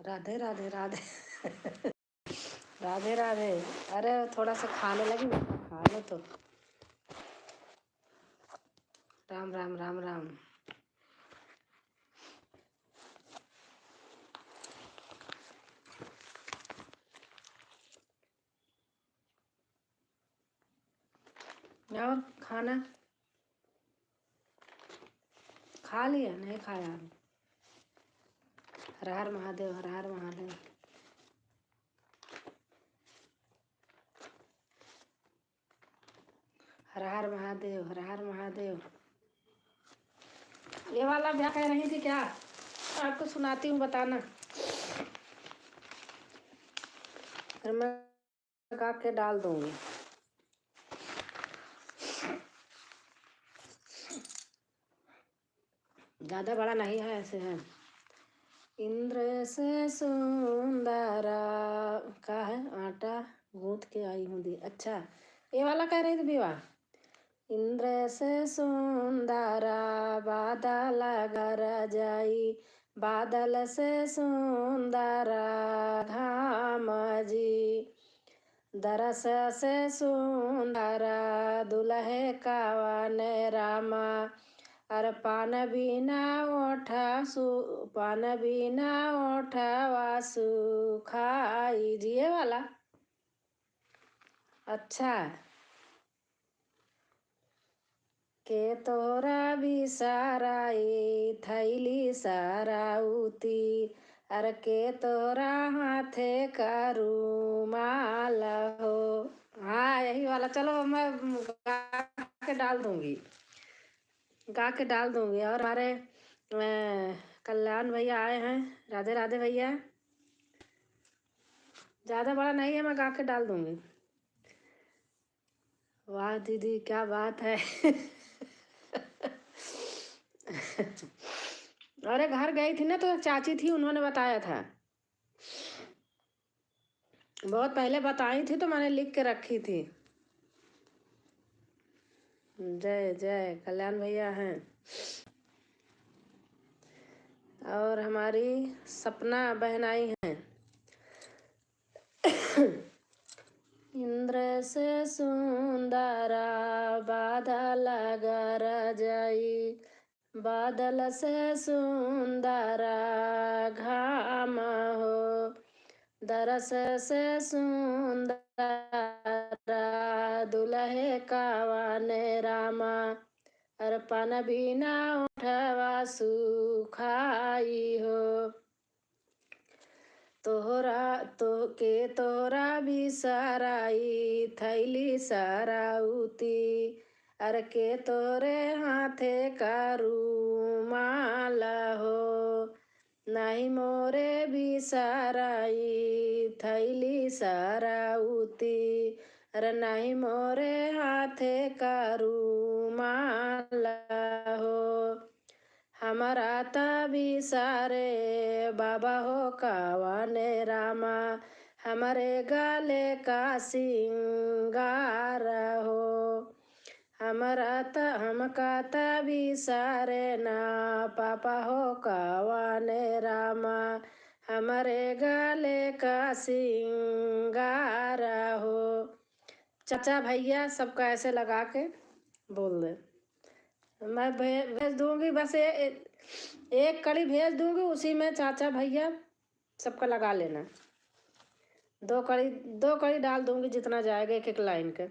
राधे राधे राधे राधे राधे। अरे थोड़ा सा खाने लगी, खा लो तो। राम राम राम राम। और खाना खा लिया? नहीं खाया। हर हर महादेव, हर हर महादेव। हर हर महादेव, हर हर महादेव। ये वाला क्या कह रही थी? क्या आपको सुनाती हूँ, बताना। फिर मैं गा के डाल दूंगी। ज़्यादा बड़ा नहीं है, ऐसे है। इंद्र से सुंदरा का है, आटा गूंथ के आई हूँ दी। अच्छा, ये वाला कह रही थी विवाह। इंद्र से सुंदरा बादल गरजाई, बादल से सुंदरा घाम जी, दरस से सुंदरा दुल्हे कावन रामा, अरे पान बिना वासु खाई जी। ये वाला अच्छा। के तोरा बिसाराई थैली साराउती, अरे के तोरा हाथे करू माल हो। हाँ, यही वाला। चलो मैं गा के डाल दूंगी, गा के डाल दूंगी। और हमारे कल्याण भैया आए हैं। राधे राधे भैया। ज़्यादा बड़ा नहीं है, मैं गा के डाल दूंगी। वाह दीदी, क्या बात है अरे घर गई थी ना, तो एक चाची थी, उन्होंने बताया था। बहुत पहले बताई थी, तो मैंने लिख के रखी थी। जय जय कल्याण भैया हैं। और हमारी सपना बहन आई हैं। इंद्र से सुंदरा बादल गरजाई, बादल से सुंदरा घाम हो, दरस से सुंदरा दुल्हे कावन रामा, अर्पण बिना उठवा सुखाई हो। तोहरा तो के तोरा बिसराई थैली साराउती, अर के तोरे हाथे करू माल हो, नहीं मोरे बिसराई थैली साराउती, अरे नहीं मोरे हाथे करू माल हो। हमारा तभी सारे बाबा हो कावाने रामा, हमारे गले का सिंगार हो। हमका तभी सारे ना पापा हो कावाने रामा, हमारे गले का सिंगार हो। चाचा भैया सबका ऐसे लगा के बोल दे। मैं भेज दूंगी, बस एक कड़ी भेज दूंगी, उसी में चाचा भैया सबका लगा लेना। दो कड़ी डाल दूंगी, जितना जाएगा एक एक लाइन के।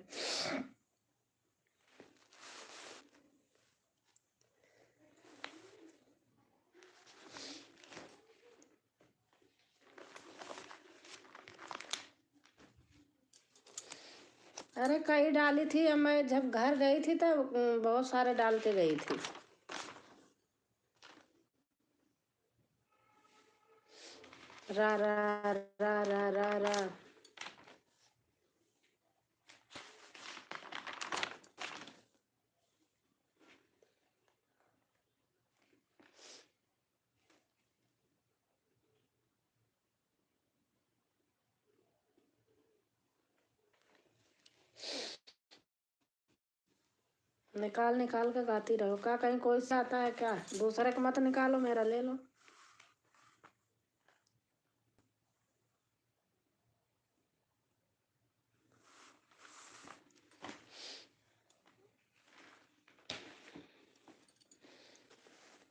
अरे कई डाली थी, मैं जब घर गई थी तो बहुत सारे डाल के गई थी। रा रा रा रा रा रा। निकाल निकाल के गाती रहो। क्या कहीं कोई सा आता है क्या? दूसरे का मत निकालो, मेरा ले लो।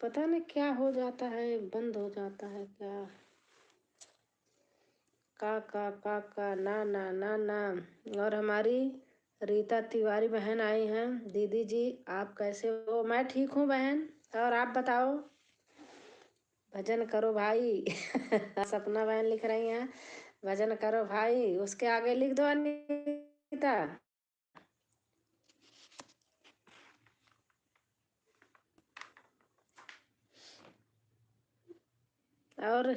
पता नहीं क्या हो जाता है, बंद हो जाता है क्या। का ना ना ना ना। और हमारी रीता तिवारी बहन आई हैं। दीदी जी आप कैसे हो? मैं ठीक हूँ बहन, और आप बताओ। भजन करो भाई। सपना बहन लिख रही हैं भजन करो भाई, उसके आगे लिख दो अनीता। और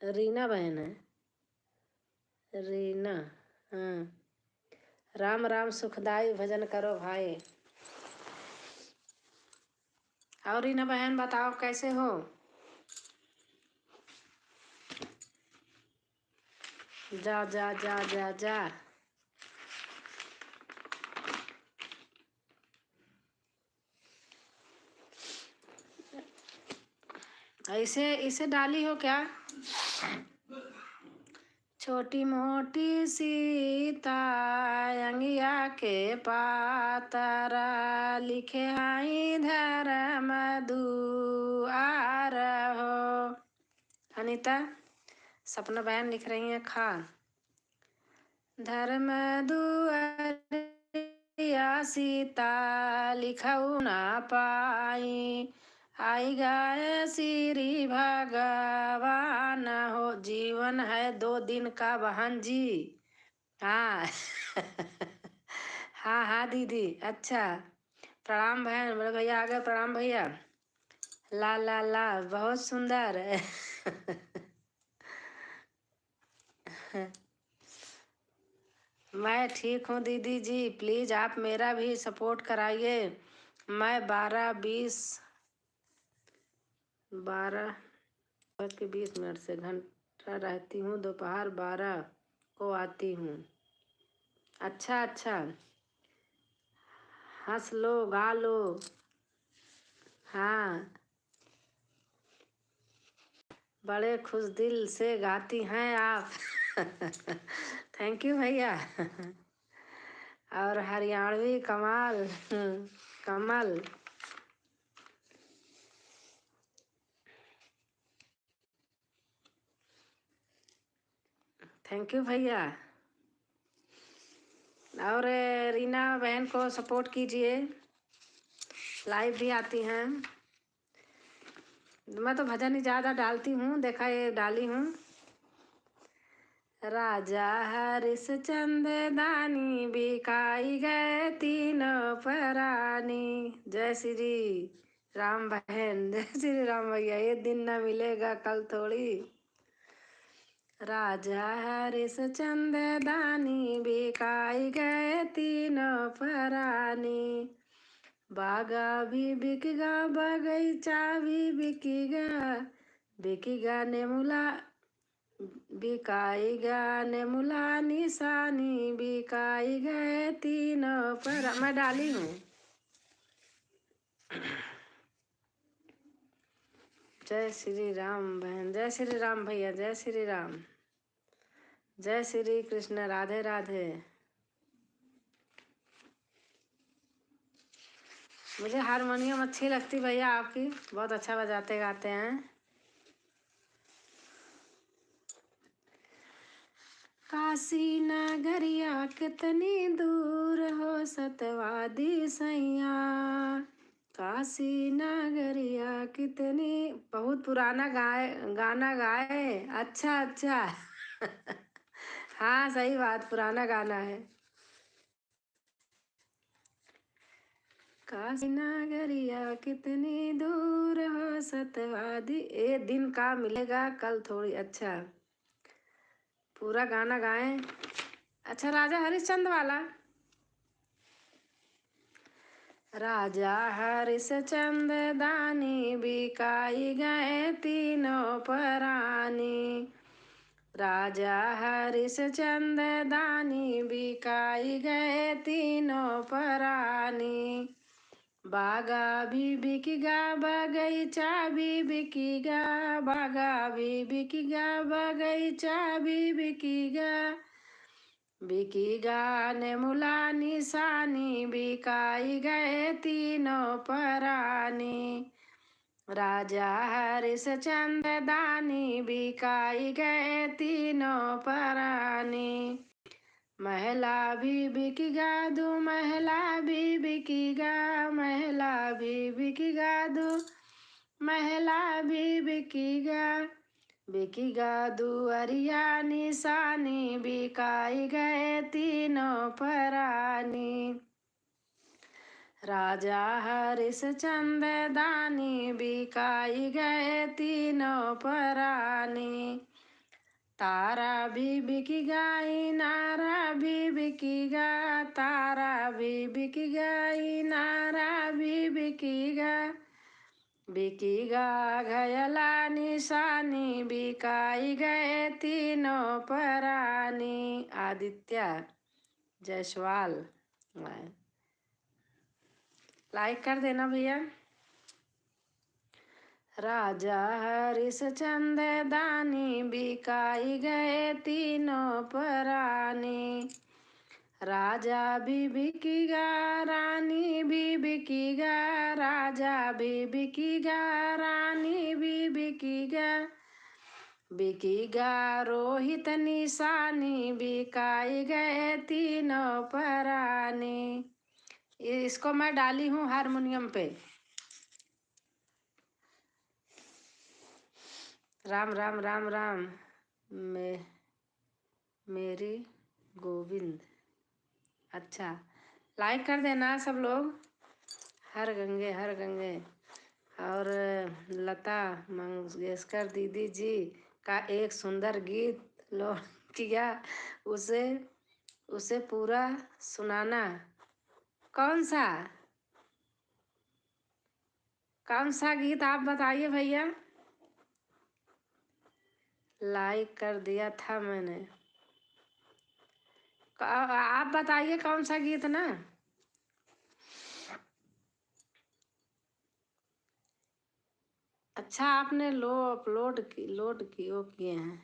रीना बहन है, रीना, हाँ। राम राम सुखदाई भजन करो भाई। और रीना बहन बताओ कैसे हो? जा जा जा जा जा। ऐसे इसे डाली हो क्या? छोटी मोटी सीता अंगिया के पातरा, लिखे आई धर्म दुआर हो। अनीता, सपना बहन लिख रही है खा। धर्म दुआरिया सीता लिखऊ ना पाई, आई गाय श्री भगवान हो। जीवन है 2 दिन का बहन जी। हाँ। हाँ हाँ दीदी, अच्छा। प्रणाम बहन, बड़े भैया आ गए, प्रणाम भैया। ला ला ला, बहुत सुंदर। मैं ठीक हूँ दीदी जी, प्लीज़ आप मेरा भी सपोर्ट कराइए। मैं 12:20 से घंटा रहती हूँ, दोपहर 12 को आती हूँ। अच्छा अच्छा, हंस लो गा लो। हाँ, बड़े खुश दिल से गाती हैं आप। थैंक यू भैया। और हरियाणवी कमाल, कमल। थैंक यू भैया। और रीना बहन को सपोर्ट कीजिए, लाइव भी आती हैं। मैं तो भजन ही ज़्यादा डालती हूँ, देखा ये डाली हूँ। राजा हरिश्चंद्र दानी बिकाई गए तीनों परानी। जय श्री राम बहन, जय श्री राम भैया। ये दिन ना मिलेगा कल थोड़ी। राजा हरिश्चंद्र दानी बिकाई गए तीनों परानी, बागा भी बिकेगा बगीचा भी बिकेगा नेमुला, बिकाएगा नेमुला निशानी, बिकाई गए तीनों पर। मैं डाली हूँ। जय श्री राम बहन, जय श्री राम भैया, जय श्री राम, जय श्री कृष्ण, राधे राधे। मुझे हारमोनियम अच्छी लगती भैया आपकी, बहुत अच्छा बजाते गाते हैं। काशी नगरिया कितनी दूर हो सतवादी सैया, काशी नगरिया कितनी। बहुत पुराना गाना गाए। अच्छा अच्छा। हाँ सही बात, पुराना गाना है। काशी नगरिया कितनी दूर हो सतवादी, ए दिन का मिलेगा कल थोड़ी। अच्छा, पूरा गाना गाएं। अच्छा, राजा हरिश्चंद्र वाला। राजा हरिश्चंद्र दानी बिकाई गए तीनों परानी, राजा हरिश्चंद्र दानी बिकाई गए तीनों परानी, बागा भी बिकेगा बगीचा भी बिकेगा, बागा भी बिकेगा बगीचा भी बिकेगा, बिकेगा नेमुला निशानी, बिकाई गए तीनों परानी, राजा हरिश्चंद्र दानी बिकाई गए तीनों परानी। महला भी बिकेगा दो महला भी बिकेगा, महला भी बिकेगा दो महला भी बिकेगा। बिकेगा दुअरिया निशानी बिकाई गए तीनों परानी। राजा हरिश्चंद्र दानी बिकाई गए तीनों परानी। तारा भी बिकेगा इनारा भी बिकेगा, तारा भी बिकेगा इनारा भी बिकेगा। बिकेगा घयला निशानी बिकाई गए तीनों परानी। आदित्य जायसवाल। लाइक कर देना भैया। राजा हरिश्चंद्र दानी बिकाई गए तीनों परानी। राजा भी बिकेगा रानी भी बिकेगा, राजा भी बिकेगा रानी भी बिकेगा। बिकेगा रोहित निशानी बिकाई गए तीनों परानी। इसको मैं डाली हूँ हारमोनियम पे। राम राम राम राम मेरी गोविंद। अच्छा, लाइक कर देना सब लोग। हर गंगे हर गंगे। और लता मंगेशकर दीदी जी का एक सुंदर गीत लोड किया, उसे पूरा सुनाना। कौन सा गीत आप बताइए भैया। लाइक कर दिया था मैंने। आप बताइए कौन सा गीत ना। अच्छा, आपने लोड किए हैं।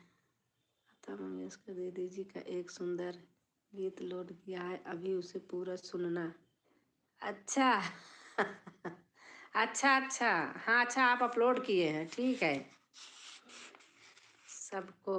लता मंगेशकर दीदी जी का एक सुंदर गीत लोड किया है, अभी उसे पूरा सुनना। अच्छा अच्छा हाँ, अच्छा आप अपलोड किए हैं, ठीक है। सबको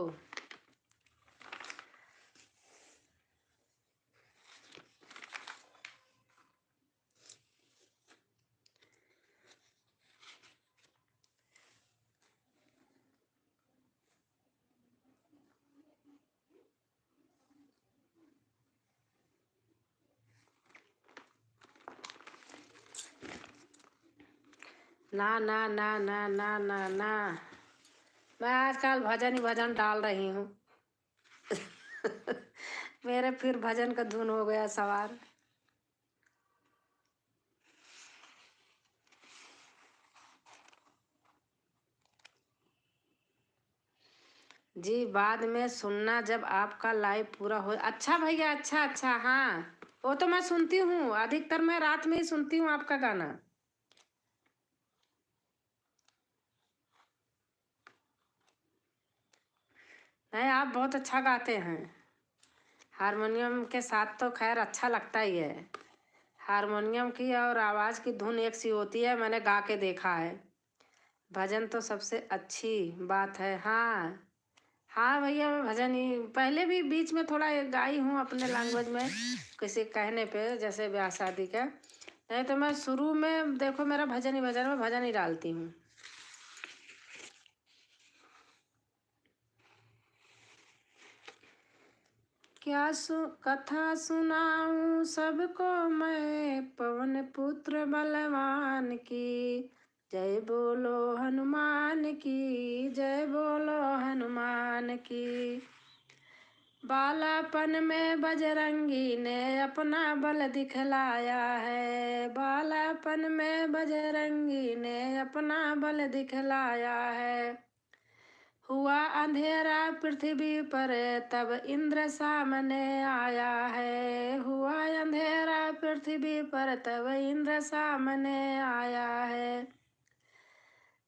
ना ना ना ना ना ना ना, मैं आजकल भजन ही भजन डाल रही हूँ। मेरे फिर भजन का धुन हो गया सवार। जी बाद में सुनना जब आपका लाइव पूरा हो। अच्छा भैया, अच्छा हाँ, वो तो मैं सुनती हूँ, अधिकतर मैं रात में ही सुनती हूँ आपका गाना। नहीं, आप बहुत अच्छा गाते हैं। हारमोनियम के साथ तो खैर अच्छा लगता ही है। हारमोनियम की और आवाज़ की धुन एक सी होती है, मैंने गा के देखा है। भजन तो सबसे अच्छी बात है। हाँ हाँ भैया, मैं भजन ही पहले भी बीच में थोड़ा गाई हूँ अपने लैंग्वेज में, किसी कहने पे, जैसे ब्याह शादी का। नहीं तो मैं शुरू में देखो मेरा भजन में भजन ही डालती हूँ। क्या कथा सुनाऊं सबको मैं, पवन पुत्र बलवान की। जय बोलो हनुमान की, जय बोलो हनुमान की। बालापन में बजरंगी ने अपना बल दिखलाया है, बालापन में बजरंगी ने अपना बल दिखलाया है। हुआ अंधेरा पृथ्वी पर तब इंद्र सामने आया है, हुआ अंधेरा पृथ्वी पर तब इंद्र सामने आया है।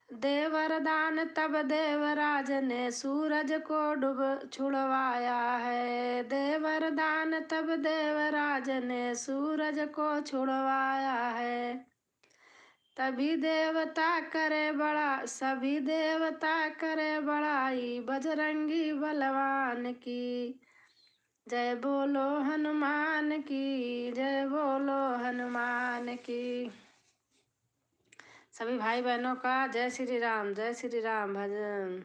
देवरदान तब देवराज ने सूरज को डूब छुड़वाया है, देवरदान तब देवराज ने सूरज को छुड़वाया है। तभी देवता करे बड़ा, सभी देवता करे बड़ाई, बजरंगी बलवान की। जय बोलो हनुमान की, जय बोलो हनुमान की। सभी भाई बहनों का जय श्री राम भजन।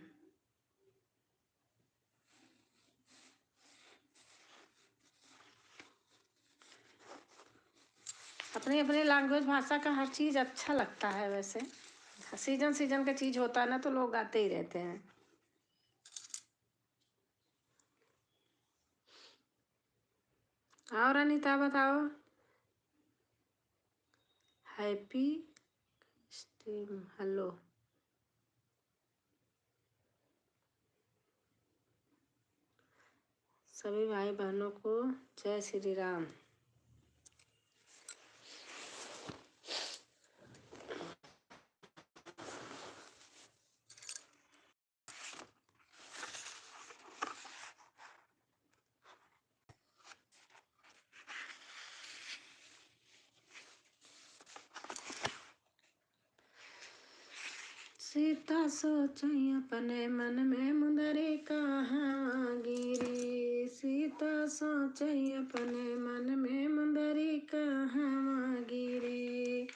अपनी अपनी लैंग्वेज भाषा का हर चीज़ अच्छा लगता है। वैसे सीजन सीजन का चीज़ होता है ना, तो लोग गाते ही रहते हैं। और अनीता बताओ। Happy stream hello. सभी भाई बहनों को जय श्री राम। सीता सोचई अपने मन में, मुंदरी कहाँ गिरी। सीता सोचई अपने मन में, मुंदरी कहाँ गिरी।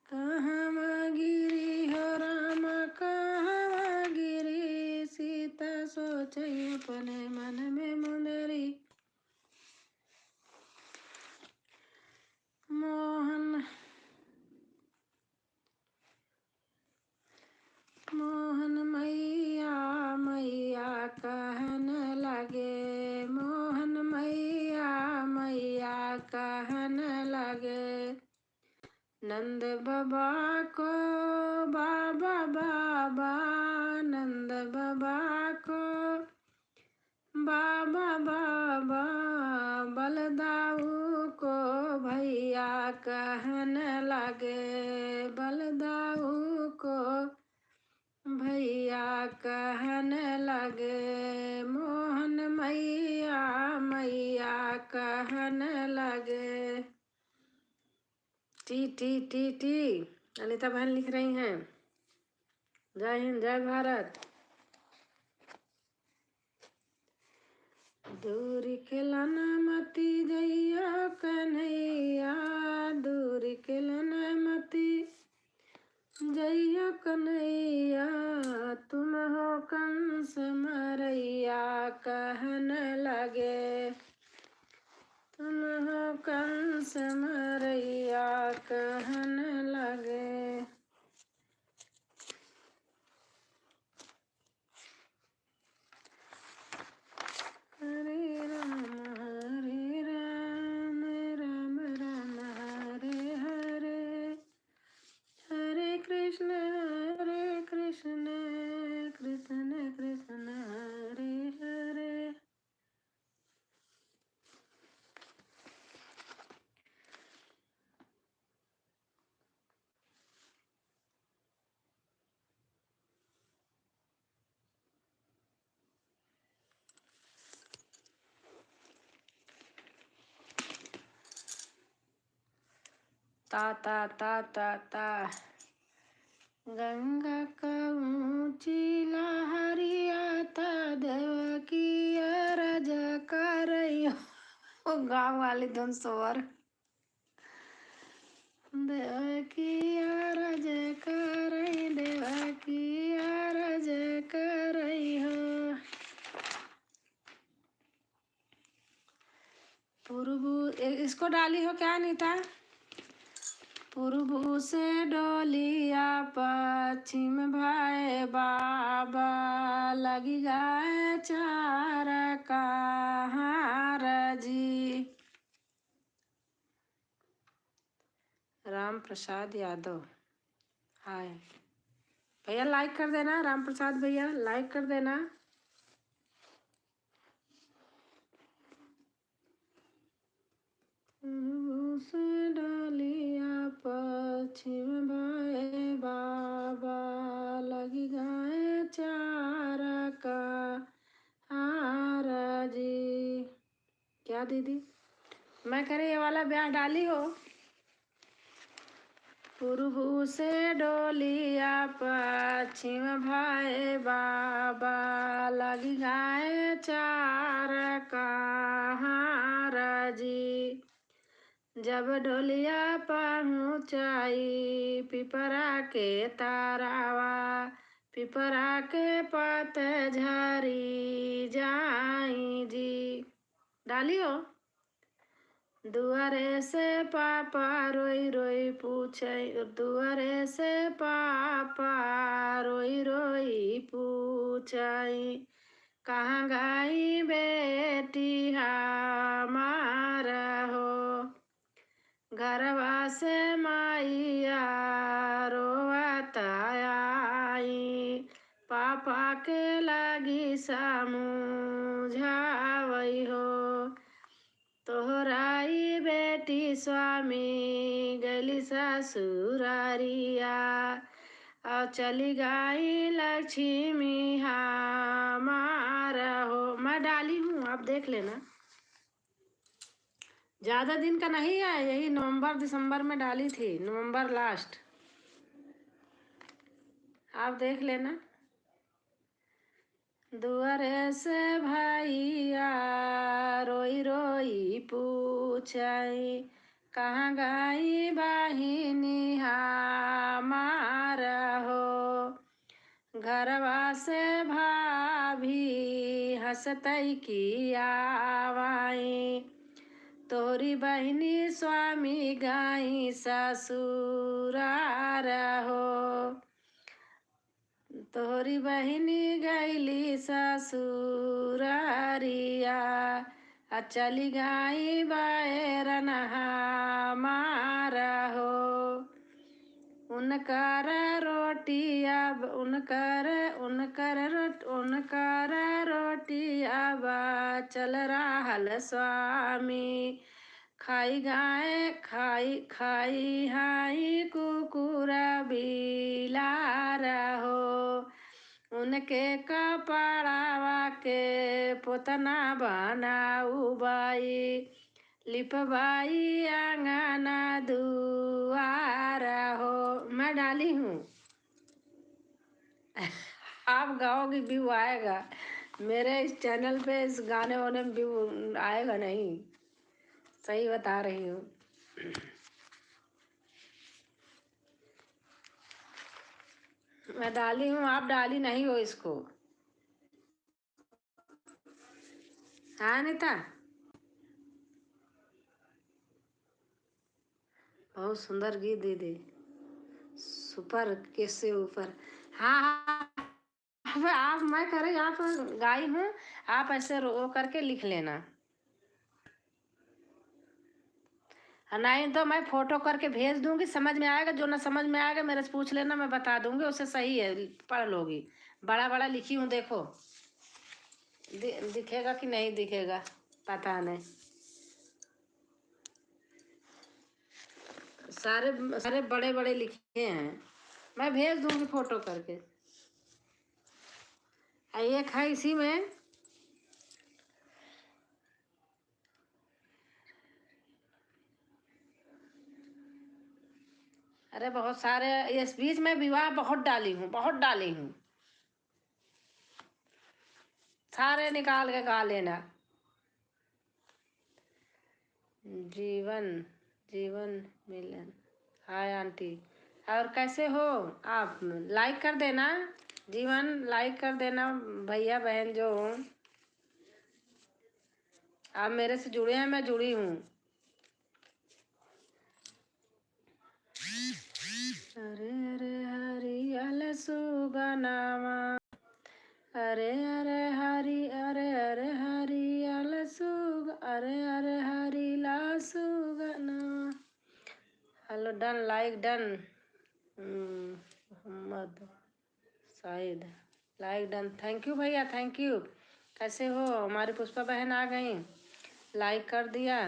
कहाँ गिरी हो राम कहाँ गिरी। सीता सोचई अपने मन में, मुंदरी। मोहन मैया मैया कहन लगे। मोहन मैया मैया कहन लगे। नंद बाबा को बाबा बाबा, नंद बाबा को बाबा बाबा। बलदाऊ को भैया कहन लगे। बलदाऊ को भैया कहन लगे। मोहन मैया मैया कहन लगे। T T T T. Anita बहन लिख रही हैं। जय हिंद जय भारत। दूरी खिलन मती जइया कन्हैया, दूरी खिलन मती जइया कन्हैया। तुम हो कंस मरैया कहन लगे। तुम हो कंस मरैया कहन लगे। हरे राम राम राम हरे हरे। हरे कृष्ण कृष्ण कृष्ण हरे हरे। ता ता ता ता ता। गंगा का ऊंची लहरिया ता, देवकी अरज कर रही हो। गाँव वाली धुन सोवर। देवकी अरज कर रही, देवकी अरज कर रही हो। पूर्व इसको डाली हो क्या अनीता। पूर्व से डोलिया पश्चिम भाई बाबा, लगी जाए चार कहार जी। राम प्रसाद यादव हाय भैया, लाइक कर देना। राम प्रसाद भैया लाइक कर देना। से डालिया पश्चिम भाई बाबा, लगी गाय चार का हार जी। क्या दीदी मैं करे ये वाला ब्याह डाली हो। पूर्व से डोलिया पश्चिम भाए बाबा, लगी गाय चार कहाँ जी। जब डोलिया पहुँचाई पिपरा के तारावा, पिपरा के पत झरी जाई जी। डालियो। दुआरे से पापा रोई रोई पूछे, दुआरे से पापा रोई रोई पूछाई, कहाँ गाई बेटी हमारा हो। घरवा से माइया रोवता आई, पापा के लगी समझावई हो। तोहराई बेटी स्वामी गली ससुरारिया, और चली गई लक्ष्मी हमारा हो। मैं डाली हूँ, आप देख लेना। ज़्यादा दिन का नहीं है, यही नवंबर दिसंबर में डाली थी, नवंबर लास्ट। आप देख लेना। दुआरे से भैया रोई रोई पूछाई, कहाँ गई बहिनी हमारा हो। घरवा से भाभी हंसतई की आवाई, तोरी बहिनी स्वामी गाई ससुरार हो। तोरी बहिनी गैली ससुरारिया, चली गई बैरन हमारा हो। उनकर रोटिया रोटिया चल रहल स्वामी, खाई गाय खाई हाई कुकुरा बिलार हो। उनके कपड़ावा के पोतना बनाऊ बाई, लिपबाई आंगना दुआर हो। मैं डाली हूँ। आप गाओगे व्यू आएगा मेरे इस चैनल पे, इस गाने वाने में व्यू आएगा नहीं, सही बता रही हूँ। मैं डाली हूँ, आप डाली नहीं हो इसको। हाँ अनीता, बहुत सुंदर गीत दीदी, सुपर कैसे ऊपर। हाँ हाँ, आप मैं करे आप गाई हूँ, आप ऐसे रो करके लिख लेना। नहीं तो मैं फोटो करके भेज दूंगी, समझ में आएगा। जो ना समझ में आएगा मेरे से पूछ लेना, मैं बता दूंगी, उससे सही है, पढ़ लोगी। बड़ा बड़ा लिखी हूँ, देखो दिखेगा कि नहीं दिखेगा पता नहीं। सारे सारे बड़े बड़े लिखे हैं, मैं भेज दूंगी फोटो करके। एक है इसी में, अरे बहुत सारे, इस बीच में विवाह बहुत डाली हूँ, बहुत डाली हूँ, सारे निकाल के गा लेना। जीवन जीवन मिलन। हाय आंटी, और कैसे हो आप? लाइक कर देना, जीवन लाइक कर देना, भैया बहन जो हो आप मेरे से जुड़े हैं, मैं जुड़ी हूँ। अरे अरे हरियल सुगनामा, अरे अरे हरियल सुग, अरे हरिला सुगनामा। हेलो डन, लाइक डन, मोहम्मद शाहिद, लाइक डन, थैंक यू भैया, थैंक यू। कैसे हो? हमारी पुष्पा बहन आ गई, लाइक कर दिया।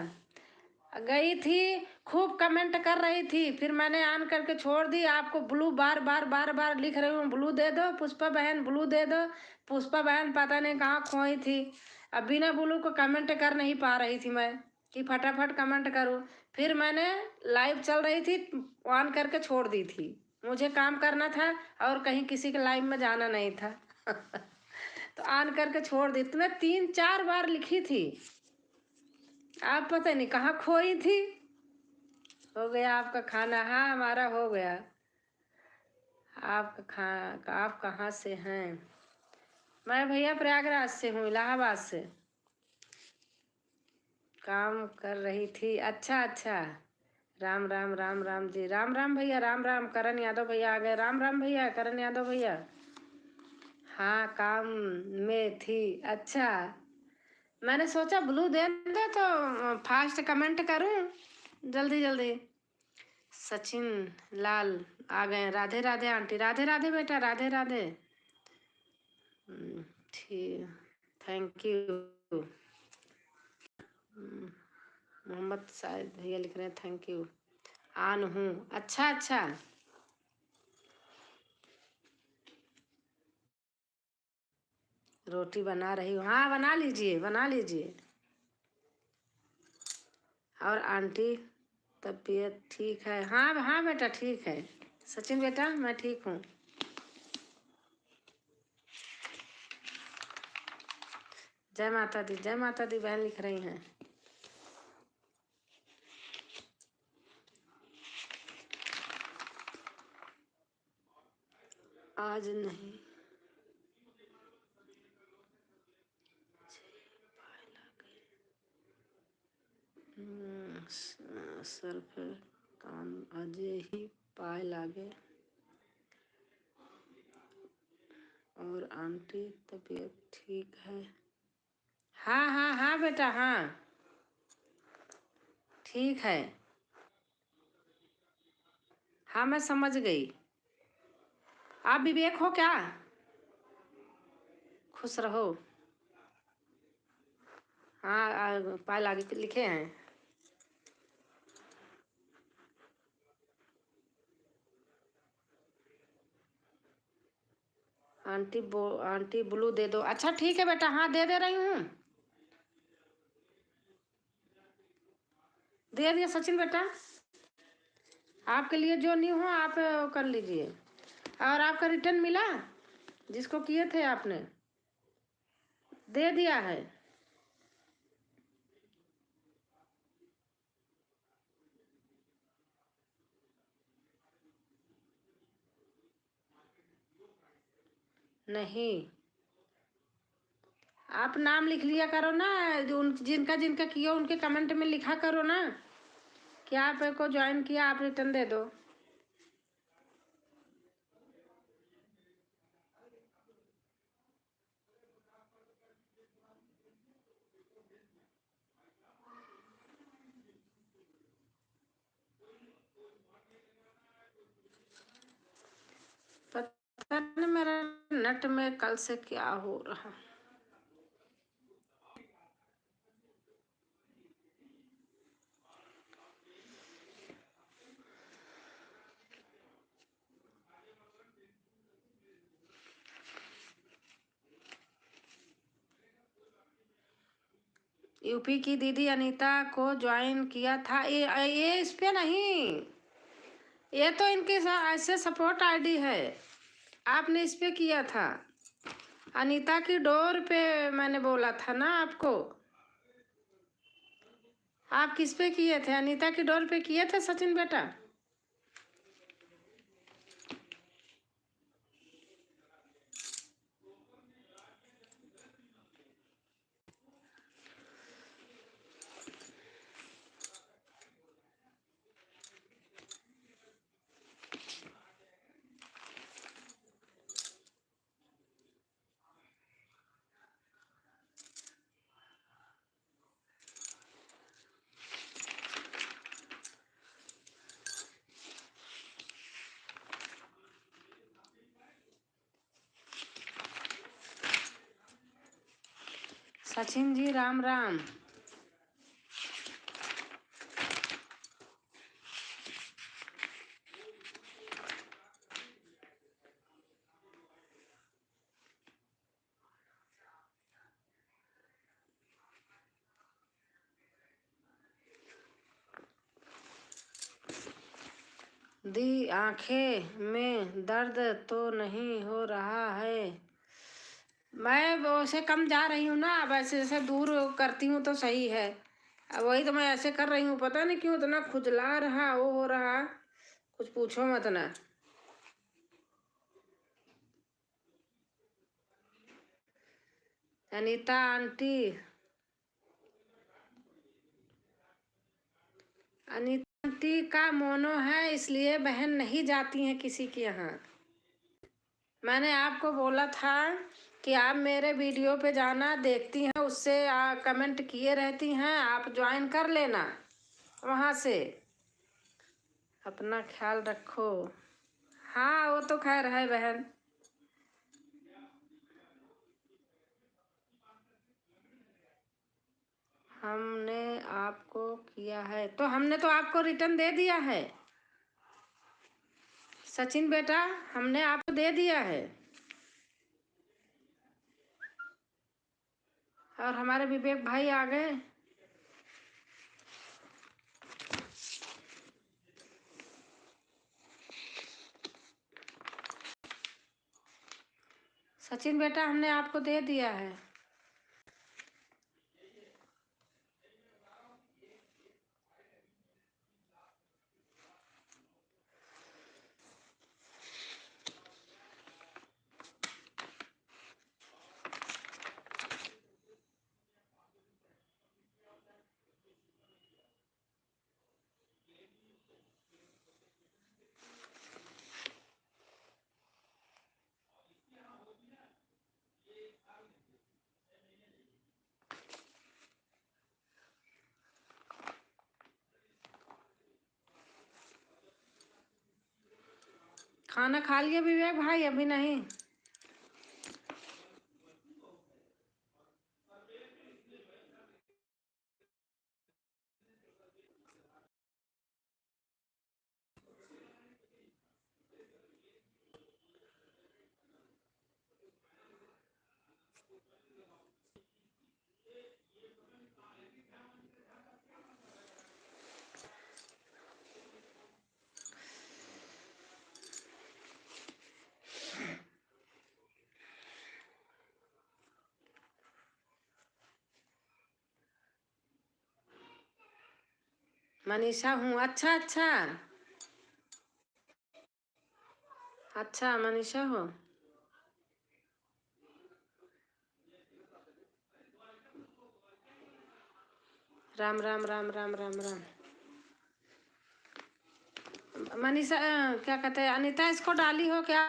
गई थी, खूब कमेंट कर रही थी, फिर मैंने ऑन करके छोड़ दी। आपको ब्लू बार बार बार बार लिख रही हूँ, ब्लू दे दो पुष्पा बहन, ब्लू दे दो। पुष्पा बहन पता नहीं कहाँ खोई थी, अब बिना ब्लू को कमेंट कर नहीं पा रही थी मैं। कि फटाफट कमेंट करूं। फिर मैंने लाइव चल रही थी, ऑन करके छोड़ दी थी। मुझे काम करना था और कहीं किसी के लाइव में जाना नहीं था। तो ऑन करके छोड़ दी। तो मैं 3-4 बार लिखी थी, आप पता नहीं कहाँ खोई थी। हो गया आपका खाना? हाँ, हमारा हो गया। आप कहाँ से हैं? मैं भैया प्रयागराज से हूँ, इलाहाबाद से काम कर रही थी। अच्छा अच्छा, राम राम राम राम जी, राम राम भैया, राम राम। करण यादव भैया आ गए। राम राम भैया, करण यादव भैया। हाँ, काम में थी। अच्छा, मैंने सोचा ब्लू दे दे तो फास्ट कमेंट करूं, जल्दी जल्दी। सचिन लाल आ गए। राधे राधे आंटी, राधे राधे बेटा, राधे राधे। ठीक, थैंक यू। मोहम्मद शायद भैया लिख रहे हैं थैंक यू। आन हूँ। अच्छा अच्छा, रोटी बना रही हूँ। हाँ, बना लीजिए बना लीजिए। और आंटी तबीयत ठीक है? हाँ हाँ बेटा, ठीक है। सचिन बेटा, मैं ठीक हूँ। जय माता दी, जय माता दी बहन लिख रही हैं। आज नहीं, सर पे काम अजय ही पाए लागे। और आंटी तबीयत ठीक है? हाँ हाँ हाँ बेटा, हाँ ठीक है। हाँ, मैं समझ गई। आप विवेक हो क्या? खुश रहो। हाँ, पाए लागे लिखे हैं। आंटी ब्लू दे दो। अच्छा ठीक है बेटा, हाँ दे रही हूँ। दे दिया सचिन बेटा। आपके लिए जो न्यू हो आप कर लीजिए। और आपका रिटर्न मिला, जिसको किए थे आपने? दे दिया है। नहीं, आप नाम लिख लिया करो ना, जो जिनका जिनका किया उनके कमेंट में लिखा करो ना कि आप को ज्वाइन किया, आप रिटर्न दे दो। पता नहीं मेरा नेट में कल से क्या हो रहा। यूपी की दीदी अनीता को ज्वाइन किया था। ये इस पे नहीं, ये तो इनके साथ ऐसे सपोर्ट आईडी है। आपने इस पे किया था, अनीता की डोर पे मैंने बोला था ना आपको। आप किस पे किए थे? अनीता की डोर पे किए थे सचिन बेटा? सचिन जी राम राम। दी आंखें में दर्द तो नहीं हो रहा है। मैं वैसे कम जा रही हूँ ना, अब ऐसे जैसे दूर करती हूँ तो सही है। अब वही तो मैं ऐसे कर रही हूँ, पता नहीं क्यों इतना खुजला रहा, वो हो रहा, कुछ पूछो मत ना। अनीता आंटी, अनीता आंटी का मोनो है, इसलिए बहन नहीं जाती हैं किसी के यहाँ। मैंने आपको बोला था कि आप मेरे वीडियो पे जाना, देखती हैं, उससे कमेंट किए रहती हैं, आप ज्वाइन कर लेना वहाँ से। अपना ख्याल रखो। हाँ वो तो खैर है बहन। हमने आपको किया है तो हमने तो आपको रिटर्न दे दिया है सचिन बेटा, हमने आपको दे दिया है। और हमारे विवेक भाई आ गए। सचिन बेटा हमने आपको दे दिया है। खाना खा लिए विवेक भाई? अभी नहीं। मनीषा हूँ। अच्छा अच्छा। अच्छा मनीषा हो। राम राम राम राम राम राम। मनीषा क्या कहते हैं, अनीता इसको डाली हो क्या?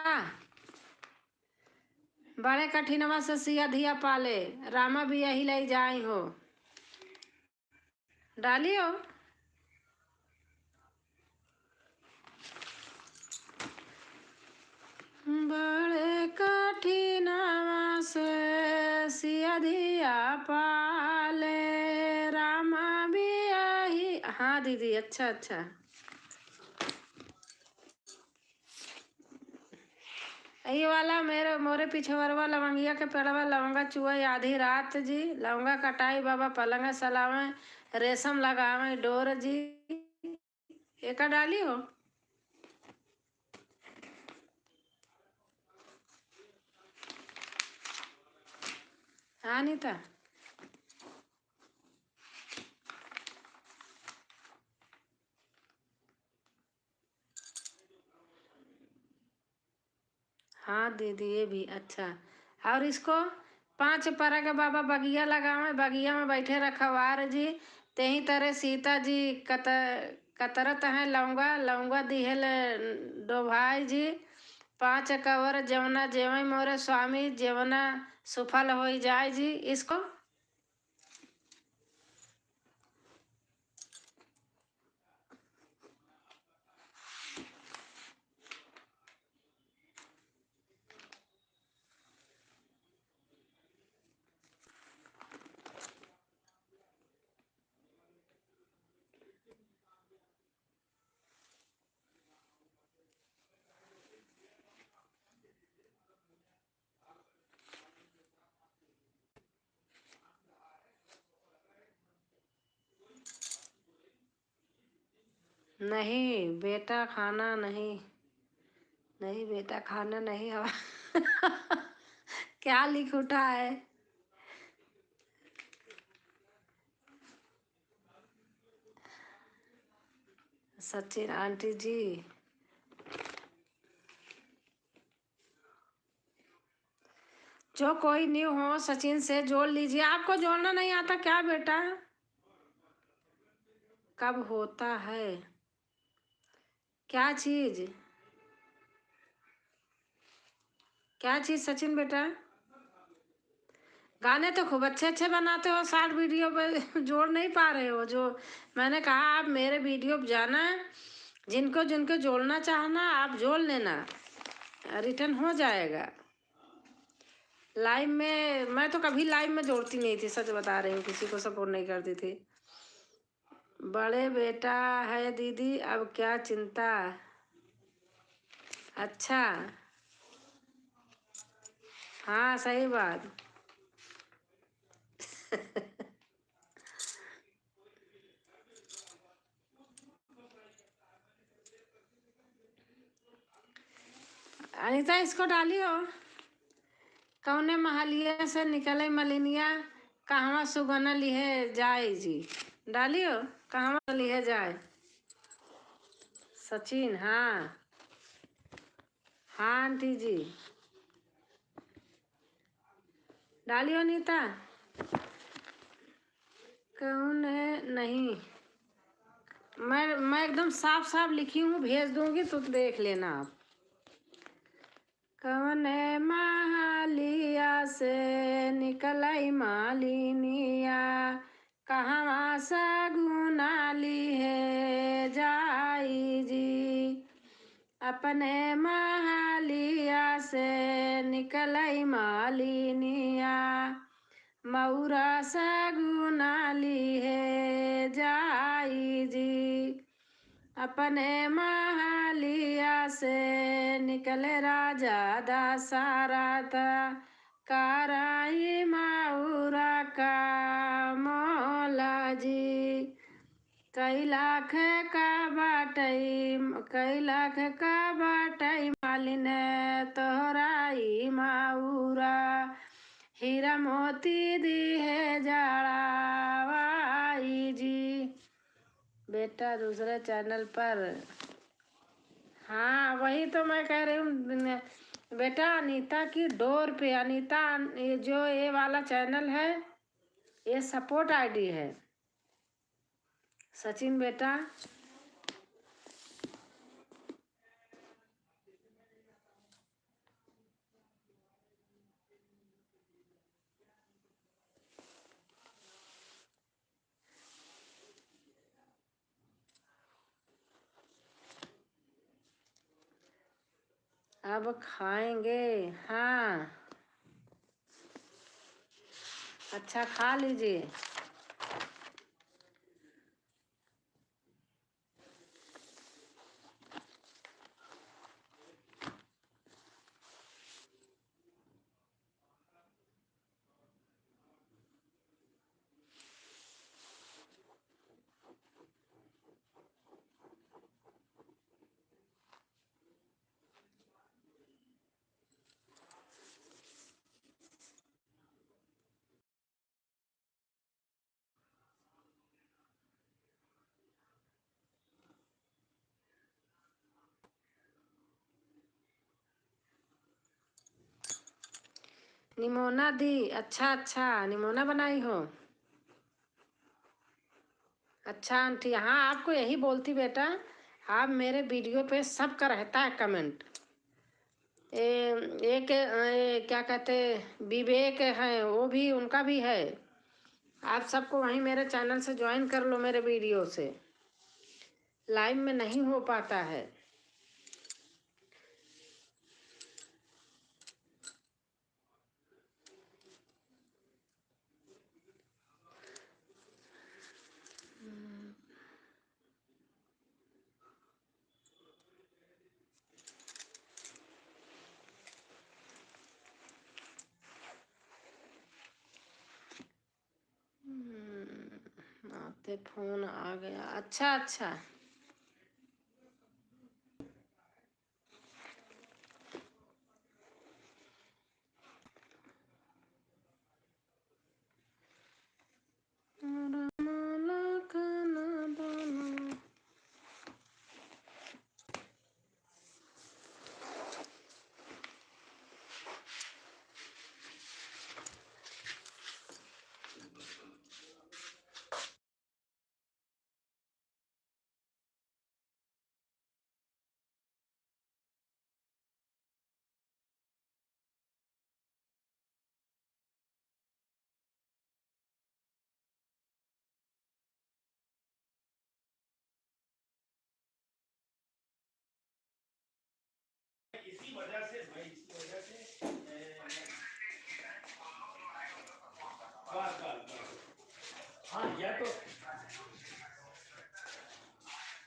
बड़े कठिनवा से सिया धिया पाले, रामा भी यही ले जाई हो। डाली हो। बड़े कठिनवा से सिया धिया पाले, रामा भी यही। हाँ दीदी, अच्छा अच्छा। यही वाला मेरे मोरे पीछे वरवा लवंगिया के पेड़वा, लवंगा चुआ आधी रात जी, लवंगा कटाई बाबा पलंग सलावे, रेशम लगावे डोर जी। एक डाली हो। हाँ नीता। हाँ दीदी ये भी अच्छा। और इसको 5 पर के बाबा बगिया लगावे, बगिया में बैठे रखवार जी, तेही तरह सीता जी कतरत है लौंगा, लौंगा दिहल डोभाई जी। 5 कवर जवना जेवई मोरे स्वामी, जेवना सुफल हो जाए जी। इसको नहीं बेटा खाना नहीं, नहीं बेटा खाना नहीं हवा। क्या लिख उठा है? सचिन आंटी जी, जो कोई न्यू हो सचिन से जोड़ लीजिए। आपको जोड़ना नहीं आता क्या बेटा? कब होता है? क्या चीज? क्या चीज सचिन बेटा? गाने तो खूब अच्छे अच्छे बनाते हो, शॉर्ट वीडियो पे जोड़ नहीं पा रहे हो। जो मैंने कहा आप मेरे वीडियो पे जाना, जिनको जिनको जोड़ना चाहना आप जोड़ लेना, रिटर्न हो जाएगा। लाइव में मैं तो कभी लाइव में जोड़ती नहीं थी, सच बता रही हूँ, किसी को सपोर्ट नहीं करती थी। बड़े बेटा है दीदी, अब क्या चिंता। अच्छा, हाँ सही बात। अनीता इसको डालियो। कौने महलिया से निकले मलिनिया, कहवा सुगना लिहे जाए जी। डालियो, कहवा लिहे जाए। सचिन, हाँ हाँ आंटी जी, डालियो अनीता। कौन है? नहीं, मैं एकदम साफ साफ लिखी हूँ, भेज दूंगी तो देख लेना आप। कौन है महलिया से निकलाई मालिनिया, कहवा सगुना लिहे जाई जी। अपने महलिया से निकलई मालिनिया, मऊरा सगुना लिहे जाई जी। अपने महलिया से निकले राजा दशरथ, कराई मऊरा का मौला जी। कई लाख का बाटई, कई लाख का बाटई मालिन तोहराई माऊरा, हीरा मोती दी है जड़ावाई जी। बेटा दूसरे चैनल पर, हाँ वही तो मैं कह रही हूँ बेटा। अनीता की डोर पे, अनीता ये जो ये वाला चैनल है ये सपोर्ट आईडी है सचिन बेटा। अब खाएंगे, हाँ अच्छा खा लीजिए। निमोना दी, अच्छा अच्छा निमोना बनाई हो। अच्छा आंटी, हाँ आपको यही बोलती बेटा, आप मेरे वीडियो पे सबका रहता है कमेंट। एक क्या कहते विवेक है, वो भी उनका भी है। आप सबको वहीं मेरे चैनल से ज्वाइन कर लो, मेरे वीडियो से। लाइव में नहीं हो पाता है। आते फोन आ गया, अच्छा अच्छा।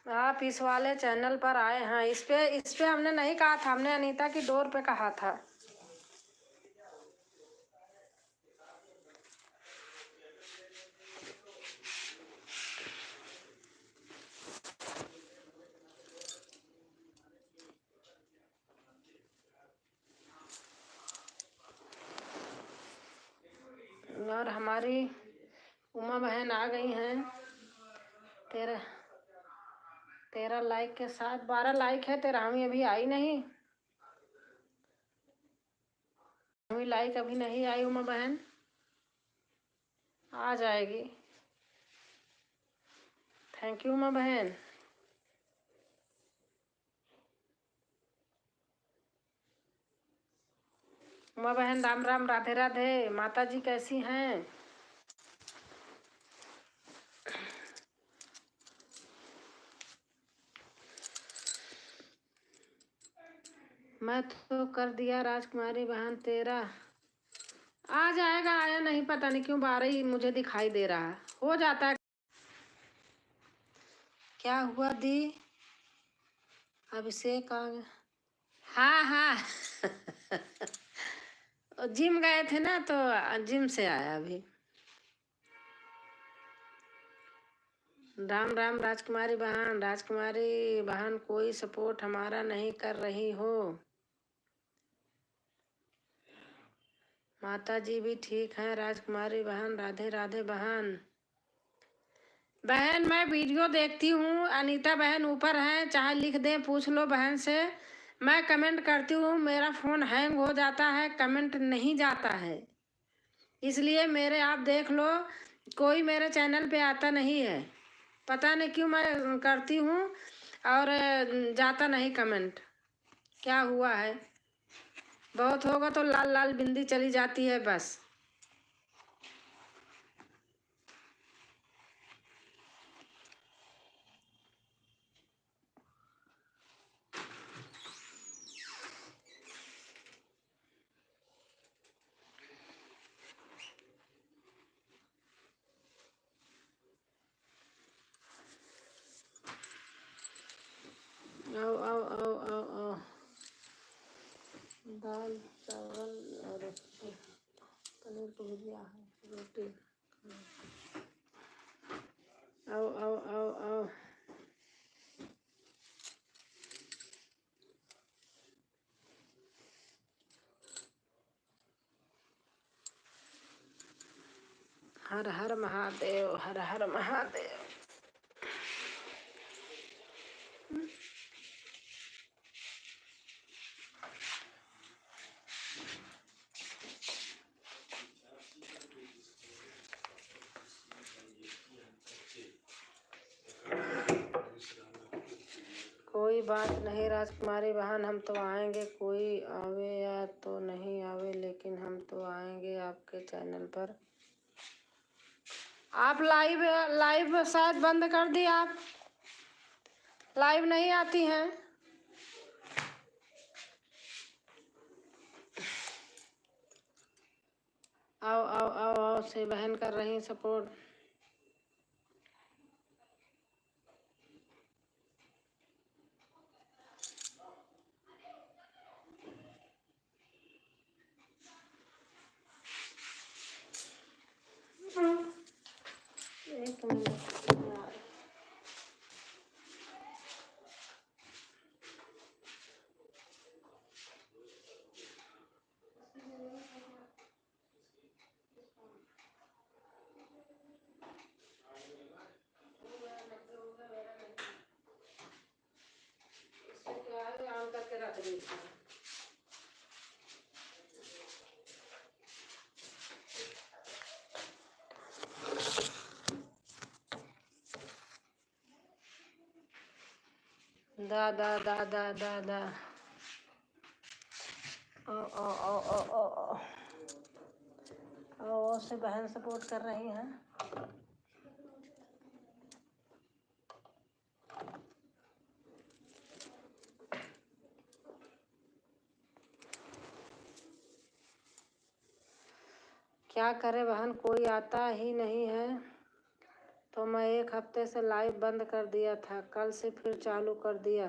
आप इस वाले चैनल पर आए हैं, इस पे हमने नहीं कहा था, हमने अनीता की डोर पे कहा था। और हमारी उमा बहन आ गई हैं। 13 लाइक के साथ 12 लाइक है, 13वीं अभी आई नहीं, 13वीं लाइक अभी नहीं आई। उमा बहन आ जाएगी। थैंक यू उमा बहन। उमा बहन राम राम, राधे राधे। माता जी कैसी हैं? मैं तो कर दिया राजकुमारी बहन, तेरा आ जाएगा। आया नहीं, पता नहीं क्यों 12 ही मुझे दिखाई दे रहा है। हो जाता है। क्या हुआ दी? अभिषेक आ गया। हाँ हाँ जिम गए थे ना, तो जिम से आया अभी। राम राम राजकुमारी बहन। राजकुमारी बहन कोई सपोर्ट हमारा नहीं कर रही हो। माता जी भी ठीक हैं राजकुमारी बहन। राधे राधे बहन। बहन मैं वीडियो देखती हूँ, अनीता बहन ऊपर हैं, चाहे लिख दें, पूछ लो बहन से। मैं कमेंट करती हूँ, मेरा फ़ोन हैंग हो जाता है, कमेंट नहीं जाता है, इसलिए मेरे आप देख लो, कोई मेरे चैनल पे आता नहीं है। पता नहीं क्यों मैं करती हूँ और जाता नहीं कमेंट, क्या हुआ है? बहुत होगा तो लाल लाल बिंदी चली जाती है बस। आओ आओ आओ आओ आओ। दाल चावल और पनीर की भुजिया है, रोटी। आओ आओ आओ आओ। हर हर महादेव, हर हर महादेव। कोई बात नहीं राजकुमारी बहन, हम तो आएंगे, कोई आवे या तो नहीं आवे, लेकिन हम तो आएंगे आपके चैनल पर। आप लाइव लाइव शायद बंद कर दी, आप लाइव नहीं आती हैं। आओ आओ आओ आओ से बहन कर रही हैं सपोर्ट। एक मिनट यार। ऑन करके रख दी। दा दा दा दा दा दा। ओ ओ ओ ओ ओ ओ ओ से बहन सपोर्ट कर रही हैं। क्या करे बहन, कोई आता ही नहीं है, तो मैं 1 हफ्ते से लाइव बंद कर दिया था, कल से फिर चालू कर दिया।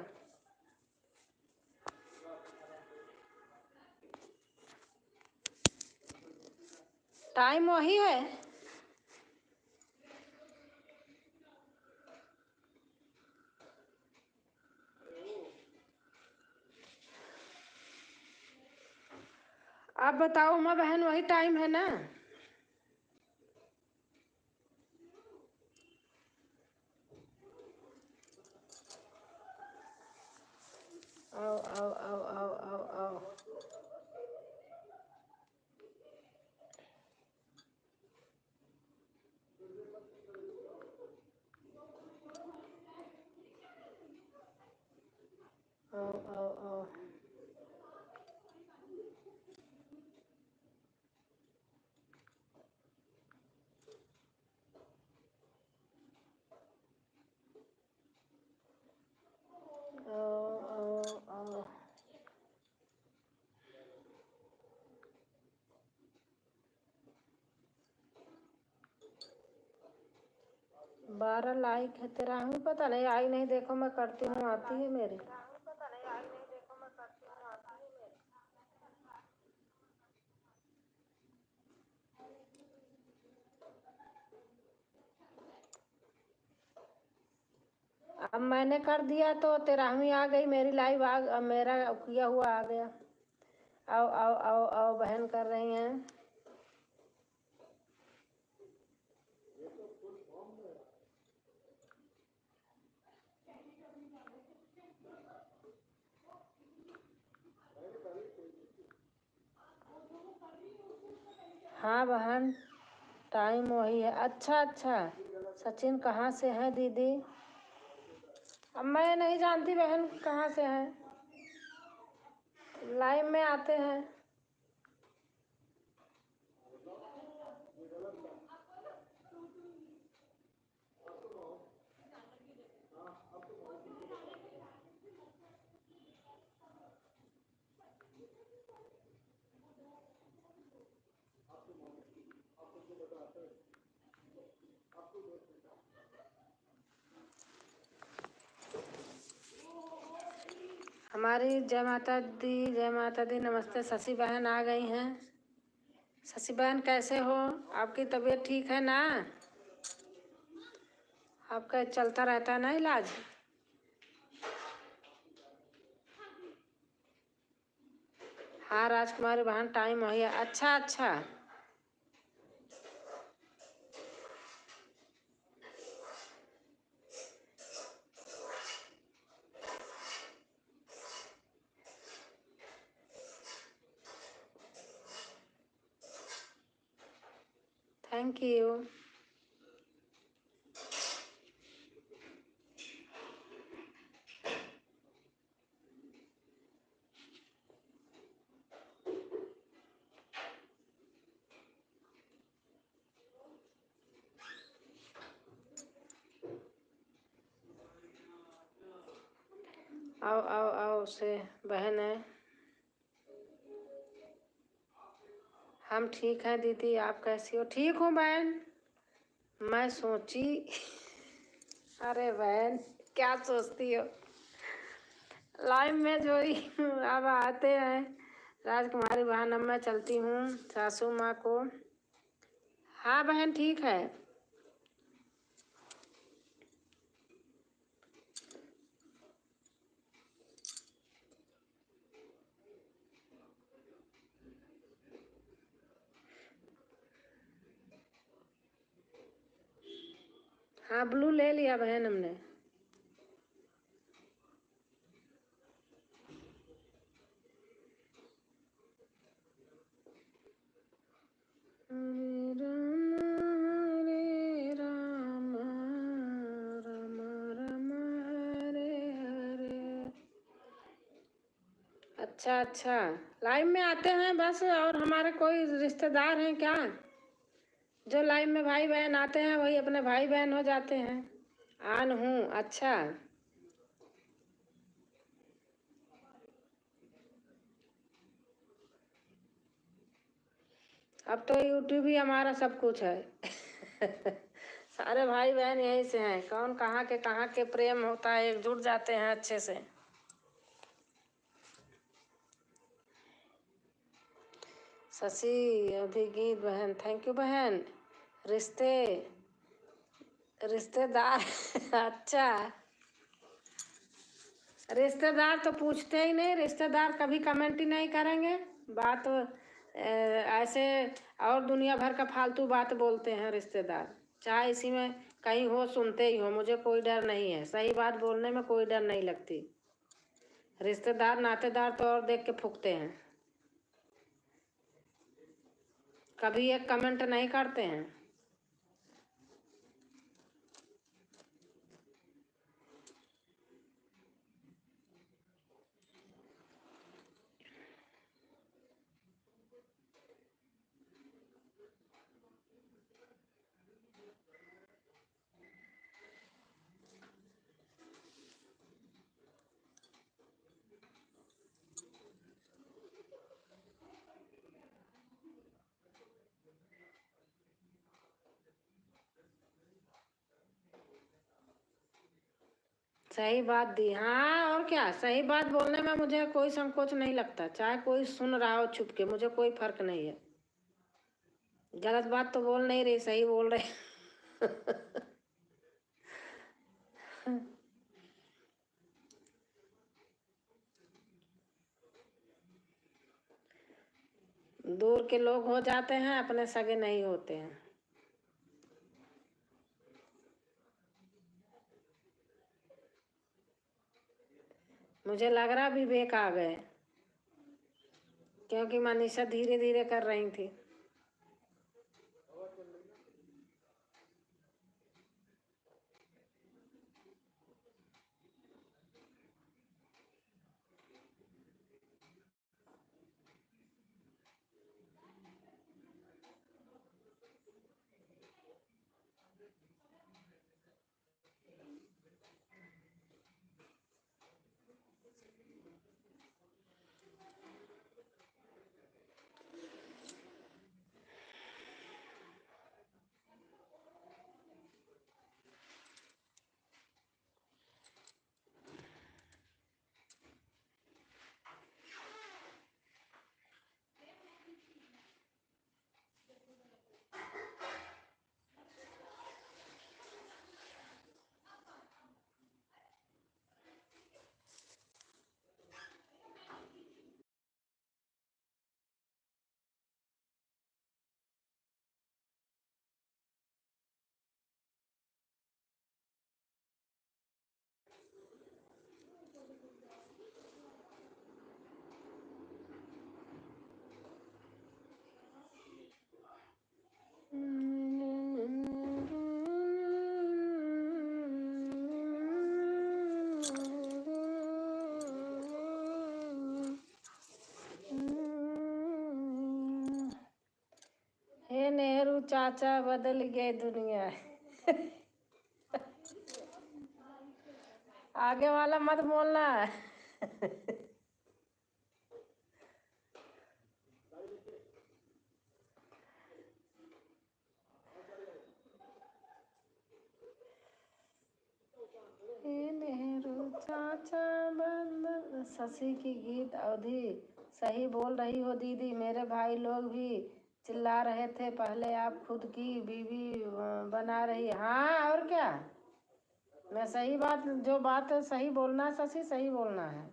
टाइम वही है। आप बताओ माँ बहन, वही टाइम है ना? आओ आओ आओ आओ आओ आओ। आओ आओ आओ। आओ आओ आओ। 12 लाइक है तेरा, हमें पता नहीं, आई नहीं, देखो मैं करती हूँ, आती है मेरी। अब मैंने कर दिया तो 13वीं आ गई, मेरी लाइव अब मेरा किया हुआ आ गया। आओ आओ आओ आओ, बहन कर रही हैं। हाँ बहन, टाइम वही है। अच्छा अच्छा, सचिन कहाँ से हैं दीदी? अब मैं नहीं जानती बहन कहाँ से हैं, लाइव में आते हैं। हमारी जय माता दी, जय माता दी, नमस्ते। शशि बहन आ गई हैं। शशि बहन कैसे हो? आपकी तबीयत ठीक है ना? आपका चलता रहता है ना इलाज? हाँ राजकुमारी बहन, टाइम वही है। अच्छा अच्छा। Thank you. आओ आओ आओ से बहन है। हम ठीक हैं दीदी, आप कैसी हो? ठीक हूँ बहन। मैं सोची अरे बहन क्या सोचती हो, लाइव में जो ही अब आते हैं। राजकुमारी बहन, अब मैं चलती हूँ सासू माँ को। हाँ बहन ठीक है। हाँ ब्लू ले लिया बहन हमने। हरे राम राम राम हरे हरे। अच्छा अच्छा, लाइव में आते हैं बस, और हमारे कोई रिश्तेदार हैं क्या? जो लाइव में भाई बहन आते हैं वही अपने भाई बहन हो जाते हैं। आन हूँ। अच्छा, अब तो यूट्यूब ही हमारा सब कुछ है अरे भाई बहन यही से हैं, कौन कहाँ के प्रेम होता है, एकजुट जाते हैं अच्छे से। शशि अभिगीत बहन, थैंक यू बहन। रिश्तेदार अच्छा, रिश्तेदार तो पूछते ही नहीं, रिश्तेदार कभी कमेंट ही नहीं करेंगे। बात ऐसे और दुनिया भर का फालतू बात बोलते हैं रिश्तेदार। चाहे इसी में कहीं हो सुनते ही हो, मुझे कोई डर नहीं है, सही बात बोलने में कोई डर नहीं लगती। रिश्तेदार नातेदार तो और देख के फूकते हैं, कभी एक कमेंट नहीं करते हैं। सही बात दी, हाँ और क्या, सही बात बोलने में मुझे कोई संकोच नहीं लगता, चाहे कोई सुन रहा हो छुप के, मुझे कोई फर्क नहीं है। गलत बात तो बोल नहीं रही, सही बोल रहे दूर के लोग हो जाते हैं, अपने सगे नहीं होते हैं। मुझे लग रहा विवेक आ गए, क्योंकि मनीषा धीरे धीरे कर रही थी। हे नेहरू चाचा, बदल गई दुनिया आगे वाला मत बोलना नेहरू चाचा बंदर, शशि की गीत अवधि, सही बोल रही हो दीदी, मेरे भाई लोग भी चिल्ला रहे थे पहले, आप खुद की बीवी बना रही। हाँ और क्या, मैं सही बात, जो बात सही बोलना है शशि, सही बोलना है।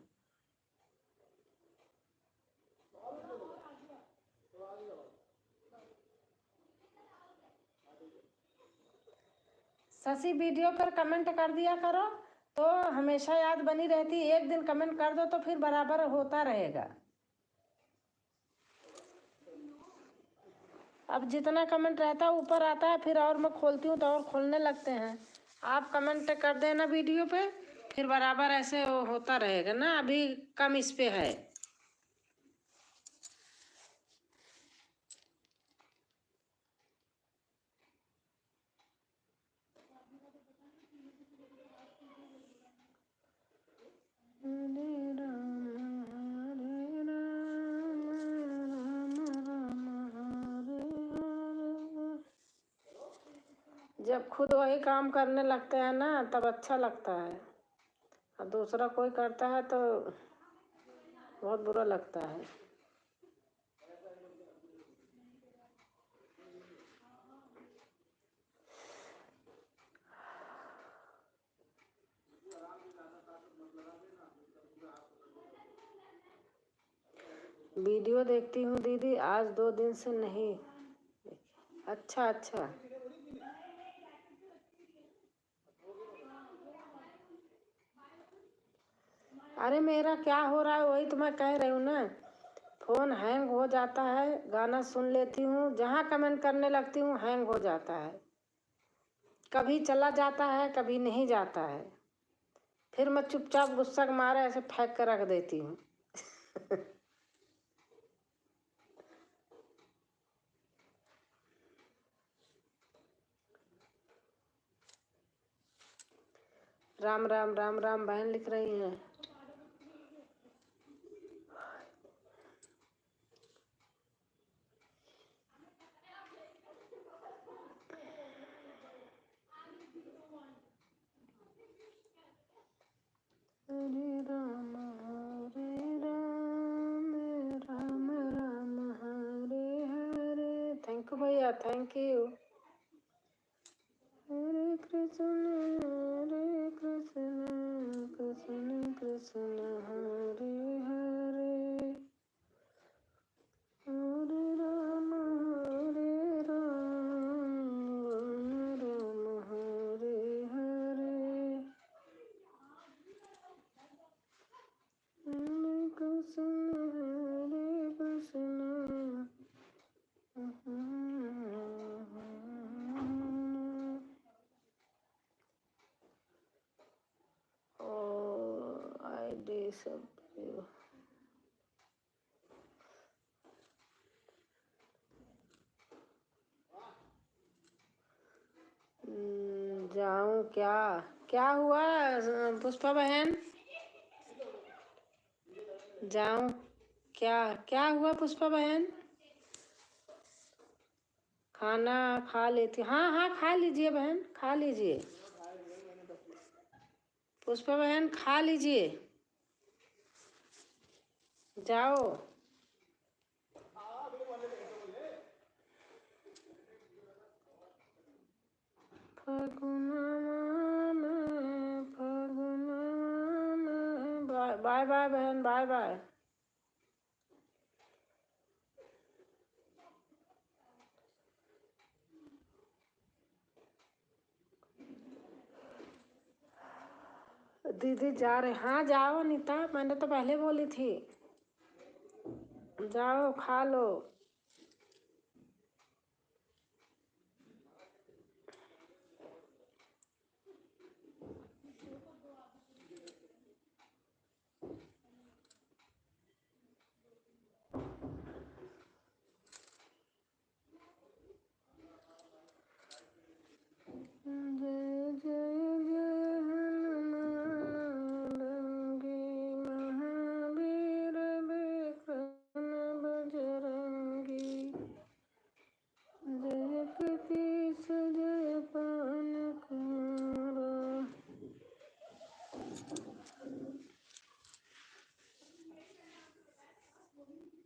शशि वीडियो पर कमेंट कर दिया करो तो हमेशा याद बनी रहती, एक दिन कमेंट कर दो तो फिर बराबर होता रहेगा। अब जितना कमेंट रहता है ऊपर आता है, फिर और मैं खोलती हूँ तो और खोलने लगते हैं। आप कमेंट कर देना वीडियो पे, फिर बराबर ऐसे होता रहेगा ना, अभी कम इस पे है। जब खुद वही काम करने लगते हैं ना तब अच्छा लगता है, और दूसरा कोई करता है तो बहुत बुरा लगता है। वीडियो देखती हूँ दीदी, आज 2 दिन से नहीं। अच्छा अच्छा, अरे मेरा क्या हो रहा है वही तो मैं कह रही हूँ ना, फ़ोन हैंग हो जाता है, गाना सुन लेती हूँ, जहाँ कमेंट करने लगती हूँ हैंग हो जाता है, कभी चला जाता है कभी नहीं जाता है, फिर मैं चुपचाप गुस्सा के मारे ऐसे फेंक कर रख देती हूँ। राम राम राम राम बहन लिख रही हैं। हरे राम राम राम हरे हरे। थैंक यू भैया, thank you. Hare Krishna Krishna Krishna Hare Hare, Hare Ram Ram Ram Hare Hare, Hare Krishna ID सब जाऊं क्या? क्या हुआ पुष्पा बहन? जाऊं क्या? क्या हुआ पुष्पा बहन? खाना खा लेती, हाँ हाँ खा लीजिए बहन, खा लीजिए पुष्पा बहन, खा लीजिए, जाओ। बाय बाय बहन, बाय बाय। दीदी जा रहे, हाँ जाओ नीता, मैंने तो पहले बोली थी, जाओ खा लो। जय जय जय हनुमान महावीर विक्रम बजरंगी, जय कपीस जय पान कुमारा।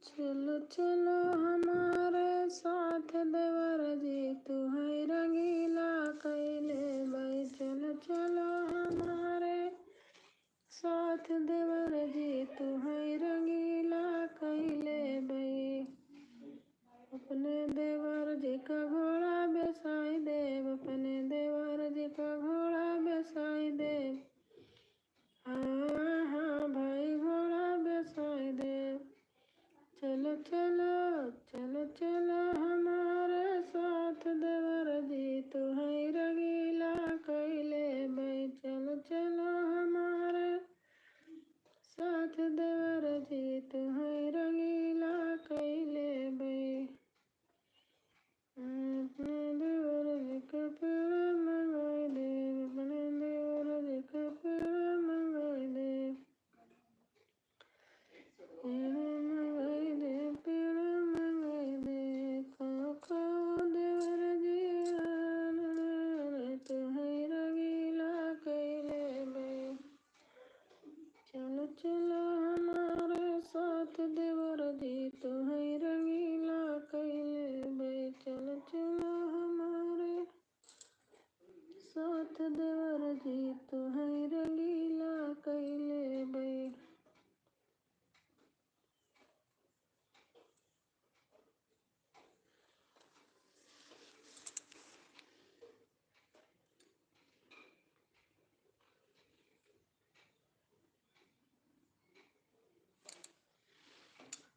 चलो चलो हमारे साथ देवर जी, तू है रंगीला कैले भाई, चलो चलो हमारे साथ देवर जी, तू है रंगीला कैले भाई, अपने देवर जी का घोड़ा बेसाई देव, अपने देवर जी का घोड़ा बेसाई देव, हाँ हाँ भाई घोड़ा बेसाई देव, चलो चलो चलो चलो हमारे साथ देवर जी, तू है रंगीला कैले भाई, चलो चलो हमारे साथ देवर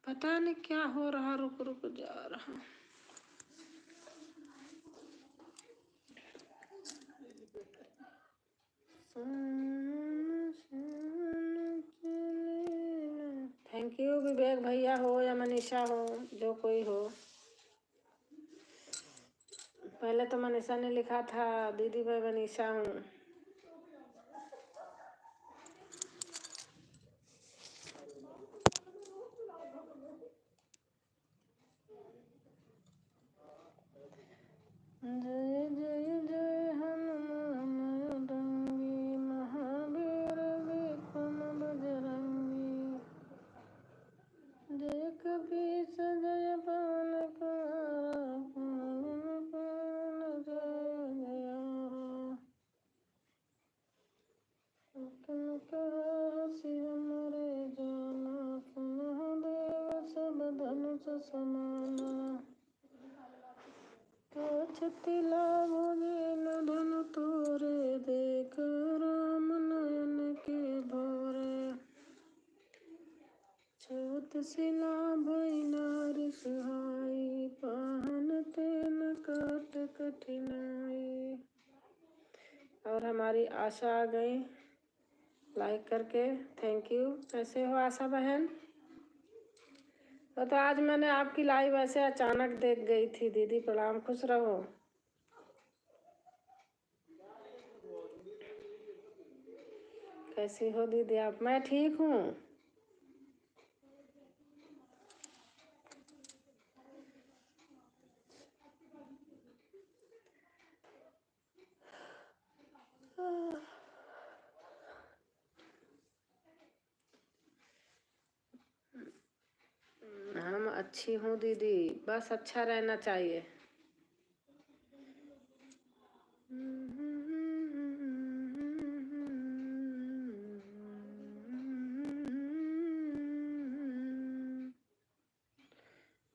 पता नहीं क्या हो रहा, रुक रुक जा रहा। थैंक यू विवेक भैया हो या मनीषा हो, जो कोई हो। पहले तो मनीषा ने लिखा था, दीदी मैं मनीषा हूँ। जय जय जय हनुमान डंगी, महावीर विक्रम बजरंगी, जय कपीस जय पवन धनुष समाना, छति लाभ धनु तोरे, देख राम नयन के भोरे, छोट सिला भई नारी सुहाई, पहन तेन काट कठिनाई। और हमारी आशा आ गई लाइक करके, थैंक यू। कैसे हो आशा बहन? तो आज मैंने आपकी लाइव ऐसे अचानक देख गई थी दीदी, प्रणाम, खुश रहो। कैसी हो दीदी आप? मैं ठीक हूँ। हम अच्छी हूँ दीदी, बस अच्छा रहना चाहिए।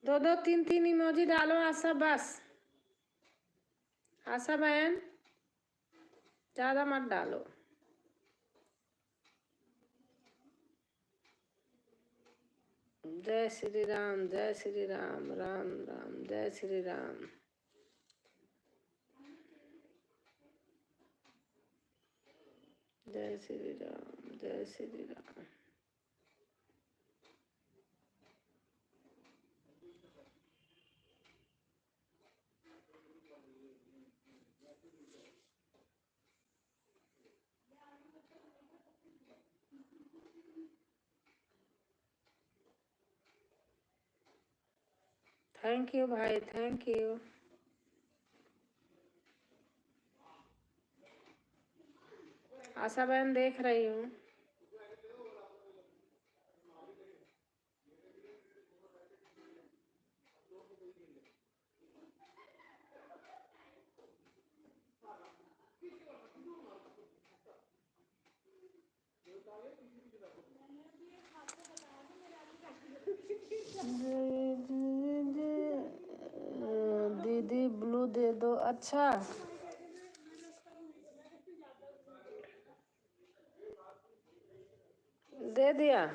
दो दो तीन तीन इमोजी डालो आशा, बस आशा बहन ज़्यादा मत डालो। जय श्री राम, जय श्री राम, राम राम, जय श्री राम। जय श्री राम, जय श्री राम। थैंक यू भाई, थैंक यू। आशा बहन देख रही हूँ। दीदी ब्लू दे दो। अच्छा दे दिया।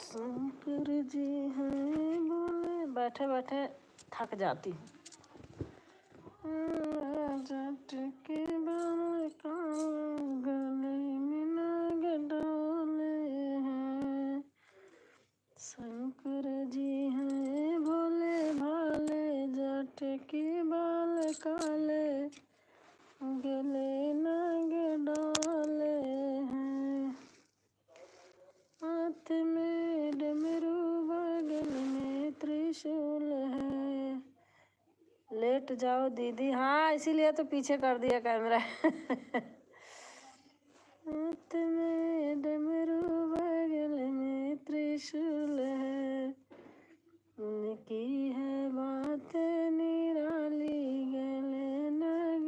शंकर जी हैं बोले, बैठे बैठे थक जाती हूँ। के बाल गले में नाग डाले हैं, शंकर जी हैं भोले भाले, जट के बाल काले, गले नाग डाले हैं, हाथ में डमरू बगल में त्रिशूल है। लेट जाओ दीदी, हाँ इसीलिए तो पीछे कर दिया कैमरा। हाथ में डमरू बगल में त्रिशूल है, उनकी है बात निराली, गले नाग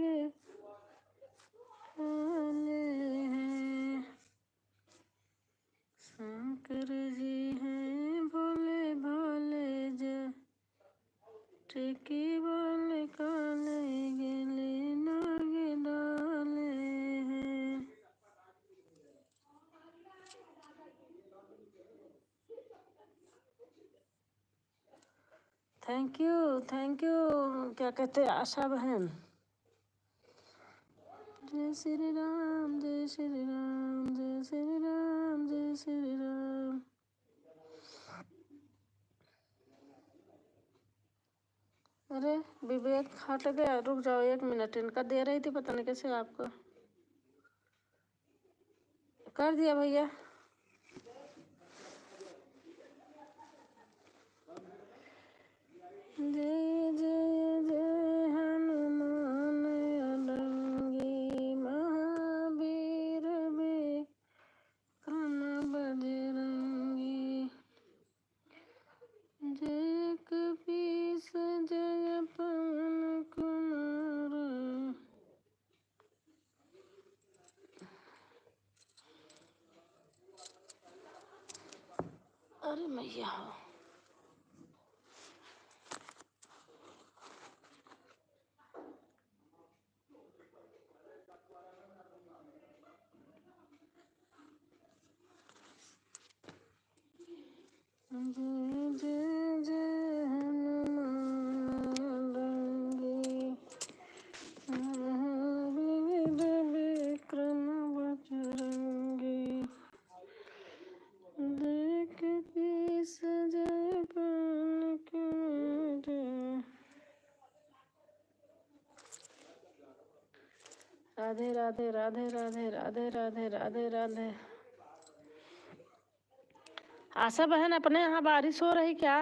केवल काले गले नाग डाले हैं। थैंक यू क्या कहते हैं आशा बहन। जय श्री राम जय श्री राम जय श्री राम जय श्री राम। अरे विवेक हट गया, रुक जाओ 1 मिनट, इनका दे रही थी, पता नहीं कैसे आपको कर दिया भैया। जय जय जय हनुमान अडंगी महावीर विक्रम बजरंगी। जय कपीस जय पवन कुमार। अरे मैया जय जय जय हनुमान अडंगी महावीर विक्रम बजरंगी। जय कपीस जय पवन कुमार। राधे राधे राधे राधे राधे राधे राधे राधे। आशा बहन अपने यहाँ बारिश हो रही क्या?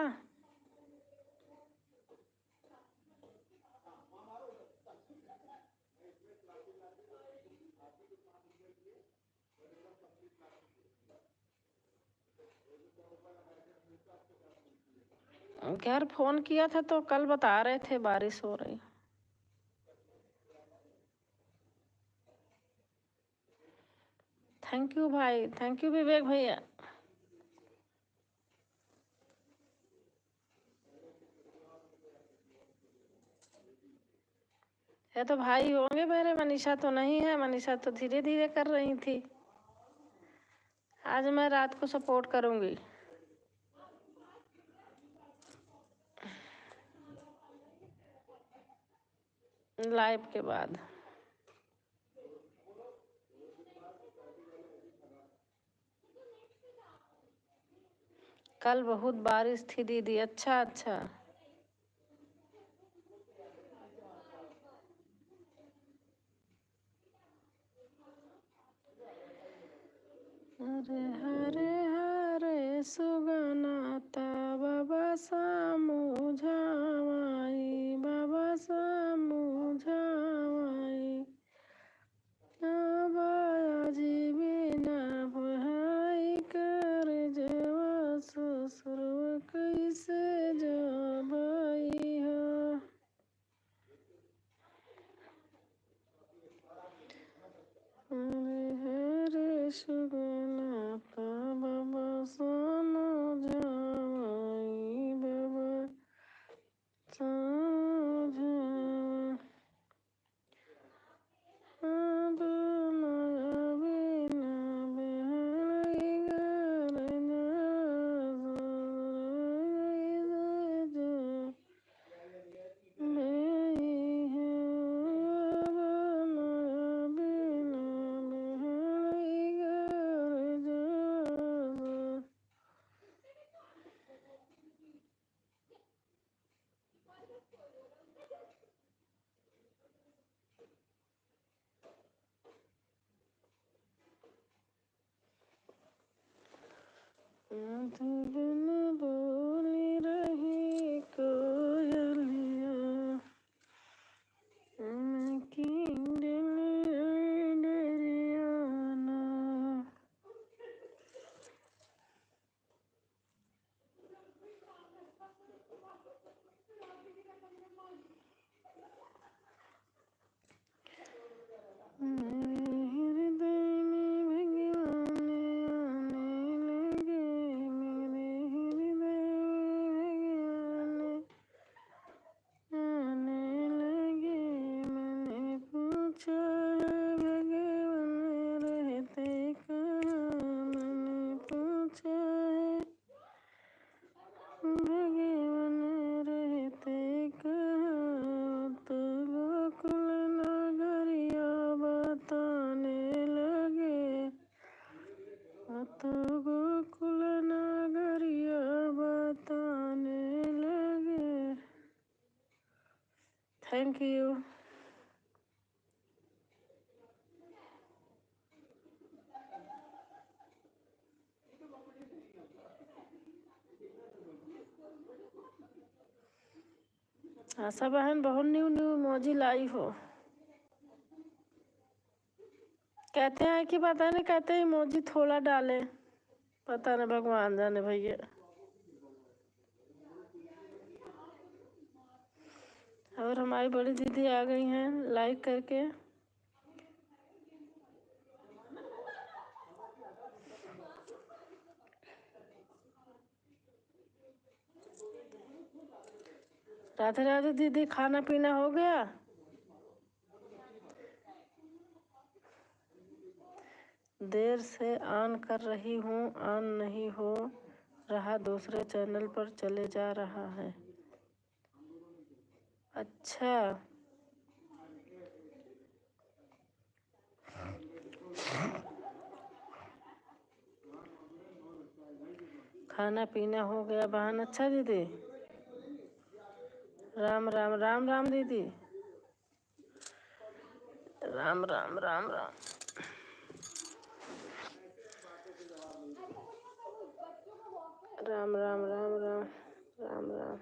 खैर फोन किया था तो कल बता रहे थे बारिश हो रही। थैंक यू भाई, थैंक यू विवेक भैया। ये तो भाई होंगे मेरे, मनीषा तो नहीं है, मनीषा तो धीरे धीरे कर रही थी। आज मैं रात को सपोर्ट करूंगी लाइव के बाद। कल बहुत बारिश थी दीदी। अच्छा अच्छा। हरे हरे हरे सुगनाता बाबा सामुझावाई बाबा सामुझावाई। आबाया जीविना बहाई कर जवा ससुर कैसे जबाई हो। हरे हरे सुगनाता बाबा सामुझावाई बाबा सामुझावाई। बिन बोली रही कोयलिया मैं डरियाना। मेरे हृदय में भगवान आने लगे, मेरे हृदय में भगवान थैंक यू। आशा बहन बहुत न्यू इमोजी लाई हो। कहते हैं कि पता नहीं, कहते हैं इमोजी थोड़ा डाले, पता नहीं भगवान जाने भैया। और हमारी बड़ी दीदी आ गई हैं लाइक करके। राधे राधे दीदी, खाना पीना हो गया? देर से ऑन कर रही हूँ, ऑन नहीं हो रहा, दूसरे चैनल पर चले जा रहा है। अच्छा, खाना पीना हो गया बहन। अच्छा दीदी, राम राम राम राम दीदी, राम राम राम राम। राम राम राम राम राम राम।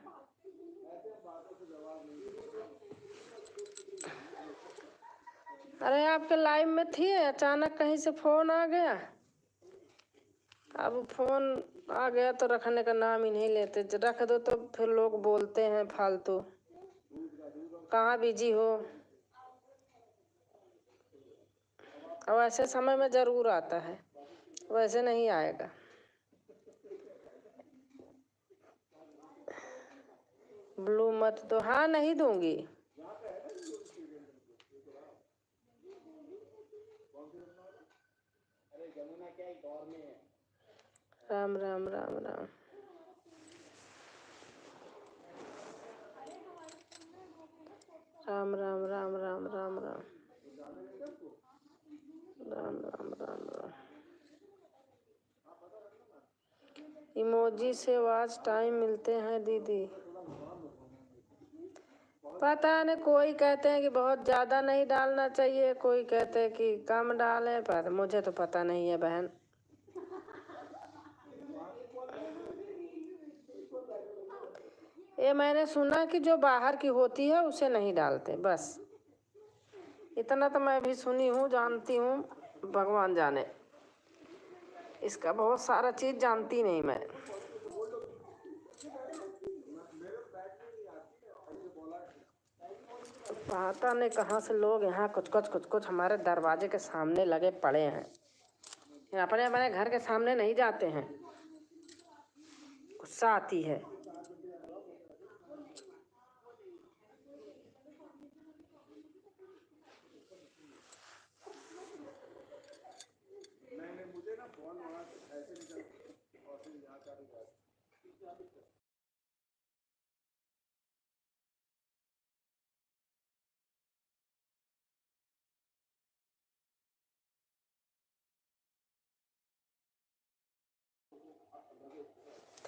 अरे आपके लाइव में थी, अचानक कहीं से फोन आ गया। अब फोन आ गया तो रखने का नाम ही नहीं लेते। रख दो तो फिर लोग बोलते हैं फालतू, कहाँ बिजी हो। अब ऐसे समय में जरूर आता है, वैसे नहीं आएगा। ब्लू मत दो। हाँ नहीं दूंगी। राम राम राम राम। राम राम राम राम राम राम राम राम राम राम। इमोजी से वॉच टाइम मिलते हैं दीदी? पता नहीं, कोई कहते हैं कि बहुत ज़्यादा नहीं डालना चाहिए, कोई कहते हैं कि कम डालें, पर मुझे तो पता नहीं है बहन। ये मैंने सुना कि जो बाहर की होती है उसे नहीं डालते, बस इतना तो मैं भी सुनी हूँ, जानती हूँ, भगवान जाने। इसका बहुत सारा चीज़ जानती नहीं मैं। पता नहीं कहाँ से लोग यहाँ कुछ कुछ हमारे दरवाजे के सामने लगे पड़े हैं। अपने अपने घर के सामने नहीं जाते हैं, गुस्सा आती है।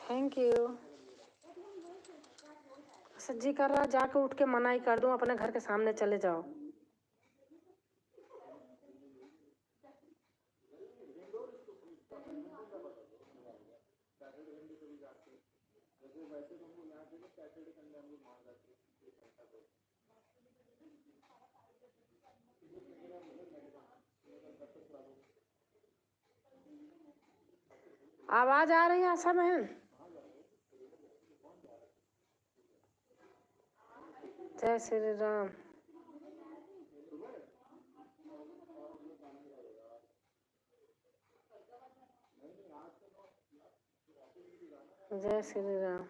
Thank you. सज्जी कर रहा, जाके उठ के मना ही कर दूं, अपने घर के सामने चले जाओ। आवाज आ रही है आशा बहन? जय श्री राम। जय श्री राम।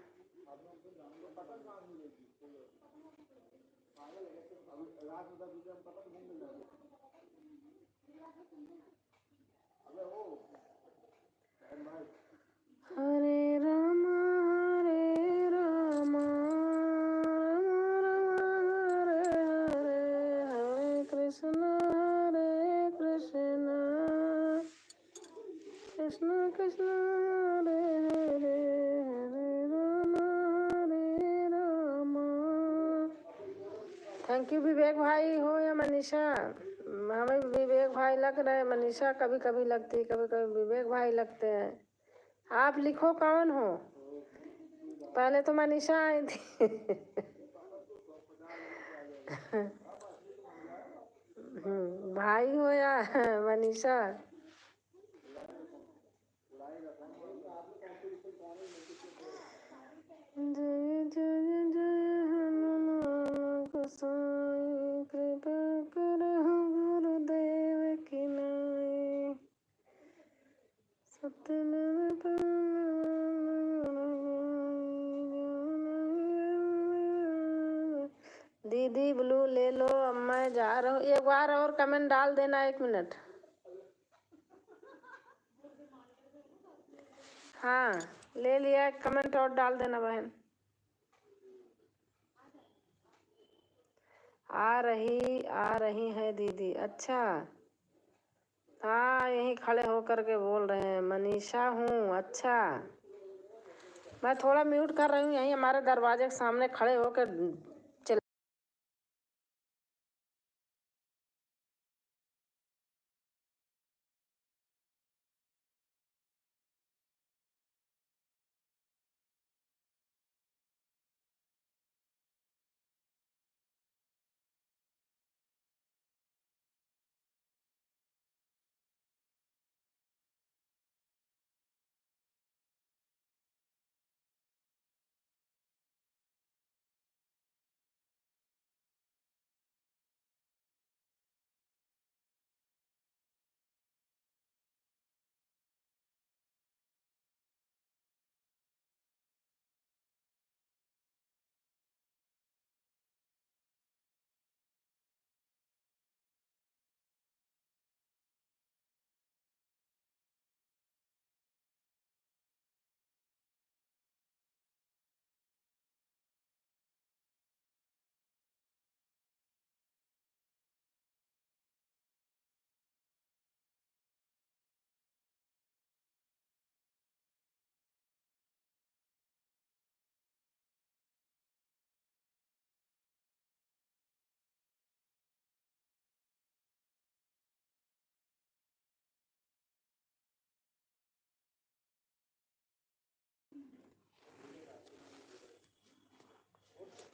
हरे राम हरे राम, हरे हरे, हरे कृष्ण कृष्ण कृष्ण हरे हरे, हरे राम हरे राम। थैंक यू विवेक भाई हो या मनीषा, हमें विवेक भाई लग रहे हैं, मनीषा कभी कभी लगती, कभी कभी विवेक भाई लगते हैं। आप लिखो कौन हो, पहले तो मनीषा आई थी। भाई हो या मनीषा। जय जय जय हनुमान गोसाई, कृपा करहु गुरुदेव की नाई, सत्यनारायण दीदी ब्लू ले लो, अब मैं जा रहा हूँ। एक बार और कमेंट डाल देना, 1 मिनट। हाँ ले लिया, कमेंट और डाल देना बहन। आ रही है दीदी, अच्छा। हाँ यहीं खड़े होकर के बोल रहे हैं, मनीषा हूँ, अच्छा। मैं थोड़ा म्यूट कर रही हूँ, यहीं हमारे दरवाजे के सामने खड़े होकर चल।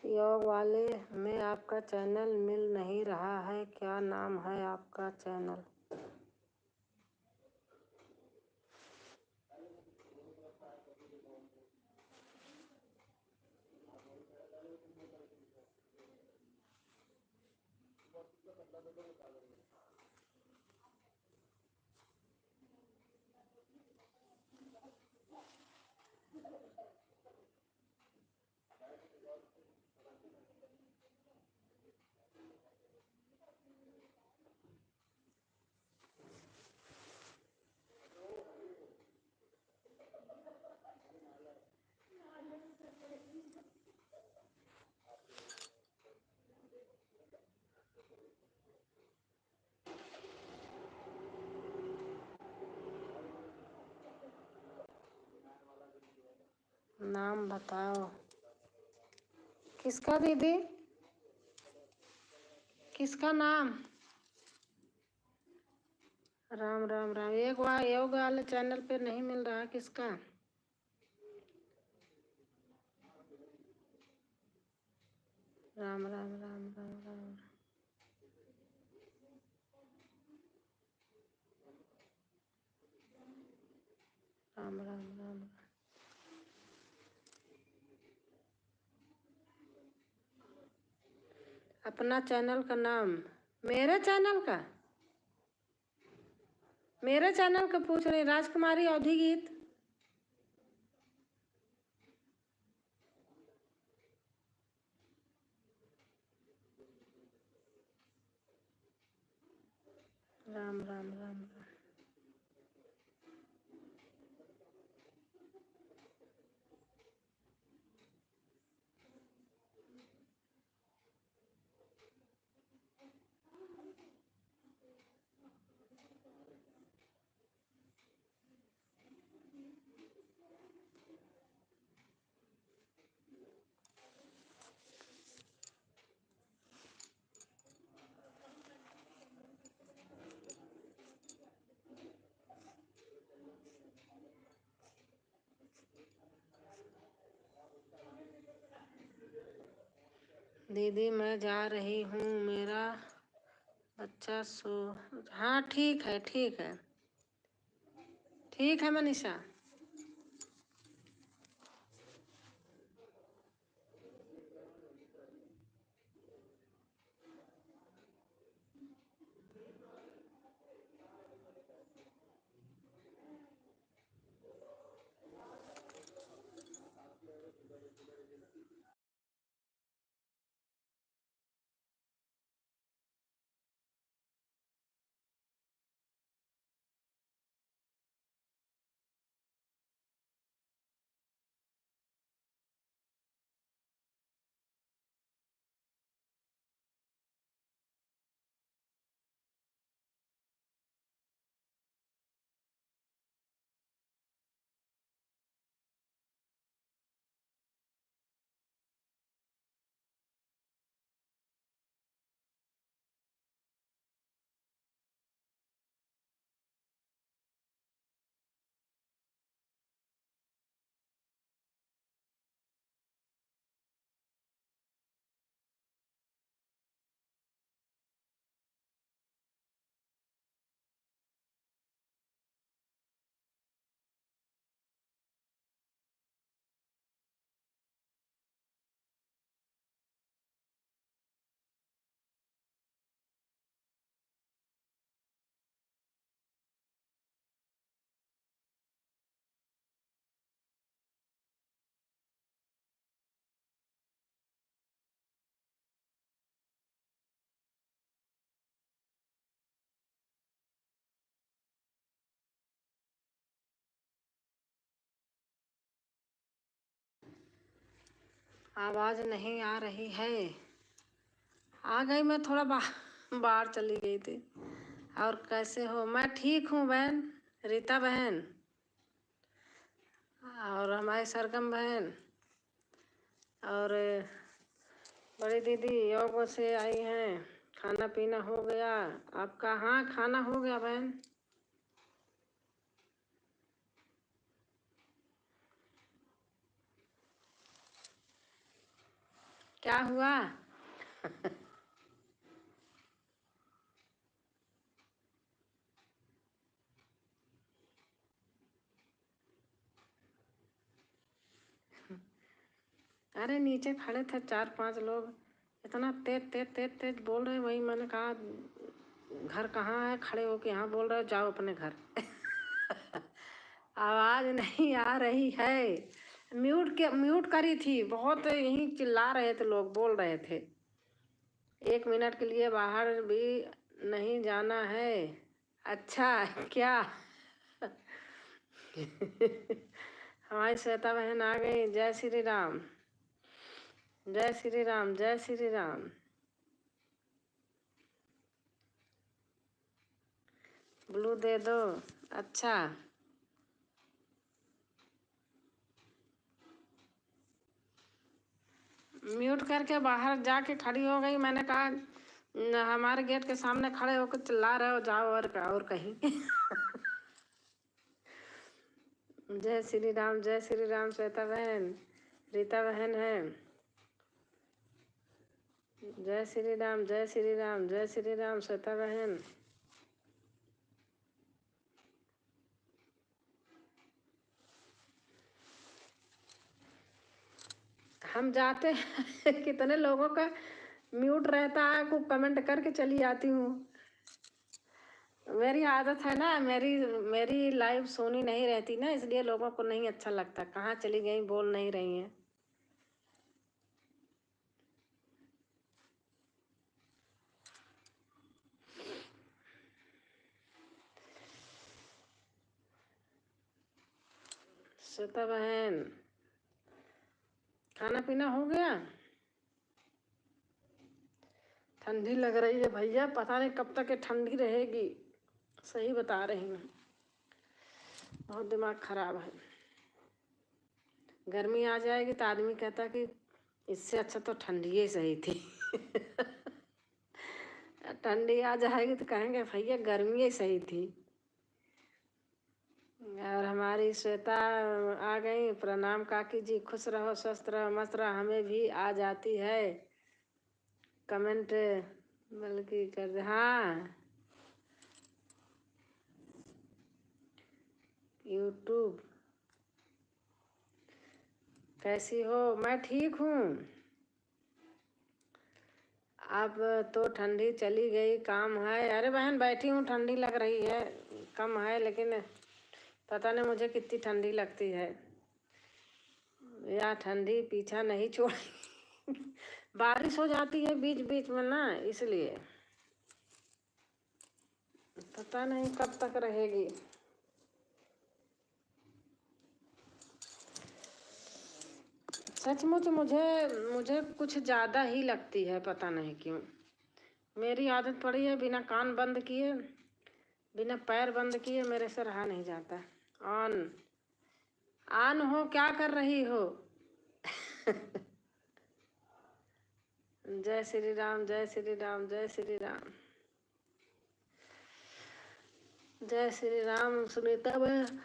योग वाले में आपका चैनल मिल नहीं रहा है, क्या नाम है आपका चैनल? नाम बताओ किसका दीदी, किसका नाम? राम राम राम, एक बार योग वाले चैनल पे नहीं मिल रहा, किसका? राम राम राम राम राम राम राम राम। अपना चैनल का नाम? मेरे चैनल का पूछ रही, राजकुमारी अवधि गीत। राम राम राम राम। दीदी मैं जा रही हूँ, मेरा बच्चा सो। हाँ ठीक है, ठीक है, ठीक है मनीषा। आवाज़ नहीं आ रही है। आ गई, मैं थोड़ा बाहर चली गई थी। और कैसे हो? मैं ठीक हूँ बहन, रीता बहन और हमारी सरगम बहन और बड़ी दीदी योग से आई हैं। खाना पीना हो गया आपका? हाँ खाना हो गया बहन। क्या हुआ? अरे नीचे खड़े थे 4-5 लोग, इतना तेज तेज तेज तेज बोल रहे। वही मैंने कहा घर कहाँ है, खड़े होके यहाँ बोल रहे, जाओ अपने घर। आवाज नहीं आ रही है। म्यूट करी थी, बहुत यहीं चिल्ला रहे थे लोग, बोल रहे थे। 1 मिनट के लिए बाहर भी नहीं जाना है। अच्छा क्या? हमारी श्वेता बहन आ गई। जय श्री राम, जय श्री राम, जय श्री राम। ब्लू दे दो। अच्छा म्यूट करके बाहर जाके खड़ी हो गई। मैंने कहा हमारे गेट के सामने खड़े होकर चिल्ला रहे हो, जाओ और कहीं। जय श्री राम, जय श्री राम। श्वेता बहन, रीता बहन है। जय श्री राम, जय श्री राम, जय श्री राम। श्वेता बहन हम जाते हैं कितने लोगों का म्यूट रहता है, को कमेंट करके चली जाती हूँ। मेरी आदत है ना, मेरी मेरी लाइव सुनी नहीं रहती ना, इसलिए लोगों को नहीं अच्छा लगता। कहाँ चली गई, बोल नहीं रही हैं। श्वेता बहन खाना पीना हो गया? ठंडी लग रही है भैया, पता नहीं कब तक ये ठंडी रहेगी। सही बता रही हूँ, बहुत दिमाग खराब है। गर्मी आ जाएगी तो आदमी कहता कि इससे अच्छा तो ठंडी ही सही थी। ठंडी आ जाएगी तो कहेंगे भैया गर्मी ही सही थी। और हमारी श्वेता आ गई। प्रणाम काकी जी, खुश रहो, स्वस्थ रहो, मस्त रहो। हमें भी आ जाती है कमेंट बल्कि कर दे। हाँ, यूट्यूब कैसी हो? मैं ठीक हूँ। अब तो ठंडी चली गई, काम है। अरे बहन बैठी हूँ, ठंडी लग रही है, कम है, लेकिन पता नहीं मुझे कितनी ठंडी लगती है। या ठंडी पीछा नहीं छोड़ी। बारिश हो जाती है बीच बीच में ना, इसलिए पता नहीं कब तक रहेगी। सचमुच मुझे कुछ ज़्यादा ही लगती है, पता नहीं क्यों। मेरी आदत पड़ी है बिना कान बंद किए, बिना पैर बंद किए मेरे से रहा नहीं जाता। ऑन हो, क्या कर रही हो? जय श्री राम, जय श्री राम, जय श्री राम, जय श्री राम। सुनीता बहन,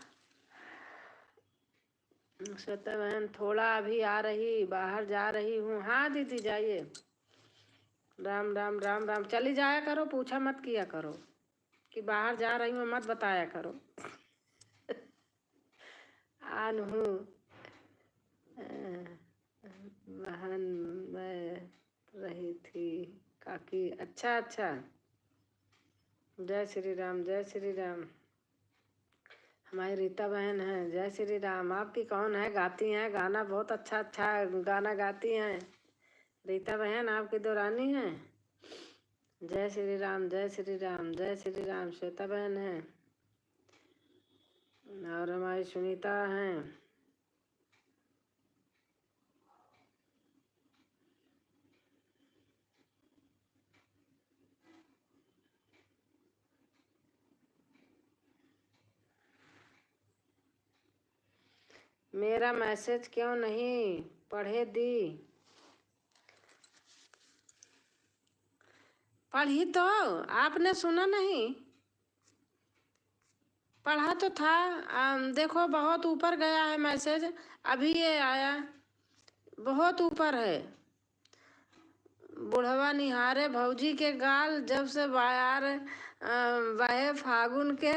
श्वेता बहन, थोड़ा अभी आ रही, बाहर जा रही हूँ। हाँ दीदी जाइए। राम राम राम राम। चली जाया करो, पूछा मत किया करो कि बाहर जा रही हूँ, मत बताया करो। आन हूँ बहन, मैं रही थी काकी। अच्छा अच्छा, जय श्री राम, जय श्री राम। हमारी रीता बहन है। जय श्री राम। आपकी कौन है? गाती हैं गाना, बहुत अच्छा अच्छा गाना गाती हैं रीता बहन, आपकी देवरानी हैं। जय श्री राम, जय श्री राम, जय श्री राम। श्वेता बहन है और हमारी सुनीता हैं। मेरा मैसेज क्यों नहीं पढ़े दी? पढ़ी तो, आपने सुना नहीं? पढ़ा तो था। देखो बहुत ऊपर गया है मैसेज, अभी ये आया, बहुत ऊपर है। बुढ़वा निहारे भौजी के गाल, जब से बायार वह फागुन के,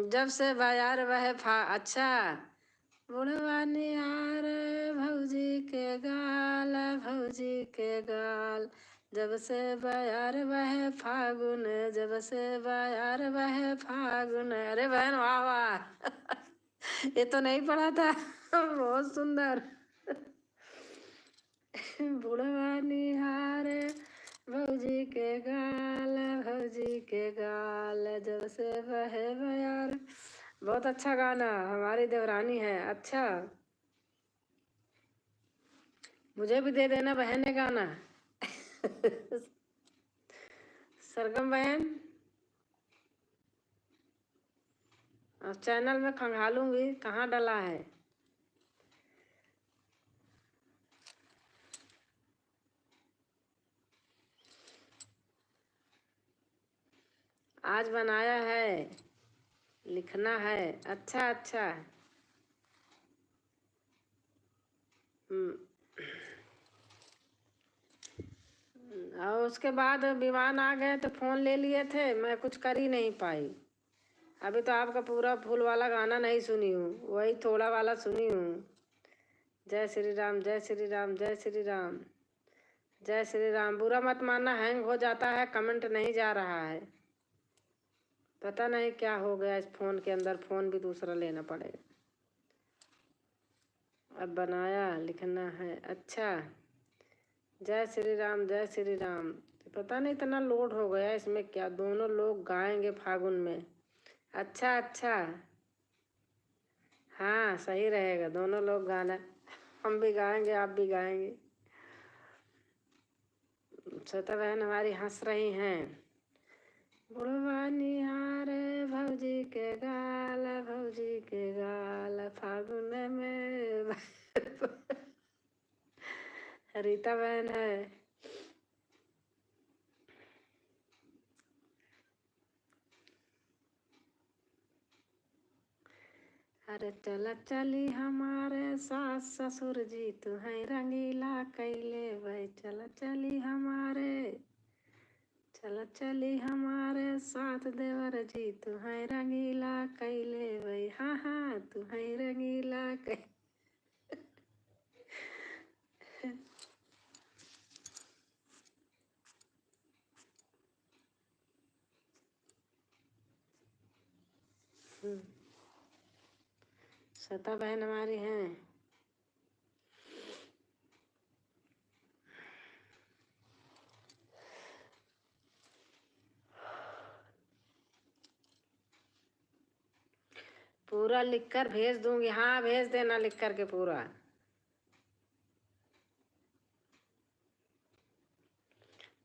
जब से बायार वह अच्छा। बुढ़वा निहारे भौजी के गाल, भौजी के गाल, जब से बायार वह फागुन, जब से बायार वह फागुन। अरे बहन वाह वाह। ये तो नहीं पढ़ा था। बहुत सुंदर। बुढ़वा निहारे भौजी के गाल, भौजी के गाल, जब से वह बयार। बहुत अच्छा गाना, हमारी देवरानी है। अच्छा, मुझे भी दे देना बहन ने गाना। सरगम बहन, और चैनल में खंगालूंगी, कहाँ डला है? आज बनाया है, लिखना है। अच्छा अच्छा। और उसके बाद विमान आ गए तो फ़ोन ले लिए थे, मैं कुछ कर ही नहीं पाई। अभी तो आपका पूरा फुल वाला गाना नहीं सुनी हूँ, वही थोड़ा वाला सुनी हूँ। जय श्री राम, जय श्री राम, जय श्री राम, जय श्री राम। बुरा मत मानना, हैंग हो जाता है, कमेंट नहीं जा रहा है, पता नहीं क्या हो गया इस फ़ोन के अंदर। फ़ोन भी दूसरा लेना पड़ेगा। अब बनाया, लिखना है। अच्छा, जय श्री राम, जय श्री राम। पता नहीं इतना लोड हो गया इसमें क्या, दोनों लोग गाएंगे फागुन में। अच्छा अच्छा, हाँ सही रहेगा, दोनों लोग गाना, हम भी गाएंगे आप भी गाएंगे। श्वेता बहन हमारी हंस रही हैं। बुढ़वा निहारे भौजी के गाल, भौजी के गाल, फागुन में। रीता बहन है। अरे चल चली हमारे सास ससुर जी, तुम्हें रंगीला कैले भाई। चल चली हमारे चली हमारे साथ देवर जी, तू है रंगीला कैले भाई, हाँ हाँ तू है रंगीला कै श्वेता बहन हमारी हैं। पूरा लिख कर भेज दूंगी, हाँ भेज देना लिख कर के पूरा।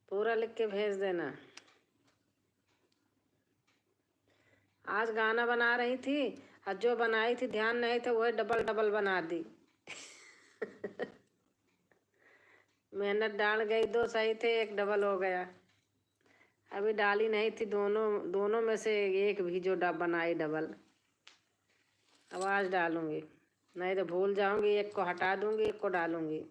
पूरा लिख के भेज देना। आज गाना बना रही थी और जो बनाई थी ध्यान नहीं था, वही डबल डबल बना दी। मेहनत डाल गई, दो सही थे एक डबल हो गया। अभी डाली नहीं थी, दोनों में से एक भी जो बनाई डबल। अब आज डालूंगी, नहीं तो भूल जाऊंगी, एक को हटा दूंगी एक को डालूंगी।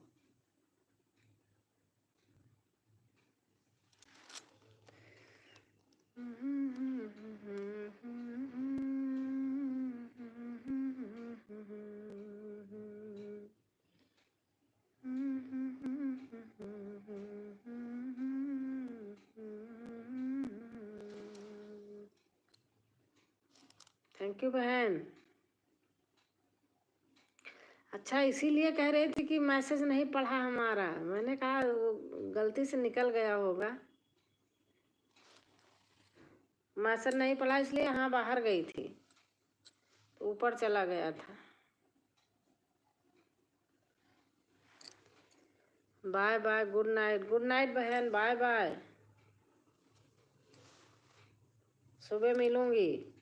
थैंक यू बहन। अच्छा, इसीलिए कह रही थी कि मैसेज नहीं पढ़ा हमारा। मैंने कहा वो गलती से निकल गया होगा। मैसेज नहीं पढ़ा इसलिए यहाँ बाहर गई थी तो ऊपर चला गया था। Bye bye, good night. Good night बहन, बाय बाय। सुबह मिलूंगी।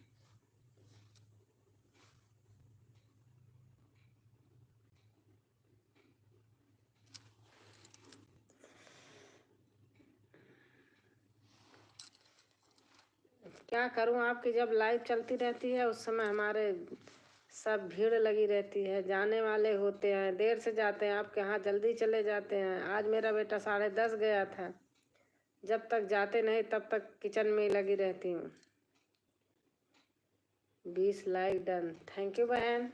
क्या करूं, आपकी जब लाइव चलती रहती है उस समय हमारे सब भीड़ लगी रहती है, जाने वाले होते हैं, देर से जाते हैं, आपके यहाँ जल्दी चले जाते हैं। आज मेरा बेटा 10:30 गया था, जब तक जाते नहीं तब तक किचन में ही लगी रहती हूँ। 20 लाइक डन, थैंक यू बहन।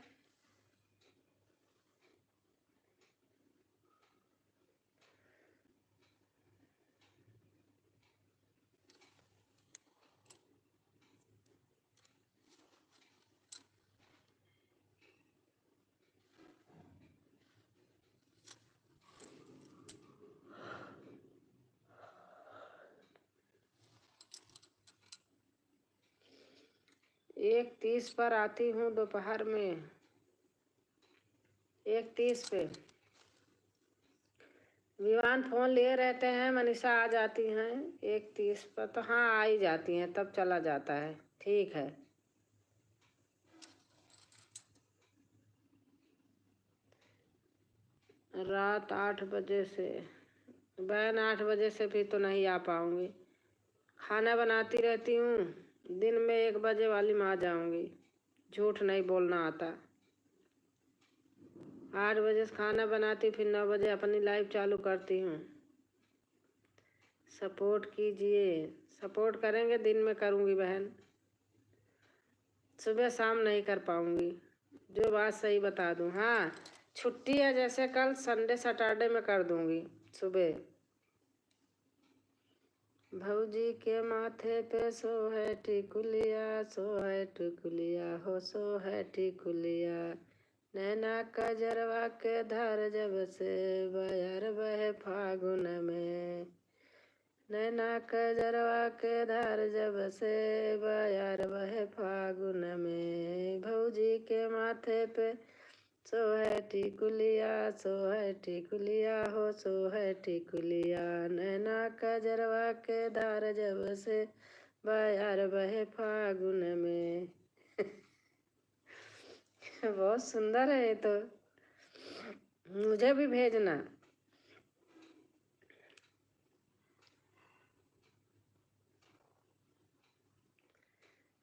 एक 30 पर आती हूँ दोपहर में, 1:30 पे। विवान फोन लिए रहते हैं, मनीषा आ जाती हैं 1:30 पर, तो हाँ आ ही जाती हैं, तब चला जाता है। ठीक है। रात 8 बजे से, बहन 8 बजे से भी तो नहीं आ पाऊंगी, खाना बनाती रहती हूँ। दिन में 1 बजे वाली में आ जाऊंगी, झूठ नहीं बोलना आता। 8 बजे से खाना बनाती, फिर 9 बजे अपनी लाइव चालू करती हूँ। सपोर्ट कीजिए। सपोर्ट करेंगे, दिन में करूँगी बहन, सुबह शाम नहीं कर पाऊँगी, जो बात सही बता दूँ। हाँ छुट्टी है, जैसे कल संडे सैटरडे में कर दूँगी सुबह। भौजी के माथे पे सो है टिकुलिया, सो है टिकुलिया हो, सो है टिकुलिया। नैना कजरवा के धार जब से बयर बहे फागुन में। नैना कजरवा के धार जब से बयर बहे फागुन में। भौजी के माथे पे सो है टिकुलिया, सो है टिकुलिया हो, सो है टिकुलिया। नैना कजरवा के धार जब से बयार बहे फागुन में। बहुत सुंदर है ये तो, मुझे भी भेजना।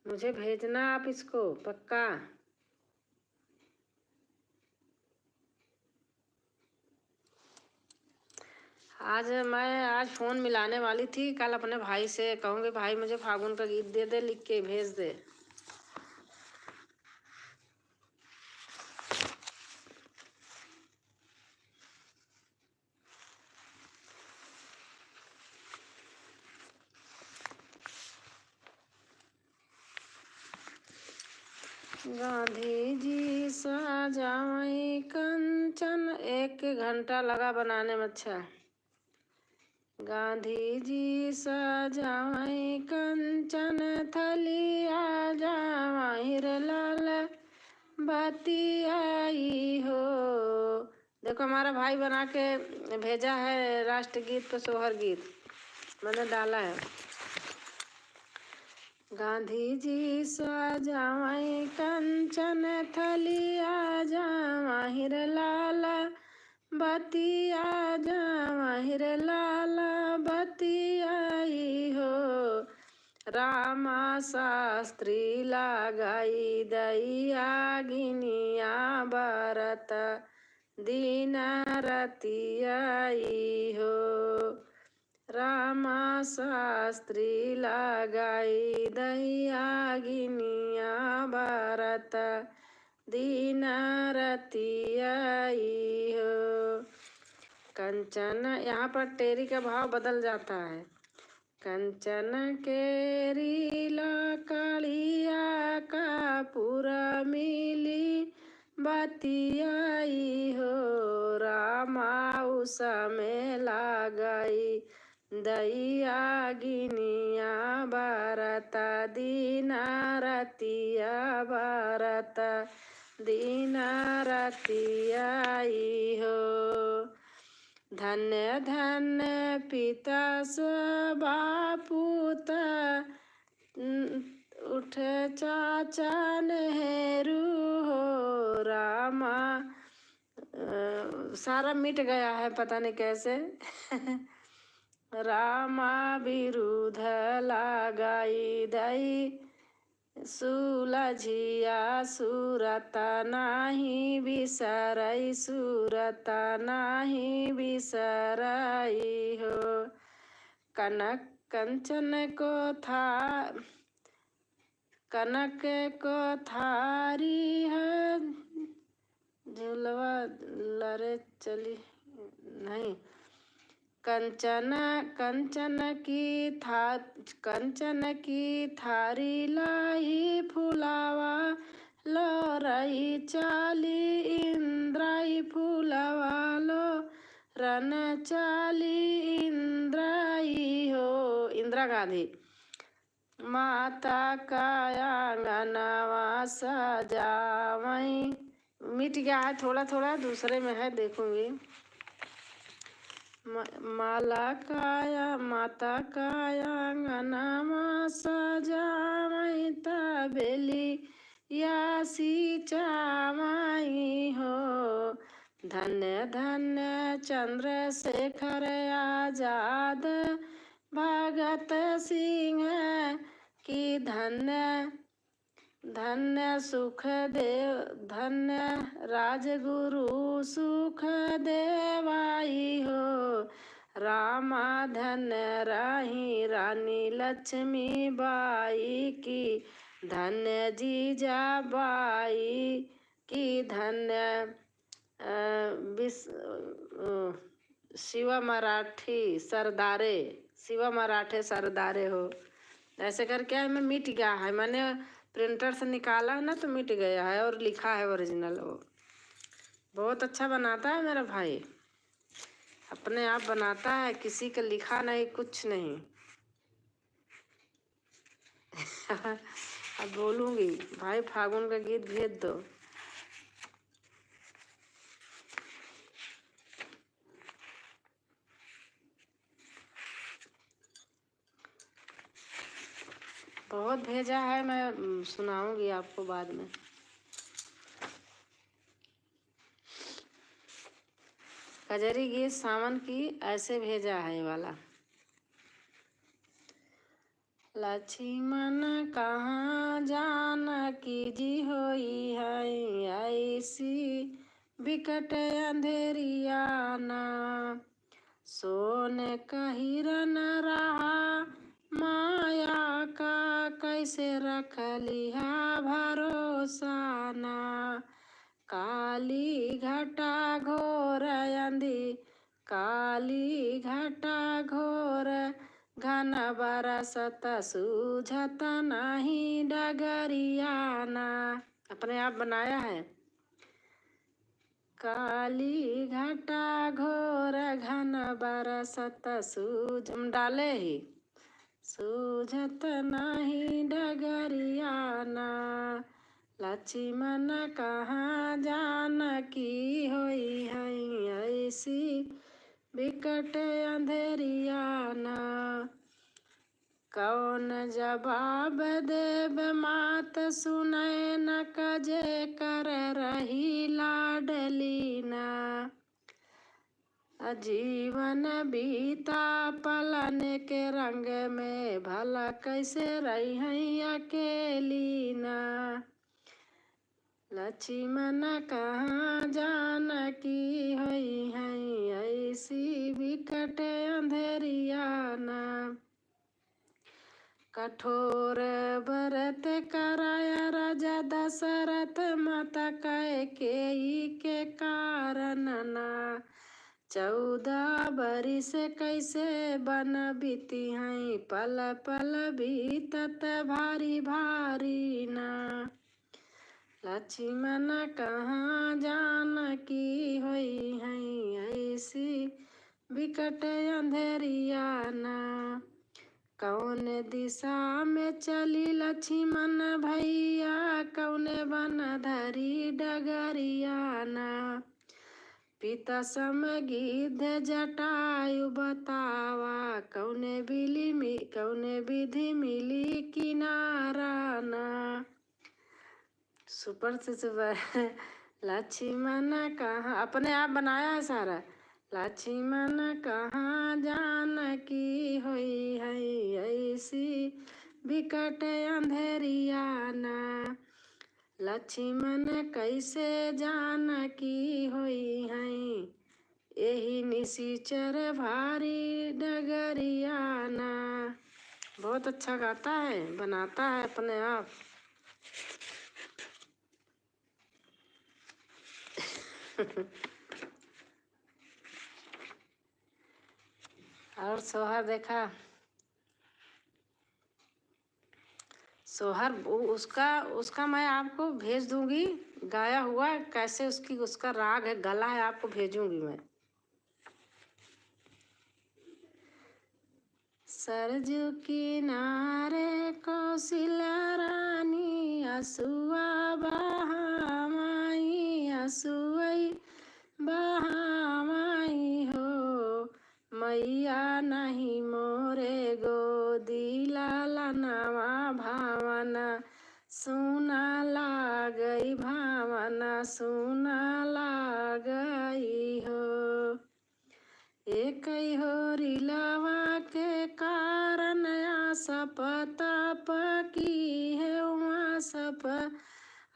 मुझे भेजना आप इसको पक्का। आज फ़ोन मिलाने वाली थी। कल अपने भाई से कहूँगी, भाई मुझे फागुन का गीत दे दे, लिख के भेज दे। गांधी जी सजावई कंचन, 1 घंटा लगा बनाने में। अच्छा, गांधी जी सजावई कंचन थलिया जावाहिर लाल बाती आई हो। देखो हमारा भाई बना के भेजा है राष्ट्रगीत पे सोहर गीत, मैंने डाला है। गांधी जी सजावई कंचन थलिया जावाहिर लाल बतिया जावाहिर लाल बतियाई हो। रामा शास्त्री लगाई दैया गिनिया बरत दीन रतियाई हो। रामा शास्त्री लगाई दैया गिनिया बरत दीन रतियाई हो। कंचन, यहाँ पर टेरी का भाव बदल जाता है। कंचन केरी लकड़िया कपूर मिली बतियाई हो। रामा उसमें लगाई दैया गिनिया बरत दीन रतिया बरत दीन रतियाई हो। धन्य धन्य पिता बापूत उठ चाचा नेहरू हो। रामा सारा मिट गया है, पता नहीं कैसे। रामा विरुद्ध लगाई दई सुलझिया सूरत नाही बिसरई सूरत नाही बिसरई हो। कनक कंचन को था कनक को थारी है झुलवा लरे चली नहीं। कंचन की थारी लाई फुलावा लो रही चाली इंद्राई फुलावा लो रन चाली इंद्राई हो। इंदिरा गांधी। माता का आंगनवा सजावई, मिट गया है थोड़ा थोड़ा, दूसरे में है देखूंगी। माता का आंगनवा सजावई तबेली या सिंचावई हो। धन्य धन्य चंद्रशेखर आजाद भगत सिंह की धन्य धन्य सुखदेव धन्य राजगुरु सुखदेवाई हो। रामा धन्य राही रानी लक्ष्मी बाई की धन्य जीजाबाई की धन्य शिवा मराठे सरदारे हो। ऐसे करके है मैं मिट गया है, मैंने प्रिंटर से निकाला है ना तो मिट गया है, और लिखा है ओरिजिनल। वो बहुत अच्छा बनाता है मेरा भाई, अपने आप बनाता है, किसी का लिखा नहीं कुछ नहीं। अब बोलूँगी भाई फागुन का गीत भेज दो। बहुत भेजा है, मैं सुनाऊंगी आपको बाद में। कजरी गीत सावन की ऐसे भेजा है ये वाला। लक्ष्मण कहाँ जानकी जी होई है ऐसी बिकट अंधेरिया ना। सोने का हिरन रहा माया का कैसे रख लिया भरोसा ना। काली घटा घोर अंधी काली घटा घोर घन बरसत सूझत नहीं डगरियाना। अपने आप बनाया है। काली घटा घोर घन बरसत डाले ही सूझत नहीं डगरियाना। लक्ष्मण कहाँ जानकी होई है ऐसी बिकट अंधेरियाना। कौन जवाब देव मात सुनै न कजे कर रही लाडलीना। जीवन बीता पलन के रंग में भला कैसे रही है अकेली ना। लक्ष्मण कहाँ जानकी होई है ऐसी बिकट अंधेरियाना। कठोर व्रत कराया राजा दशरथ माता कैकेयी के कारण ना। 14 बरिस कैसे बन बीती हैं पल पल बीतत भारी भारी ना। लक्ष्मण कहाँ जानकी होई है ऐसी बिकट अंधेरियाना। कौन दिशा में चली लक्ष्मण भैया कौन बन धरी डगरियाना। पिता सम गिद्ध जटायु बतावा कौन विधि मिली किनारा ना। सुपर से सुपर। लक्ष्मण कहाँ अपने आप बनाया है सारा। लक्ष्मण कहाँ जानकी होई है ऐसी बिकट अंधेरियाना। लक्ष्मण कैसे जानकी होई है यही निशिचर भारी डगरियाना। बहुत अच्छा गाता है बनाता है अपने आप। और सोहर देखा सोहर उसका मैं आपको भेज दूंगी गाया हुआ कैसे उसका राग है गला है आपको भेजूंगी मैं। सरजू किनारे कौशल्या रानी असुआ बहामाई असुई बहामाई हो। मैया नहीं मोरे गोदी लाला नवा भावना सुना लागई भावना सुना लागई हो। एक हो रिलावा के कारण आसप तप की है उमा सप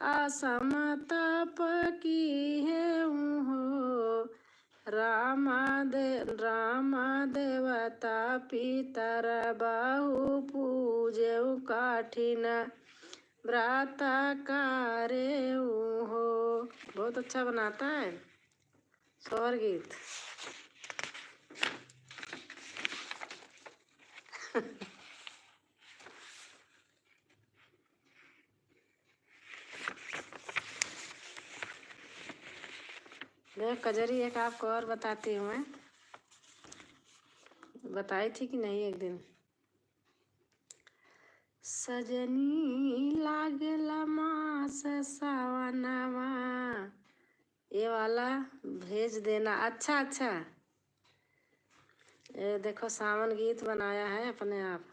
आसम तप की है हो। रामा देवता पितर बहु पूजे काठिन व्रत करे हो। बहुत अच्छा बनाता है सोहर गीत। देख कजरी एक आपको और बताती हूँ मैं। बताई थी कि नहीं एक दिन। सजनी लागला मास सावनवा ये वाला भेज देना। अच्छा अच्छा ये देखो सावन गीत बनाया है अपने आप।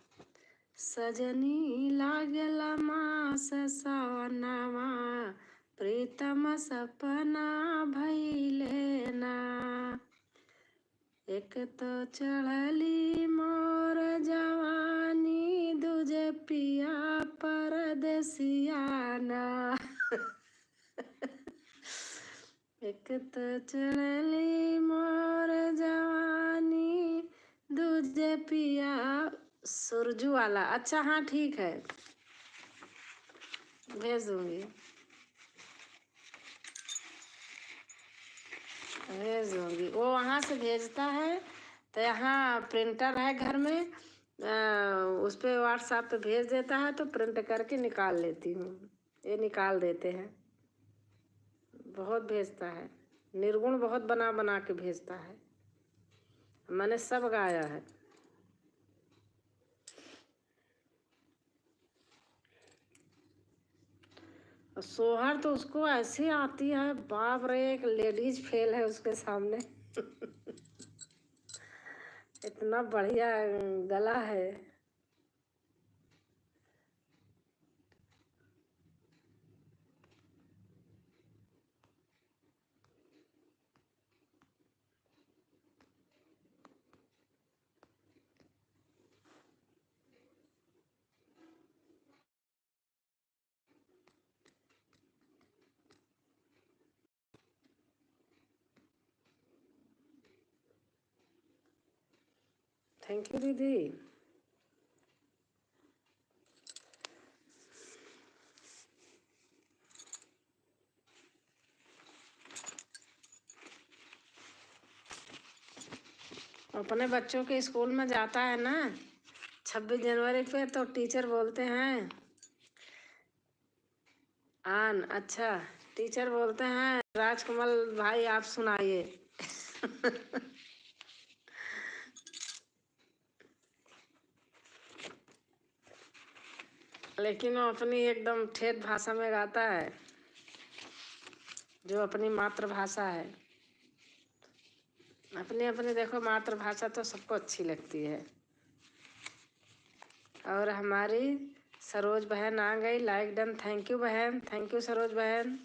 सजनी लागला मास सावनवा प्रीतम सपना भइले ना। एक तो चढ़ली मोर जवानी दूजे पिया परदेसियाना। एक तो चढ़ली मोर जवानी सुरजू वाला, अच्छा हाँ ठीक है, भेज दूंगी, भेज दूंगी। वो वहाँ से भेजता है तो यहाँ प्रिंटर है घर में, उस पर व्हाट्सएप पे भेज देता है तो प्रिंट करके निकाल लेती हूँ, ये निकाल देते हैं। बहुत भेजता है, निर्गुण बहुत बना बना के भेजता है, मैंने सब गाया है। और सोहर तो उसको ऐसी आती है, बाप रे, एक लेडीज फेल है उसके सामने। इतना बढ़िया गला है। थैंक यू दीदी। अपने बच्चों के स्कूल में जाता है ना 26 जनवरी पे, तो टीचर बोलते हैं आन, अच्छा, टीचर बोलते हैं राजकमल भाई आप सुनाइए। लेकिन वो अपनी एकदम ठेठ भाषा में गाता है, जो अपनी मातृभाषा है। अपनी अपनी देखो मातृभाषा तो सबको अच्छी लगती है। और हमारी सरोज बहन आ गई, लाइक डन, थैंक यू बहन, थैंक यू सरोज बहन।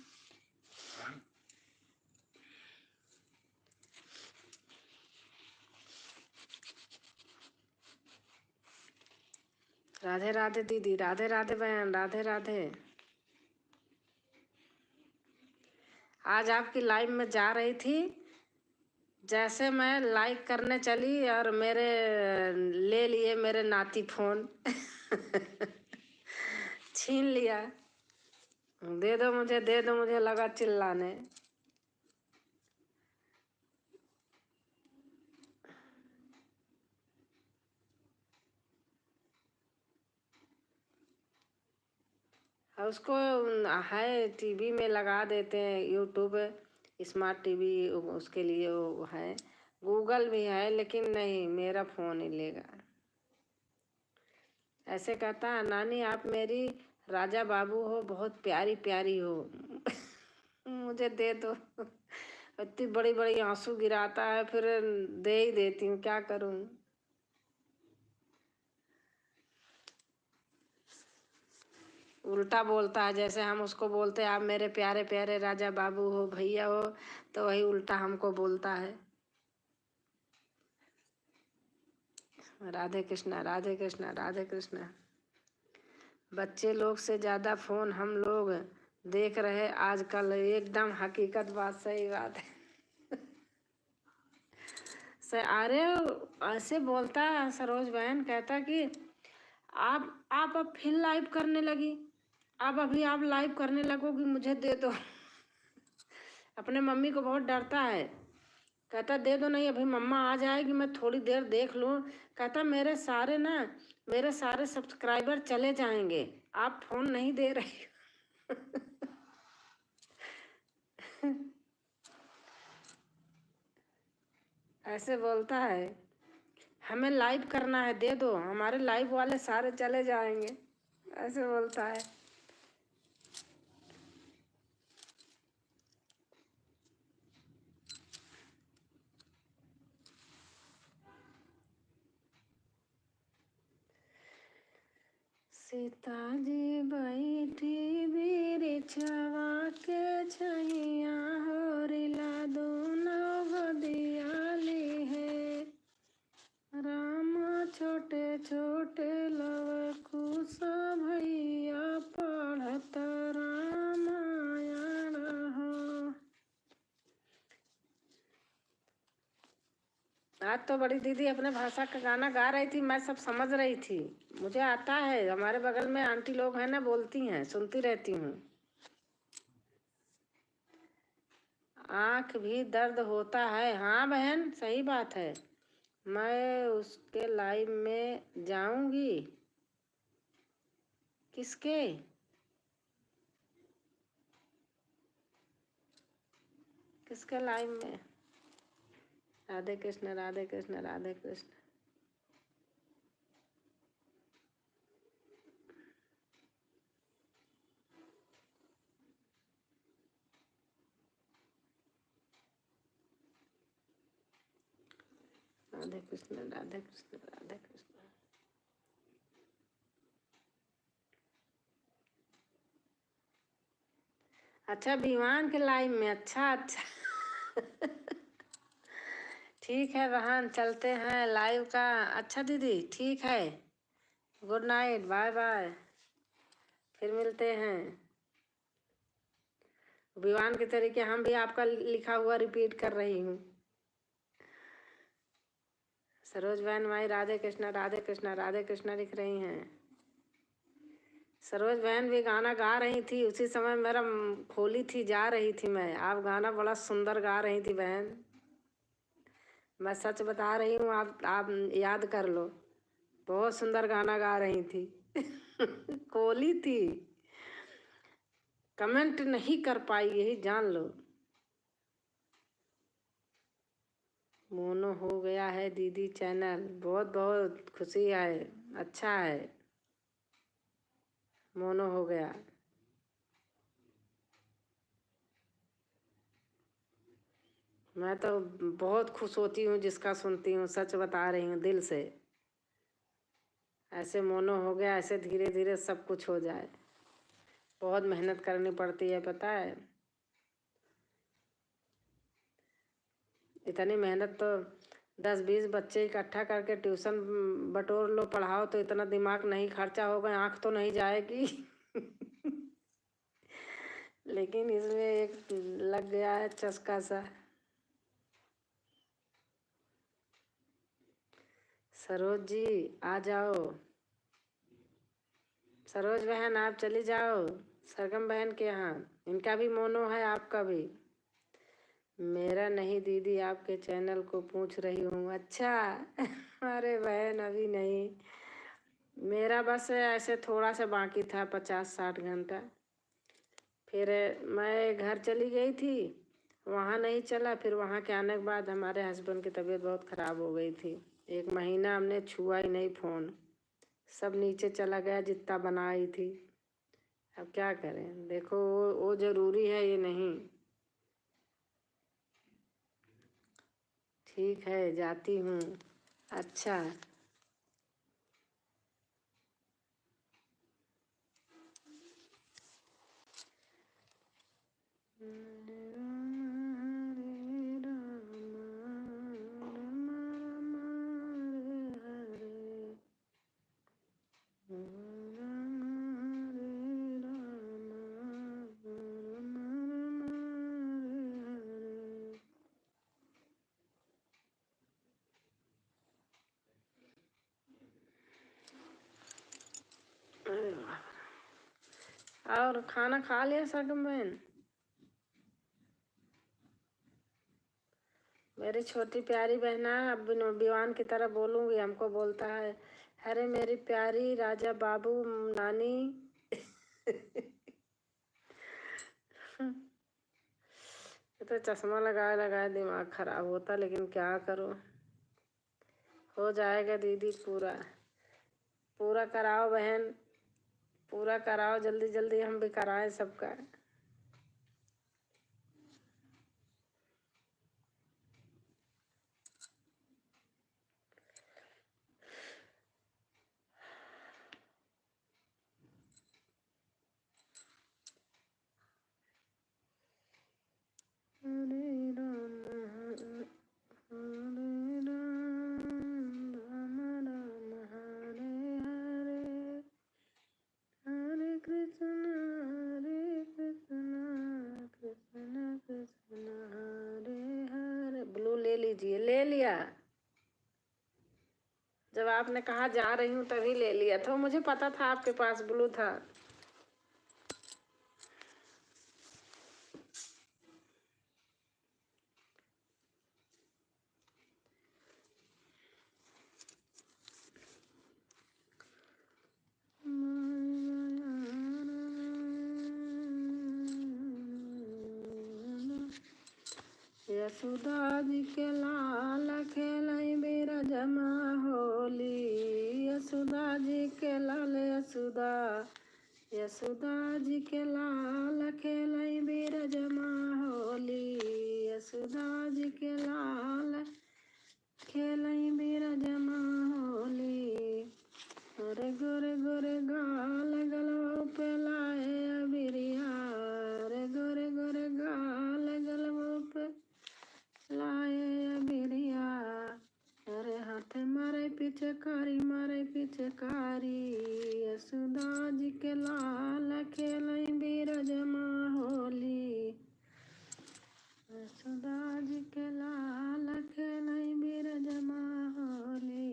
राधे राधे दीदी, राधे राधे बहन, राधे राधे। आज आपकी लाइव में जा रही थी, जैसे मैं लाइक करने चली और मेरे ले लिए मेरे नाती फोन। छीन लिया, दे दो मुझे, दे दो मुझे, लगा चिल्लाने। और उसको है टीवी में लगा देते हैं, यूट्यूब स्मार्ट टीवी उसके लिए वो है, गूगल भी है, लेकिन नहीं मेरा फ़ोन ही लेगा। ऐसे कहता है नानी आप मेरी राजा बाबू हो, बहुत प्यारी प्यारी हो। मुझे दे दो। इतनी बड़ी बड़ी आंसू गिराता है, फिर दे ही देती हूँ, क्या करूँ। उल्टा बोलता है, जैसे हम उसको बोलते हैं आप मेरे प्यारे प्यारे राजा बाबू हो, भैया हो, तो वही उल्टा हमको बोलता है। राधे कृष्णा, राधे कृष्णा, राधे कृष्णा। बच्चे लोग से ज़्यादा फ़ोन हम लोग देख रहे आजकल, एकदम हकीकत बात, सही बात है। अरे ऐसे बोलता सरोज बहन, कहता कि आप अब फिर लाइव करने लगी, अब अभी आप लाइव करने लगोगी, मुझे दे दो। अपने मम्मी को बहुत डरता है, कहता दे दो, नहीं अभी मम्मा आ जाएगी, मैं थोड़ी देर देख लूँ। कहता मेरे सारे सब्सक्राइबर चले जाएंगे, आप फोन नहीं दे रही। ऐसे बोलता है, हमें लाइव करना है, दे दो, हमारे लाइव वाले सारे चले जाएंगे, ऐसे बोलता है। सीता जी बैठी बिरिछवा के छैया, होरिला दोनों बदियाली है। राम छोटे छोटे लवकुश भैया, पढ़त रामायण हो। आज तो बड़ी दीदी अपने भाषा का गाना गा रही थी, मैं सब समझ रही थी। मुझे आता है, हमारे बगल में आंटी लोग हैं ना, बोलती हैं, सुनती रहती हूँ। आँख भी दर्द होता है, हाँ बहन सही बात है। मैं उसके लाइव में जाऊंगी। किसके? किसके लाइव में? राधे कृष्ण राधे कृष्ण राधे कृष्ण। राधे कृष्ण राधे कृष्ण राधे कृष्ण। अच्छा विवान के लाइव में, अच्छा अच्छा। ठीक है बहन, चलते हैं लाइव का। अच्छा दीदी ठीक है, गुड नाइट, बाय बाय, फिर मिलते हैं। विवान के तरीके हम भी आपका लिखा हुआ रिपीट कर रही हूँ। सरोज बहन माई राधे कृष्णा राधे कृष्णा राधे कृष्णा लिख रही हैं। सरोज बहन भी गाना गा रही थी, उसी समय मेरा खोली थी, जा रही थी मैं। आप गाना बड़ा सुंदर गा रही थी बहन, मैं सच बता रही हूँ, आप याद कर लो, बहुत सुंदर गाना गा रही थी। खोली थी, कमेंट नहीं कर पाई, यही जान लो। मोनो हो गया है दीदी चैनल, बहुत बहुत खुशी है, अच्छा है, मोनो हो गया। मैं तो बहुत खुश होती हूँ जिसका सुनती हूँ, सच बता रही हूँ दिल से। ऐसे मोनो हो गया, ऐसे धीरे धीरे सब कुछ हो जाए। बहुत मेहनत करनी पड़ती है पता है, इतनी मेहनत तो 10-20 बच्चे इकट्ठा करके ट्यूशन बटोर लो, पढ़ाओ तो इतना दिमाग नहीं खर्चा होगा, आँख तो नहीं जाएगी। लेकिन इसमें एक लग गया है चस्का सा। सरोज जी आ जाओ, सरोज बहन आप चली जाओ सरगम बहन के यहाँ, इनका भी मोनो है आपका भी। मेरा नहीं दीदी, आपके चैनल को पूछ रही हूँ। अच्छा। अरे बहन अभी नहीं, मेरा बस ऐसे थोड़ा सा बाकी था, 50-60 घंटा। फिर मैं घर चली गई थी, वहाँ नहीं चला, फिर वहाँ के आने के बाद हमारे हस्बैंड की तबीयत बहुत ख़राब हो गई थी। 1 महीना हमने छुआ ही नहीं फ़ोन, सब नीचे चला गया जितना बनाई थी। अब क्या करें, देखो वो ज़रूरी है ये नहीं। ठीक है जाती हूँ। अच्छा और खाना खा लिया सरगम बहन? मेरी छोटी प्यारी बहना, अब विवान की तरह बोलूँगी, हमको बोलता है अरे मेरी प्यारी राजा बाबू नानी। तो चश्मा लगाए लगाए दिमाग खराब होता, लेकिन क्या करो, हो जाएगा दीदी पूरा। पूरा कराओ बहन, पूरा कराओ जल्दी जल्दी, हम भी कराएं सबका। ब्लू ले लीजिए, ले लिया। आपने कहा जा रही हूँ तभी ले लिया था, मुझे पता था आपके पास ब्लू था। यशोदा जी के लाल खेलई बेरा जमा होली, यशोदा जी के लाल यशोदा, यशोदा जी के लाल खेलई बेरा जमा होली, यशोदा जी के लाल खेलई बेरा जमा होली। गोरे गोरे गोरे गाल गलवा पे लाए अबिरिया, रे गोरे गोरे गाल गलवा पे लाए अबिरिया, अरे हाथ मारे पिचकारी मारे पिचकारी, यशोदा जी के लाल खेलई बेरा जमा होली, यशोदा जी के लाल खेलई बेरा जमा होली।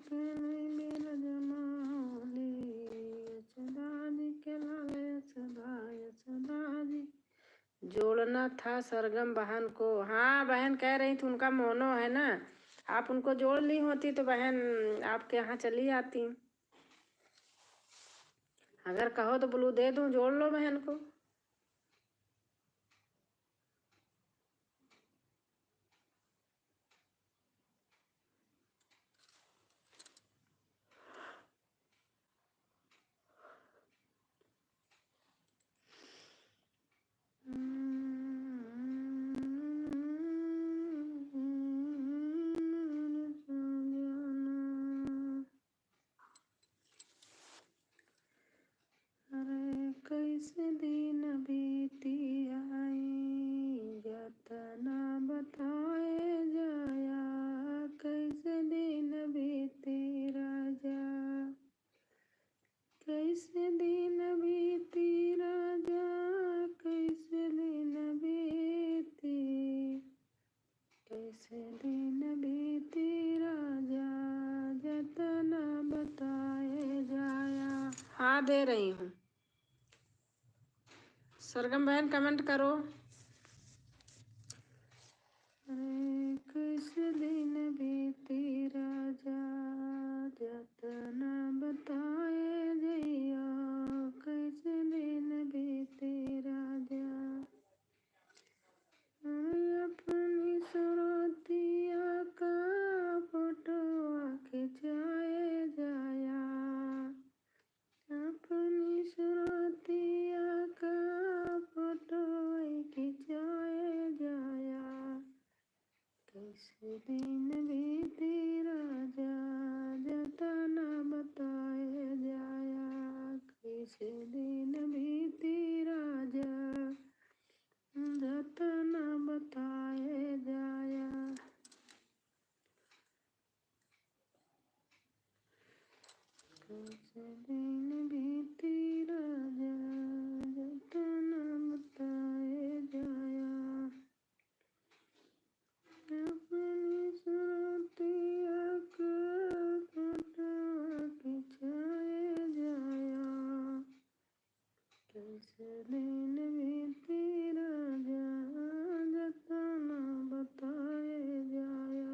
खेलई बेरा जमा होली, यशोदा जी के लाल यशोदा, यशोदा जी। जोड़ना था सरगम बहन को। हाँ बहन कह रही थी उनका मोनो है ना, आप उनको जोड़ ली होती तो बहन आपके यहाँ चली आती। अगर कहो तो ब्लू दे दूं, जोड़ लो बहन को। अरे कैसे दिन बीती आई जतना बताए जाया, कैसे दिन बीती राजा, कैसे दिन बीती राजा, कैसे दिन बीती, कैसे दिन बीती राजा, जतना बताए जाया। हाँ दे रही हूँ। सरगम बहन कमेंट करो। अरे कैसे दिन बीती राजा, जतना बताए जइया, कैसे दिन बीती राजा, अपनी सुरतिया का फोटो खिंचाए जाया, अपनी सुरतिया का फोटो खिंचाए जाया, कैसे दिन बीती राजा, जतना बताए जाया, कैसे दिन बीती राजा, जतना बताए जाया। कैसे दिन बीती राजा, जतना बताए जाया, अपनी सुरतिया का फोटो खिंचाए जाया, कैसे दिन बीती राजा, जतना बताए जाया।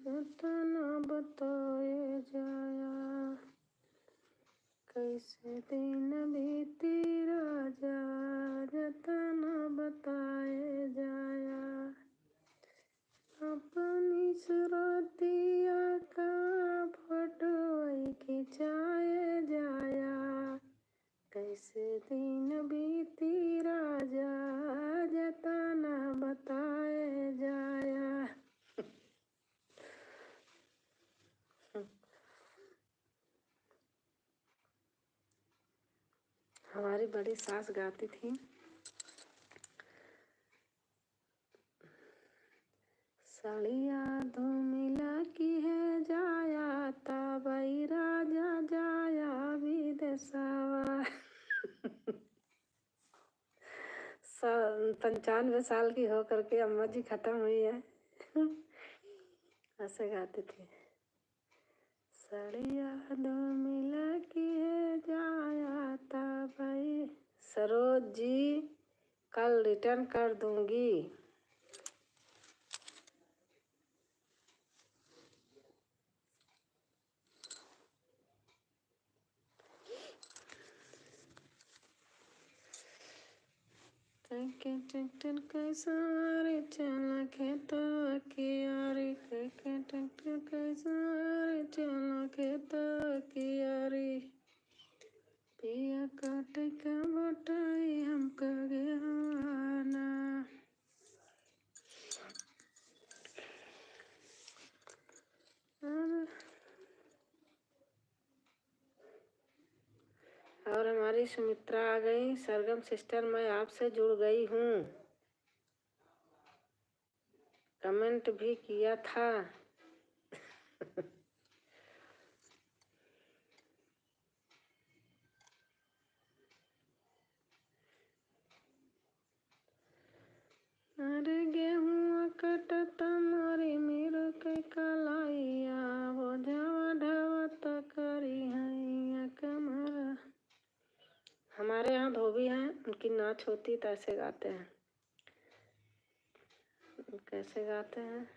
जतना बताए जाया, कैसे दिन बीती राजा, जतना बताए जाया, अपनी सुरतिया का फोटो खिंचाए जाया, कैसे दिन बीती राजा, जतना बताए जाया। हमारी बड़ी सास गाती थी, साड़िया धूमिला की है जाया तबई राजा जाया विदेशवा। 95 साल की हो करके अम्मा जी खत्म हुई है। ऐसे गाती थी, साड़िया धूमिला की है जाया तबई। सरोज जी कल रिटर्न कर दूंगी। ट्रैक्टर कैसा रे चला खेतवा की यारी, ट्रैक्टर कैसा रे चला खेतवा की यारी, पिया काटे का बटाई हमका गेहूं। और हमारी सुमित्रा आ गई। सरगम सिस्टर मैं आपसे जुड़ गई हूँ, कमेंट भी किया था। अरे गेहूँ कटता मारी मेरो के कलाइया, वो जावा ढावत करी हैया कमरा। हमारे यहाँ धोबी हैं, उनकी नाच होती तो ऐसे गाते हैं। कैसे गाते हैं?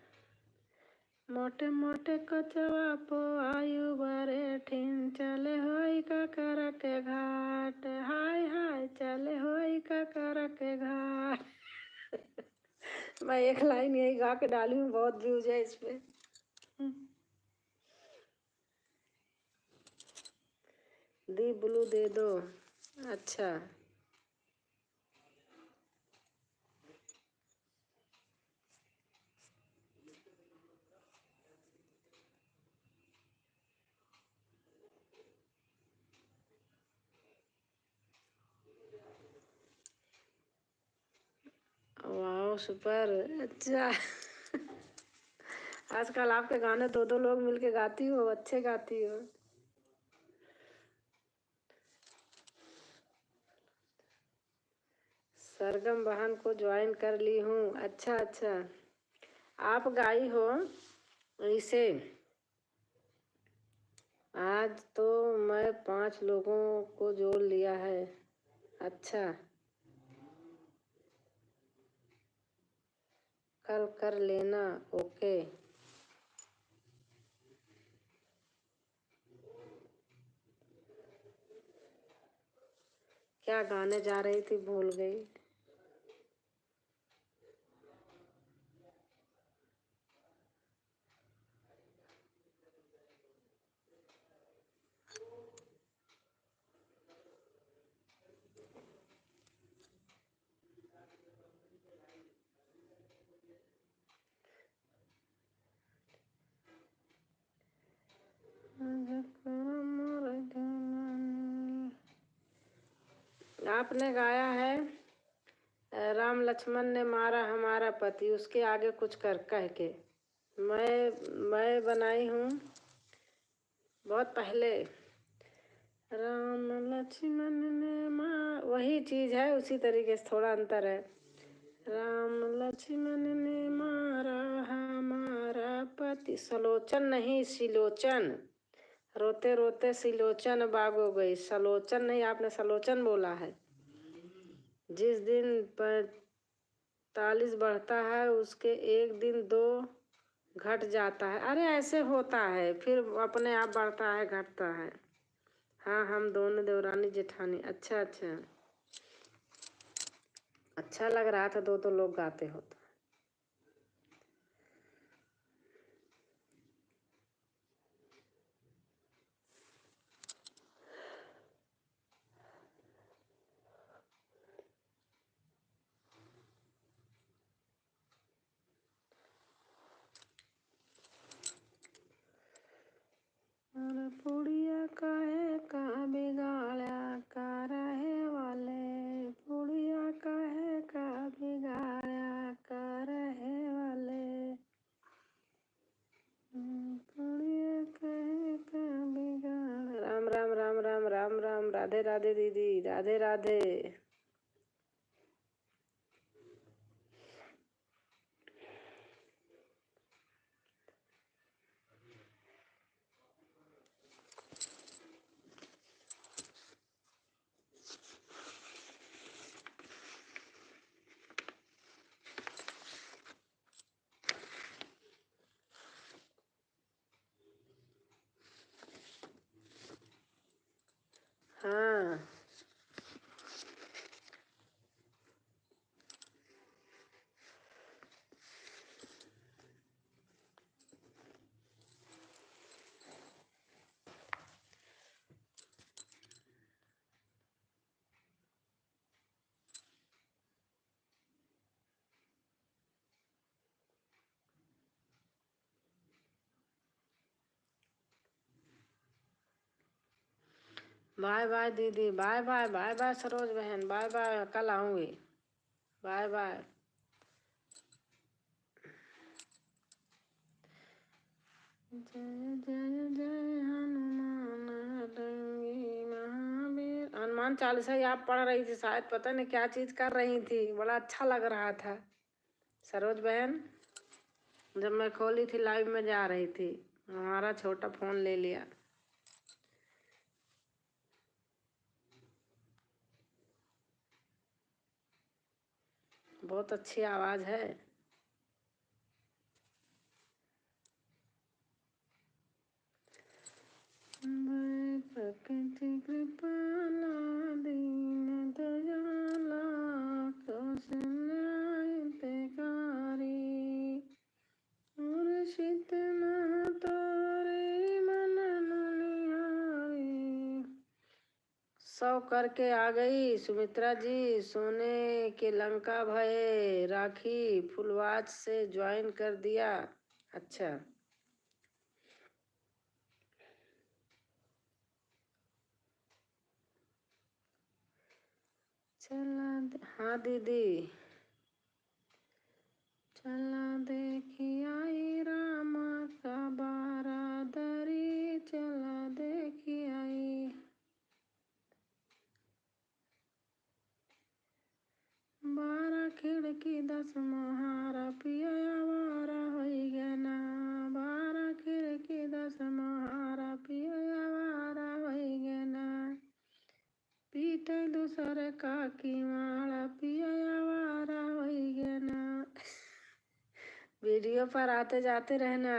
मोटे मोटे कचवा पो आयु बरे ठिन, चले होई ककर के घाट, हाय हाय चले होई ककर के घाट। मैं एक लाइन यही गा के डाली हूँ, बहुत व्यूज है इस पे। दी ब्लू दे दो। अच्छा वाह सुपर। अच्छा आजकल आपके गाने दो दो लोग मिलके गाती हो, अच्छे गाती हो। सरगम बहन को ज्वाइन कर ली हूँ। अच्छा अच्छा, आप गाई हो इसे। आज तो मैं 5 लोगों को जोड़ लिया है। अच्छा कल कर लेना। ओके। क्या गाने जा रही थी भूल गई। आपने गाया है राम लक्ष्मण ने मारा हमारा पति, उसके आगे कुछ कर कह के मैं बनाई हूँ बहुत पहले। राम लक्ष्मण ने मार, वही चीज है, उसी तरीके से थोड़ा अंतर है। राम लक्ष्मण ने मारा हमारा पति, सलोचन नहीं सिलोचन, रोते रोते सिलोचन बाग हो गई। सलोचन नहीं, आपने सलोचन बोला है। जिस दिन 45 बढ़ता है उसके एक दिन 2 घट जाता है। अरे ऐसे होता है, फिर अपने आप बढ़ता है घटता है। हाँ हम दोनों देवरानी जेठानी। अच्छा अच्छा, अच्छा लग रहा था दो लोग गाते हो तो। पुड़िया काहे का बिगाड़ा का रहे राम राम, राधे राधे दीदी, राधे राधे। हाँ बाय बाय दीदी, bye bye, bye bye Saroj बहन, बाय बाय, कल आऊँगी, बाय बाय। जय जय जय हनुमान डंगी महावीर। हनुमान चालीसा ही आप पढ़ रही थी शायद, पता नहीं क्या चीज कर रही थी, बड़ा अच्छा लग रहा था सरोज बहन। जब मैं खोली थी लाइव में जा रही थी, हमारा छोटा फोन ले लिया। बहुत अच्छी आवाज है। प्रकृति कृपाला दीन दयाला कौशल्याकारी मुर्शिद न तोरे मन निहारी। 100 करके आ गई सुमित्रा जी। सोने के लंका भये राखी, फुलवाच से ज्वाइन कर दिया। अच्छा चला हाँ दीदी, चला देखी आई रामा का बारादरी, चला देखी आई। बारह खिड़की 10 मोहारा, पिया आवारा होई गना। 12 खिड़की 10 मोहारा, पिया आवारा होई गना। पीटे दूसरे का की माला, पिया आवारा होई गना। वीडियो पर आते जाते रहना।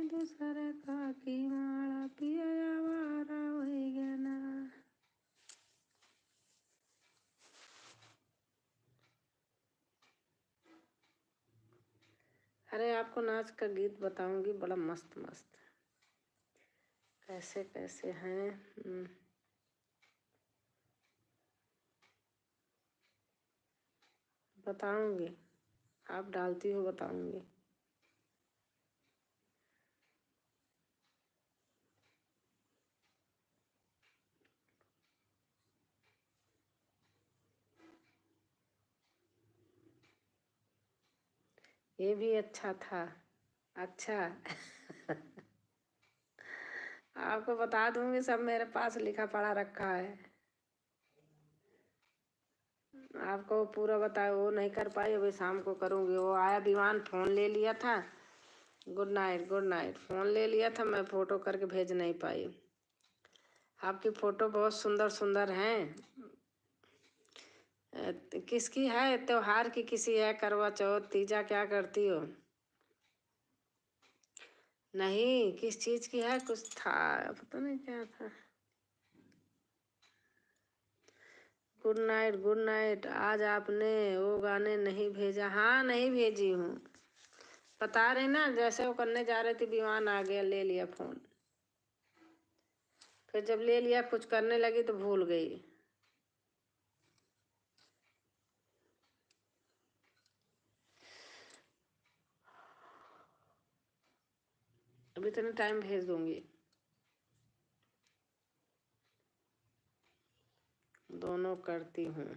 दूसरे का की माला, पिया आवारा होई गना। अरे आपको नाच का गीत बताऊंगी, बड़ा मस्त मस्त कैसे कैसे हैं। बताऊंगी, आप डालती हो बताऊंगी। ये भी अच्छा था। अच्छा आपको बता दूंगी, सब मेरे पास लिखा पढ़ा रखा है। आपको पूरा बताया वो नहीं कर पाई, अभी शाम को करूंगी। वो आया दीवान, फोन ले लिया था। Good night good night, phone ले लिया था, मैं फोटो करके भेज नहीं पाई। आपकी फोटो बहुत सुंदर सुंदर हैं। किसकी है? त्योहार की किसी है? करवा चौथ, तीजा, क्या करती हो? नहीं, किस चीज की है? कुछ था, पता नहीं क्या था। Good night good night. आज आपने वो गाने नहीं भेजा? हाँ नहीं भेजी हूँ, बता रही ना। जैसे वो करने जा रही थी, विमान आ गया, ले लिया फोन। फिर जब ले लिया, कुछ करने लगी तो भूल गई। अभी इतने टाइम भेज दूंगी। दोनों करती हूँ।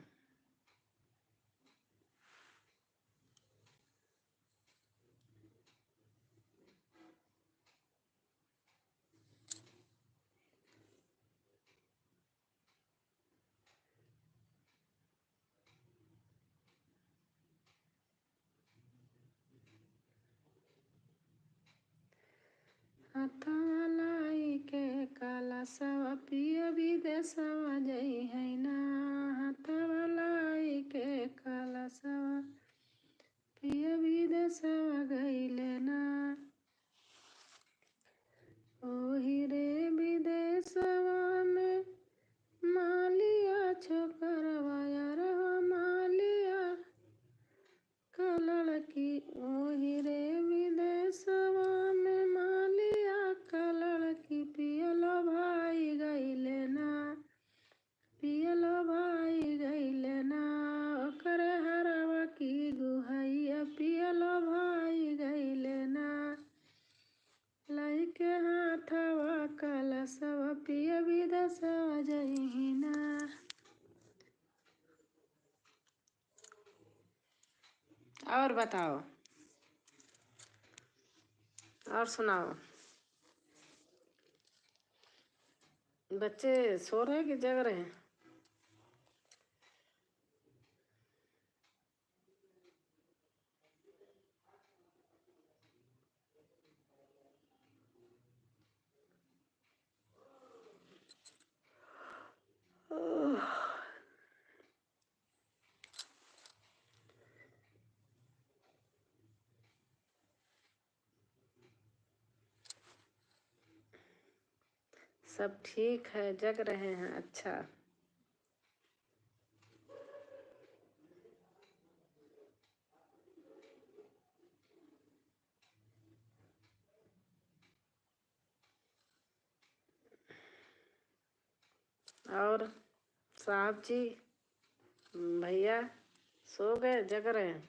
हाथवा लाई के काला सवा पिया विदेशवा जई है ना। हाथवा लाई के काला सवा पिया विदेशवा गईले ना। ओही रे विदेशवा में मालिया छोकरवा यार मालिया कलड़की। ओही रे विदेशवा में मालिया कलड़की पियलो भाई गईले ना। पियलो भाई गईले ना। ओकर हरवा की गुहैया पियलो भाई गईले ना। लइके हाथवा कलशवा पिया विदेशवा जई ना। और बताओ, और सुनाओ। बच्चे सो रहे कि जग रहे हैं? सब ठीक है, जग रहे हैं। अच्छा, और साहब जी भैया सो गए, जग रहे हैं?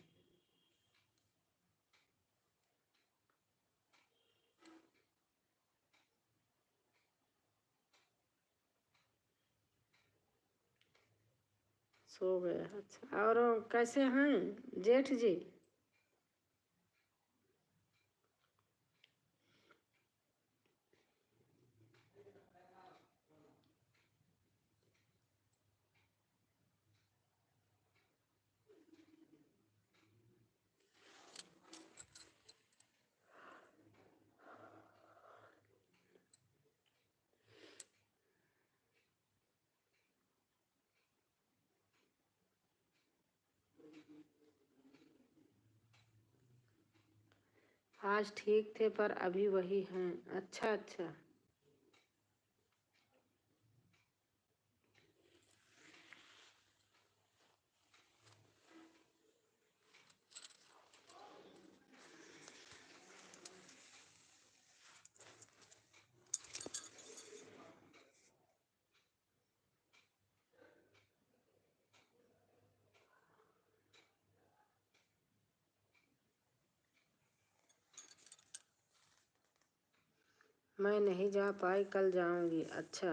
सो गए। अच्छा, और कैसे हैं जेठ जी? आज ठीक थे पर अभी वही हैं। अच्छा अच्छा। मैं नहीं जा पाई, कल जाऊंगी। अच्छा,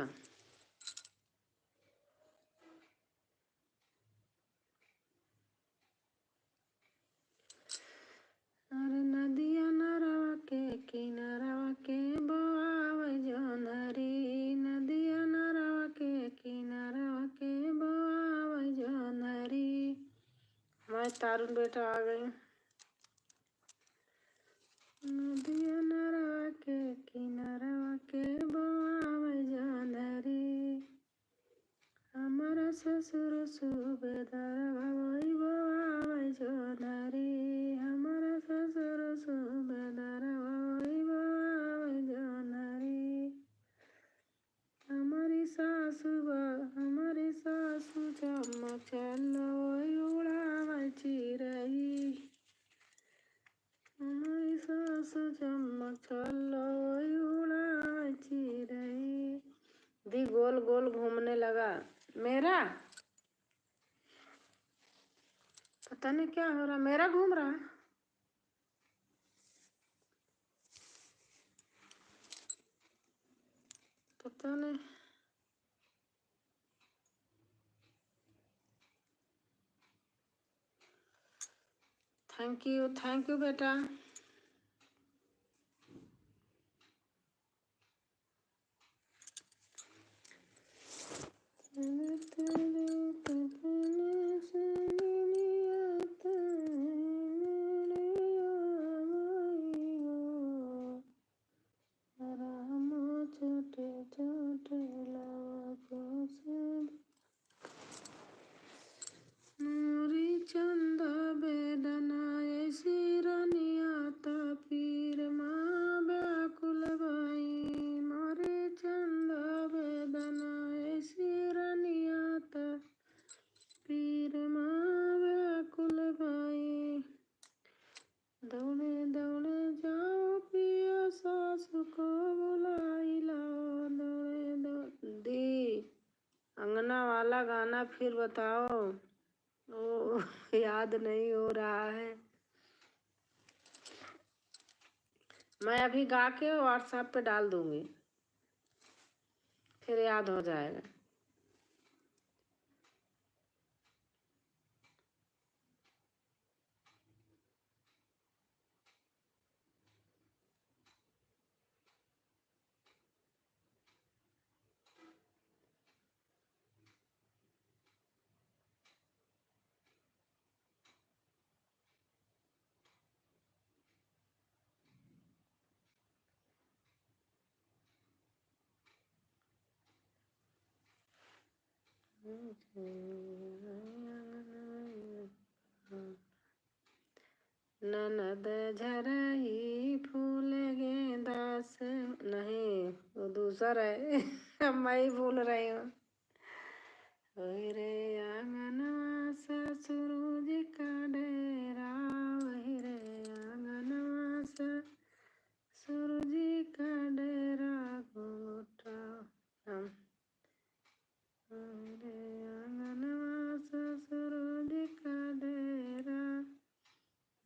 अरे नदिया नरवा के किनारवा के बोआवे जोंधरी। नदिया नरवा के किनारवा के बोआवे जोंधरी। हमारे तारुण बेटा आ गए। नदिया नरवा के किनारवा के बोआवे जोंधरी। हमारा ससुर सूबेदार वही बोआवे जोंधरी। हमारा ससुर सूबेदार वही बोआवे जोंधरी। हमारी सासू चम्मच चलो उड़ावे चिरई। हमारी सासू चम्मच चलो उड़ावे चिरई। दी गोल गोल घूमने लगा। मेरा पता नहीं क्या हो रहा, मेरा घूम रहा। पता नहीं। थैंक यू बेटा। अंगना वाला गाना फिर बताओ। ओ याद नहीं हो रहा है। मैं अभी गा के व्हाट्सएप पे डाल दूंगी, फिर याद हो जाएगा। ननद झरही फूल गेंदा से, नहीं वो दूसरा है। मैं ही भूल रही हूँ। वही रे आंगनवा ससुर जी का डेरा, वही रे आंगनवा ससुर जी का डेरा घूटा। रे आंगनवा ससुर जी का डेरा,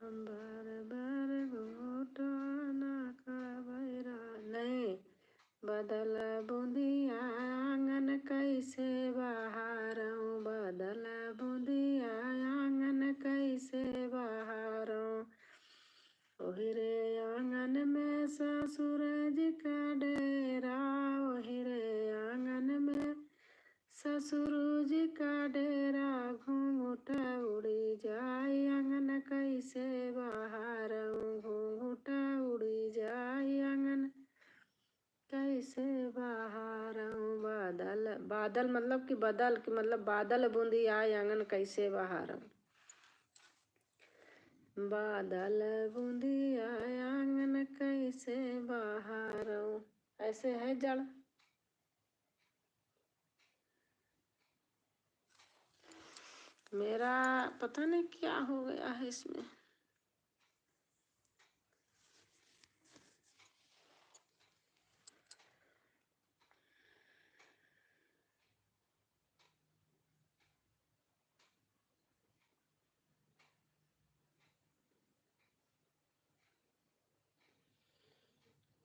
बार बार घोटाना का बैरा। नहीं, बदल बूंदिया आंगन कैसे बहारूं, बदल बूंदिया आंगन कैसे बहारूं। ओही रे आंगन में ससुर जी का डेरा, ओही रे आंगन में ससुर जी का डेरा, घूंघटा उड़ी जाए आंगन कैसे बहारूं, घूंघटा उड़ी जाए आंगन कैसे बहारूं। बादल, बादल मतलब कि बदल कि मतलब बादल बूंदी आए आंगन कैसे बहारूं, बादल बूंदी आए आंगन कैसे बहारूं। ऐसे है जड़। मेरा पता नहीं क्या हो गया है इसमें।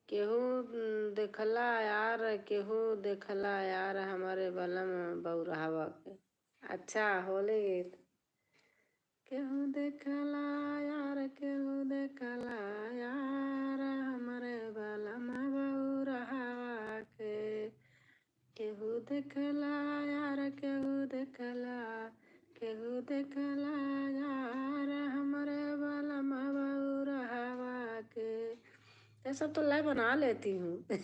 केहू देखला यार, केहू देखला यार हमारे बलम बौराहवा के। अच्छा होली गीत। केहू देखला यार, केहू देखला यार हमारे बलम बौराहवा के। केहू देखला यार, केहू देखला, केहू देखला यार हमारे बलम बौराहवा के। ये सब तो लय बना लेती हूँ।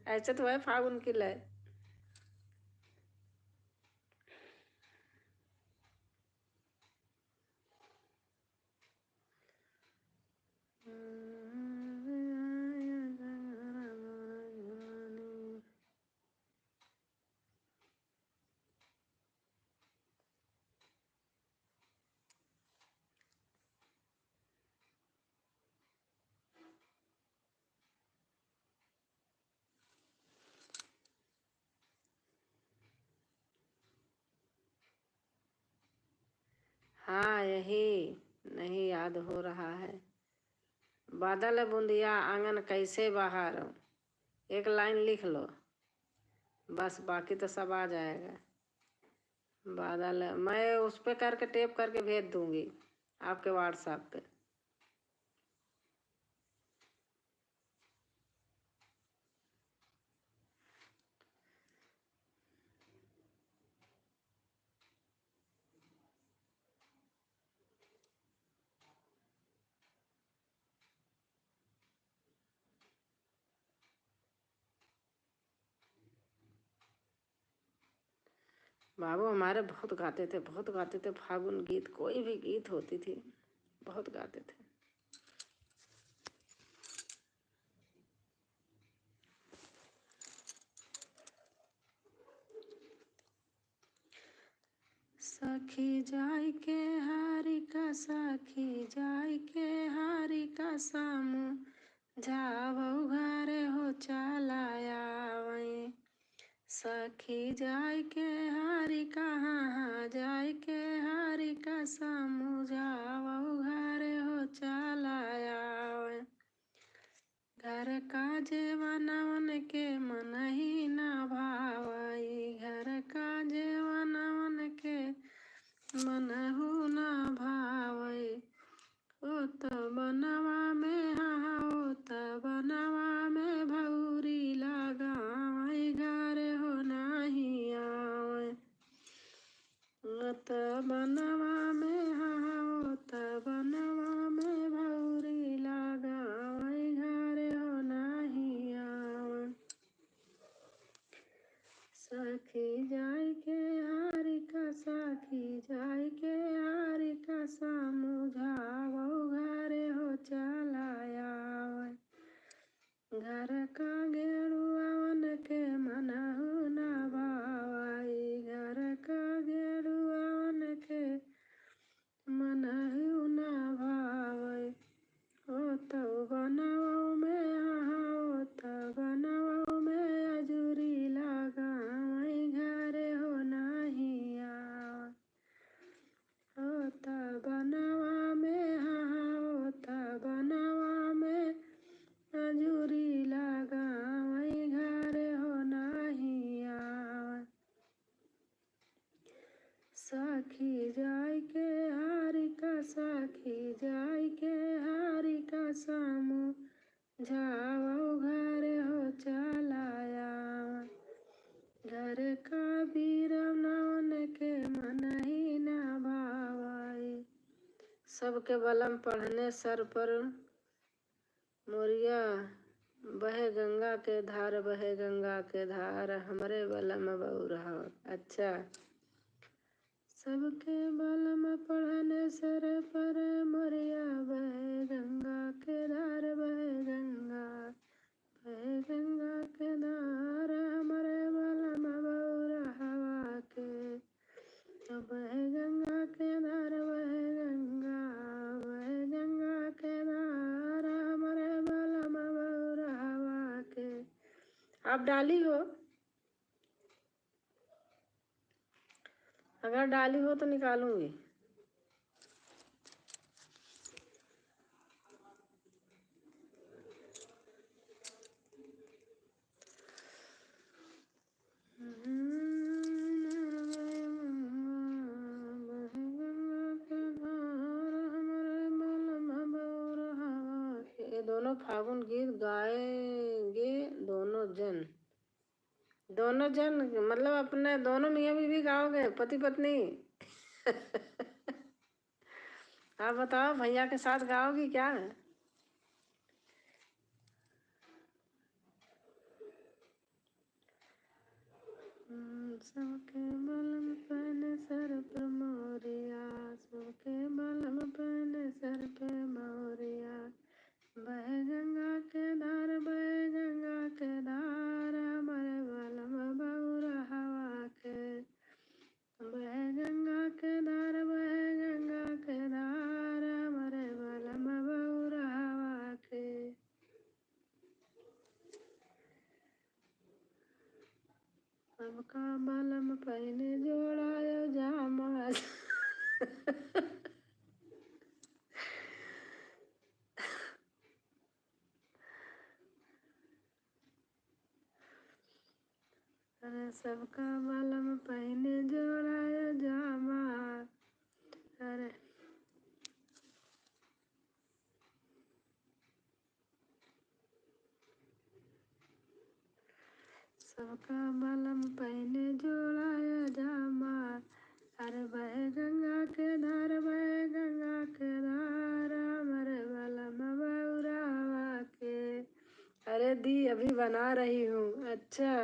ऐसे तो है फागुन की लय। हाँ यही नहीं याद हो रहा है। बादल बूंदिया आंगन कैसे बहारूं, एक लाइन लिख लो बस, बाकी तो सब आ जाएगा। बादल मैं उस पे करके टेप करके भेज दूंगी आपके व्हाट्सएप पे। बाबू हमारे बहुत गाते थे, बहुत गाते थे फागुन गीत, कोई भी गीत होती थी बहुत गाते थे। सखी जाय के हारिका, सखी जाय के हारिका, सामू जावो घरे हो चलाया वहीं। सखी जाय के हारिका, हाँ जाय के हारिका, सामू जावो घरे हो चलाया वहीं। घर का जेवनवन के मन ही ना भावई, घर का जेवनवन के मनहु ना भावई। ओ त बनवा में हाँ, ओ त बनवा में भौरी लगावई, घर हो नाही आवै। ओ त बनवा में हाँ, ओ त बनवा में भौरी लगावई, घर हो नाही आवै। सखी जाय के हारिका, सखी जाय के हारिका, सामू जावो घरे हो चलाया वहीं। घर का गेरुआवन के मनहु ना भावई, घर का गेरुआवन के मनहु ना भावई। ओ तो बनवा में हाँ, ओ तो बनवा में अजूरी लगावई, घरे हो नाही आवै। ओ त बनवा में हाँ, ओ त बनवा में अजूरी लगावई, घरे हो नाही आवै। सखी जाय के हारिका, सखी जाय के हारिका, सामू जावो घरे हो चलाया वहीं। घर का बीरनवन के मन ही ना भावई। सबके बलम पढ़ने सर पर मोरिया, बहे गंगा के धार, बहे गंगा के धार, हमरे बलम बउरावत। अच्छा, सबके बलम पढ़ने सर पर मोरिया, बहे गंगा के धार, बहे गंगा, बहे गंगा के धार, हमरे बलम बउरावा के। बहे गंगा के धार, बहे गंगा, बहे गंगा के धार, हमरे बलम बउरावा के। आप डाली हो? अगर डाली हो तो निकालूंगी। ये दोनों फागुन गीत गाएंगे दोनों जन मतलब अपने दोनों मियाँ बीवी गाओगे, पति पत्नी? आप बताओ, भैया के साथ गाओगी क्या? सबके बलम पहने सर पे मोरिया, सबके बलम पहने सर पे मोरिया, बहे गंगा के धार, बहे गंगा के धार, हमारे बलम बउरावा के। बहे गंगा के धार, बहे गंगा के धार, हमारे बलम बउरावा के। सबका बलम पहने जोड़ायो जामा। अरे सबका बलम पहने जोड़ायो जामा। अरे सबका बलम पहने जोड़ायो जामा। अरे बहे गंगा के धार, बहे गंगा के धार, हमारे बलम बउरावा के। अरे दी अभी बना रही हूँ। अच्छा।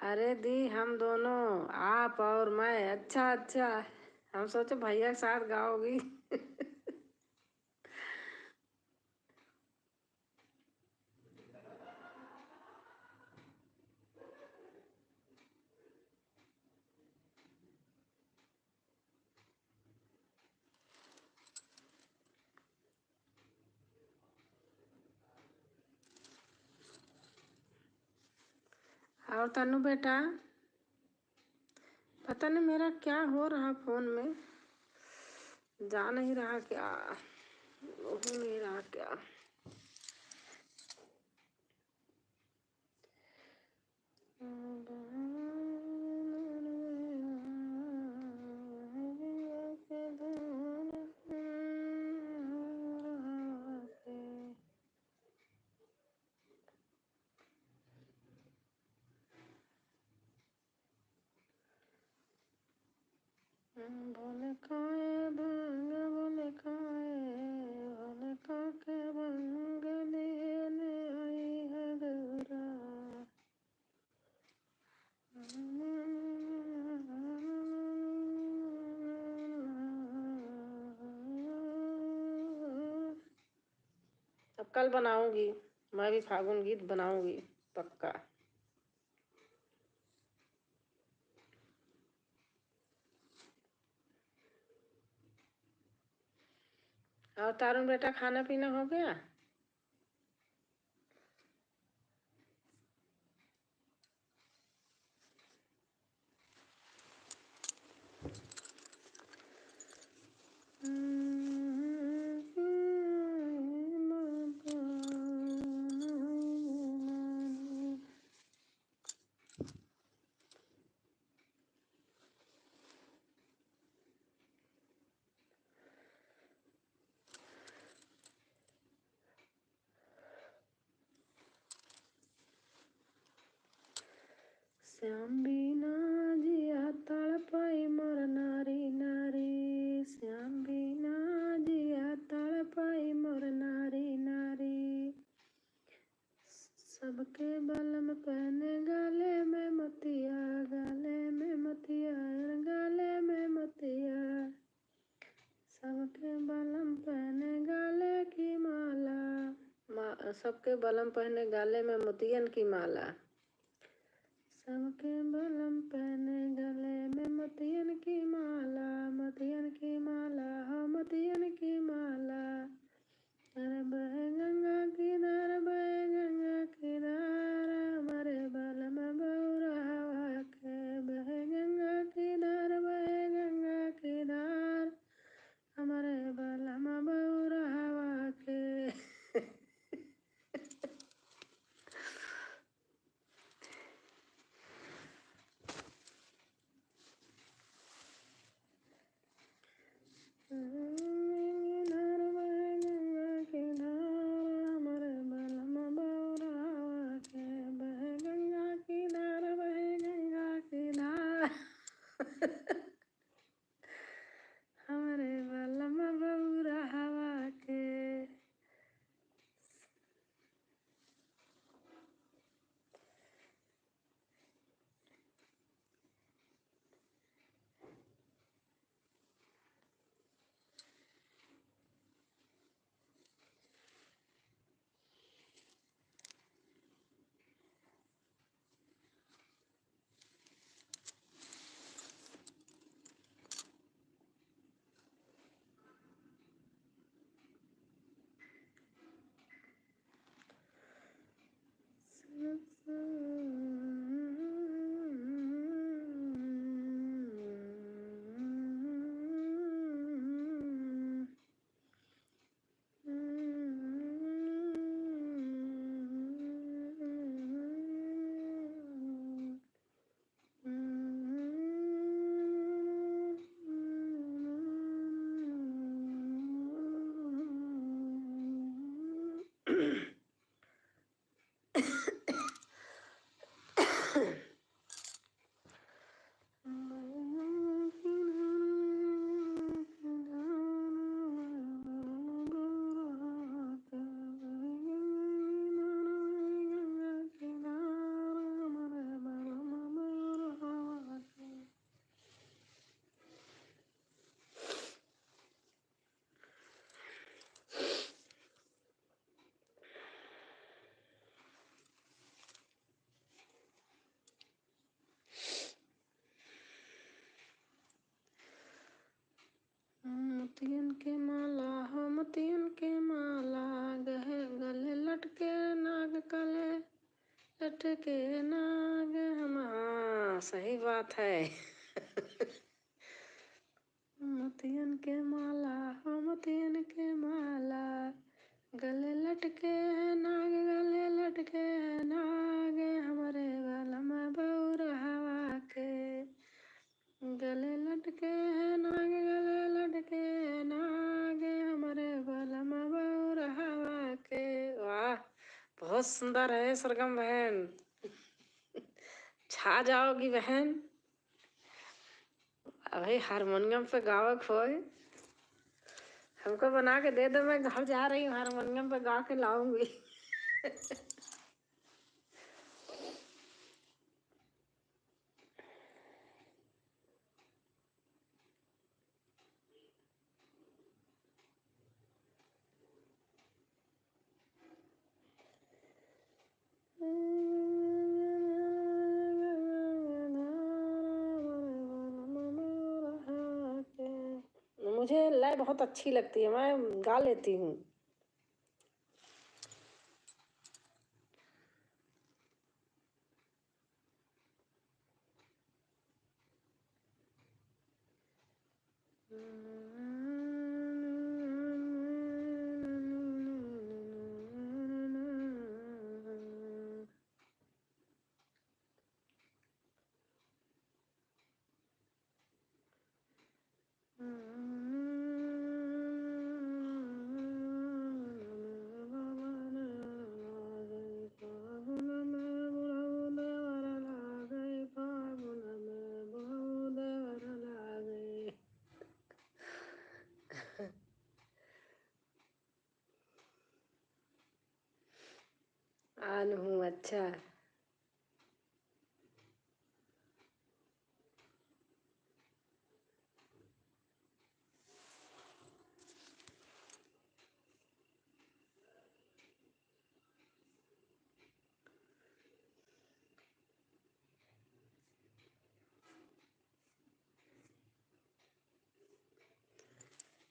अरे दी, हम दोनों, आप और मैं। अच्छा अच्छा, हम सोचे भैया के साथ गाओगी। और तनु बेटा, पता नहीं मेरा क्या हो रहा फोन में, जा नहीं रहा क्या, हो नहीं रहा क्या। बोले काए भंग, बोले काए, बोले काके भंग लेने आई है दूरा। अब कल बनाऊंगी, मैं भी फागुन गीत बनाऊंगी पक्का। और तारुण बेटा, खाना पीना हो गया? श्याम बिना जिया तड़पाई मोर नारी नारी, श्याम बिना जिया तड़पाई मोर नारी नारी। सबके बलम पहने गाले में मोतिया, गाले में मोतिया, गाले में मोतिया। सबके बलम पहने गाले की माला, सबके बलम पहने गाले में मोतियन की माला। सबके बलम पहने गले में मोतियन की माला, मोतियन की माला, हो मोतियन की माला। अरे बहे गंगा किनार, बहे गंगा किनार, हमारे बलम बउरहवा के। बहे गंगा किनार, बहे गंगा किनार, हमारे बलम बउरहवा के। मोतियन के माला हो मोतियन के माला, गले लटके नाग गले लटके नाग हम। हाँ सही बात है। मोतियन के माला हो मोतियन के माला, गले लटके नाग गले लटके नाग, हमारे बलम बौरहवा के गले लटके नाग गले लटके नाग, हमारे बलम बौरहवा के। वाह बहुत सुंदर है सरगम बहन, छा जाओगी बहन। अभी हारमोनियम पे गावक होए, हमको बना के दे दो, मैं घर जा रही हूँ हारमोनियम पे गा के लाऊंगी। मुझे लय बहुत अच्छी लगती है, मैं गा लेती हूँ। आन हूँ अच्छा।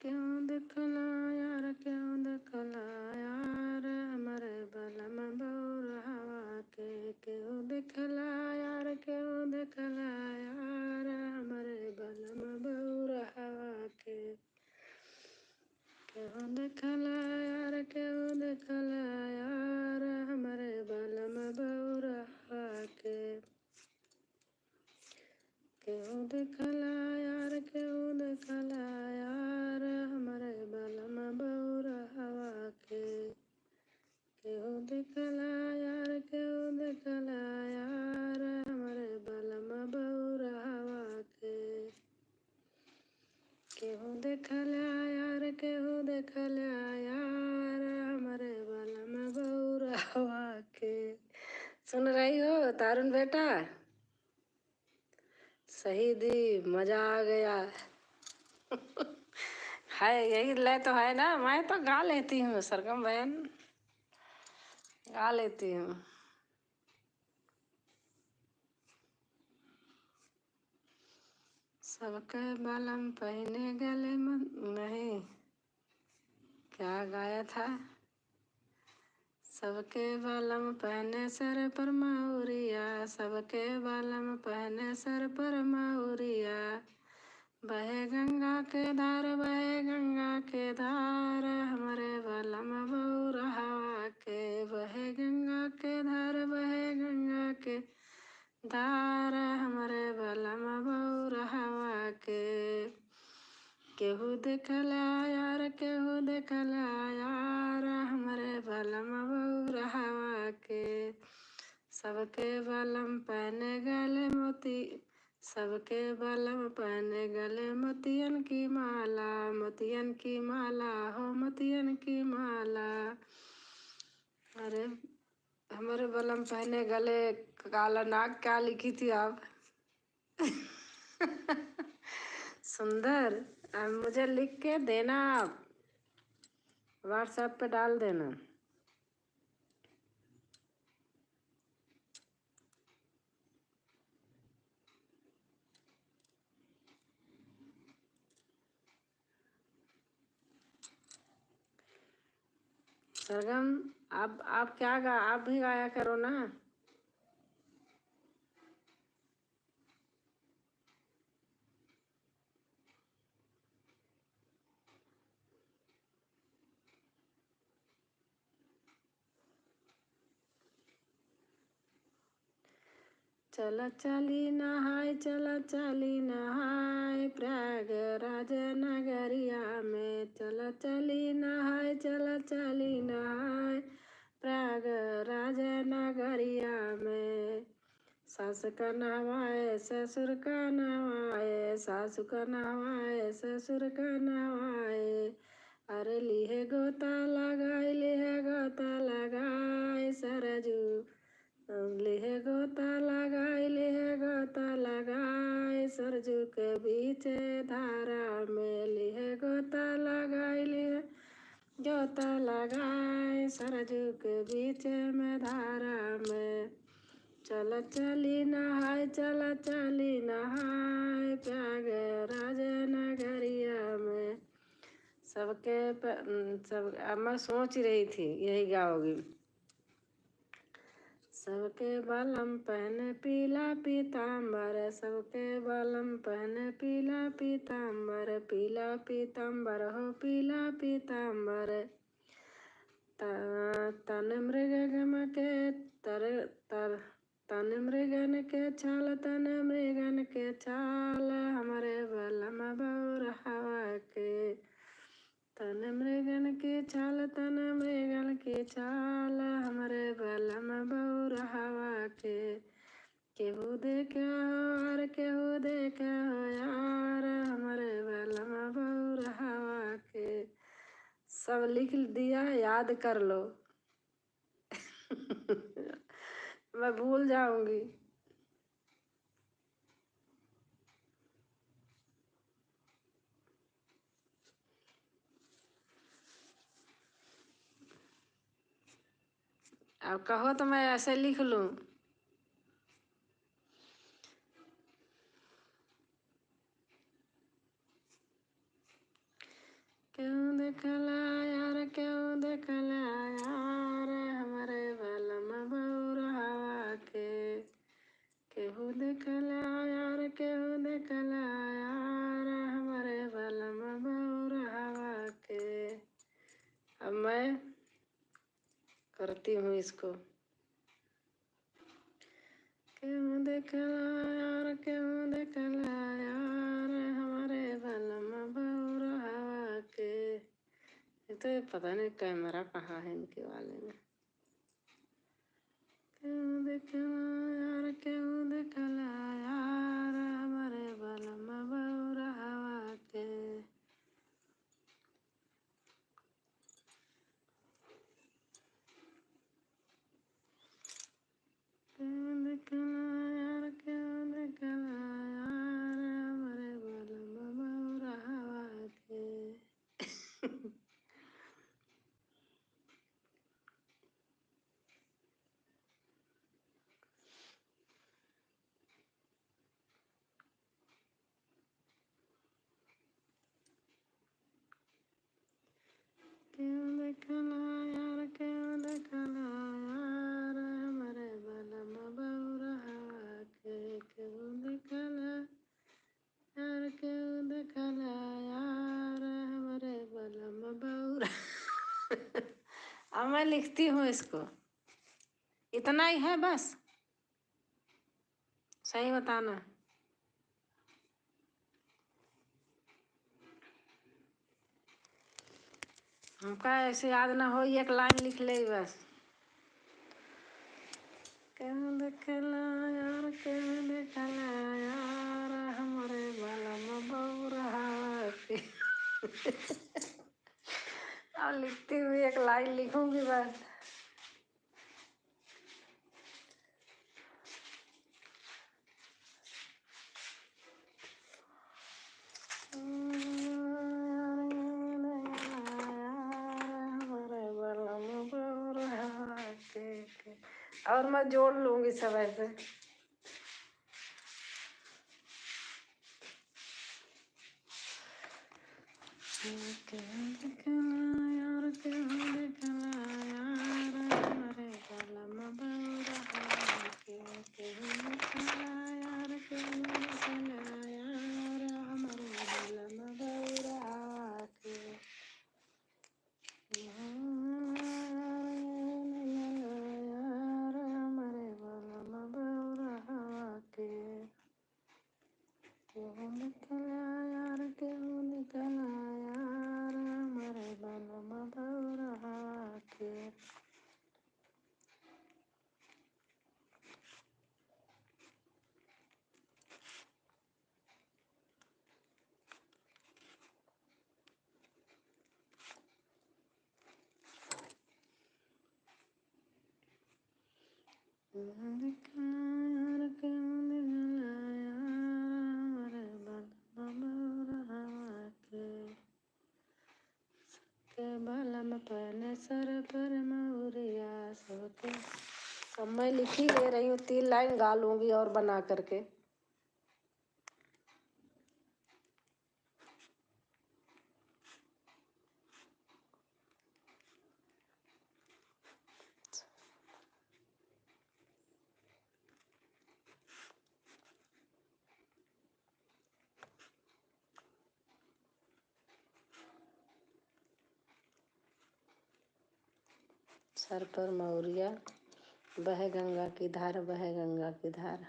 क्यों दिखला यार क्यों दिखला यार, हमारे बलम बौरहवा के। क्यों दिखला यार क्यों दिखला यार, हमारे बलम बौरहवा के। क्यों दिखला यार क्यों दिखला यार, हमारे बलम बौरहवा के। क्यों दिखला यार क्यों दिखला यार, हमारे बलम बौरहवा के। क्यों दिखला यार क्यों दिखला यार, हमारे बलम बौरहवा के। क्यों दिखला यार क्यों दिखला यार, हमारे बलम बौरहवा के। सुन रही हो तारुण बेटा? सही दी, मजा आ गया। है यही लय तो है ना, मैं तो गा लेती हूँ सरगम बहन, गा लेती हूँ। सबके बालम पहने गले नहीं, क्या गाया था? सबके बालम पहने सर पर मौरिया, सबके बालम पहने सर पर मौरिया, बहे गंगा के धार बहे गंगा के धार, हमारे बलम बौरहवा के। बहे गंगा के धार बहे गंगा के धार, हमारे बलम बौरहवा के। केहू देखला यार केहू देखला यार, हमारे बलम बौरहवा के। सबके बलम पहने गले मोती, सबके बलम पहने गले मोतियन की माला, मोतियन की माला हो मोतियन की माला। अरे हमारे बलम पहने गले काला नाग, क्या लिखी थी आप? सुंदर, मुझे लिख के देना, आप व्हाट्सएप पे डाल देना। सरगम, आप क्या आप भी गाया करो ना। चला चली नहाय, चला चली नहाय, प्रयागराज नगरिया में। चला चली नहाय, चला चली नहाय, प्रयागराज नगरिया में। सास का नहवाए ससुर का नहवाए, सासु का नहवाए ससुर का नहवाए। अरे लिहे गोता लगाए, लिहे गोता लगाए सरजू, लिहे गोता लगाए, लिहे गोता लगाए सरजू के बीच धारा में। लिहे गोता लगाए, लिहे गोता लगाए सरजू के बीच में धारा में। चला चली नहाय, चला चली नहाय, प्रयागराज नगरिया में। सब अब मैं सोच रही थी यही गाओगी। सबके बलम पहने पीला पीताम्बर, सबके बलम पहने पीला पीताम्बर, पीला पीताम्बर हो पीला पीताम्बर। तन मृग गम के तन मृगन के छाल, तन मृगन के छाल, हमारे बलम बौर हवा के। तन मृगन की छाल, तन मृगन की छाल, हमारे बलम बौर हवा के। केहू देखे यार, केहू देखे यार, हमारे बलम बौर हवा के। सब लिख दिया, याद कर लो। मैं भूल जाऊंगी। अब कहो तो मैं ऐसे लिख लूं। क्यों देखला यार, क्यों देखला यार, हमारे बलम बौर हवा के। केहू देखला यार, केहू देखला यार, हमारे बलम बौर हवा के। अब मैं करती हूँ इसको। क्यों देखला यार, क्यों देखला यार, हमारे बलम बौर हवा के। ये तो पता नहीं कैमरा कहाँ है इनके वाले में। क्यों देखला यार, क्यों देखला यार, हमारे बलम बौर हवा के। क्यों देखला यार, क्यों देखला यार, हमारे बलम बौर हवा के। क्यों देखला यार, क्यों देखला यार, हमारे बलम बौर हवा के। क्यों देखला यार, क्यों देखला यार, हमारे बलम बौर। अब मैं लिखती हूँ इसको। इतना ही है बस, सही बताना। हमका ऐसे याद ना हो, एक लाइन लिख ले बस। क्यों देखला यार, क्यों देखला यार, हमारे बलम बौर हवा के। अब लिखती हुई एक लाइन लिखूंगी बस। और मैं जोड़ लूंगी सब ऐसे। क्यों देखला यार, क्यों देखला बलम पहने सर पर मौरिया सबके। अब मैं लिख ही ले रही हूँ, 3 लाइन गा लूंगी और बना करके। सर पर मौरिया, बहे गंगा की धार, बहे गंगा की धार।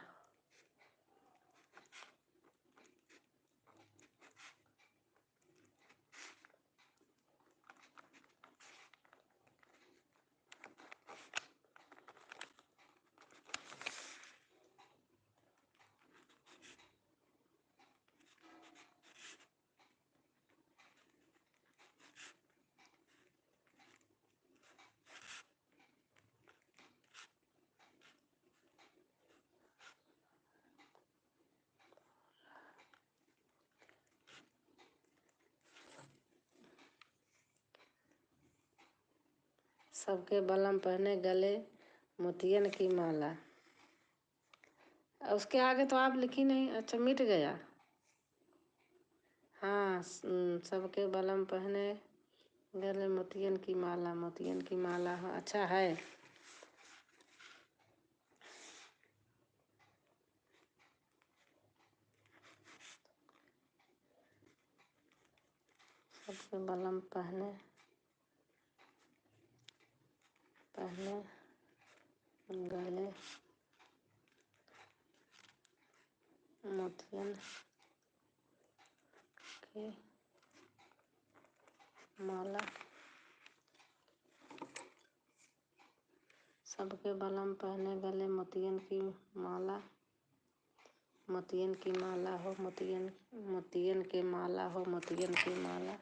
सबके बलम पहने गले मोतियन की माला। उसके आगे तो आप लिखी नहीं, अच्छा मिट गया। हाँ, सबके बलम पहने गले मोतियन की माला, मोतियन की माला। हाँ, अच्छा है। सबके बलम पहने गले मोतियन की माला। सबके बलम पहने गले मोतियन की माला, मोतियन की माला हो, मोतियन की माला हो, मोतियन की माला।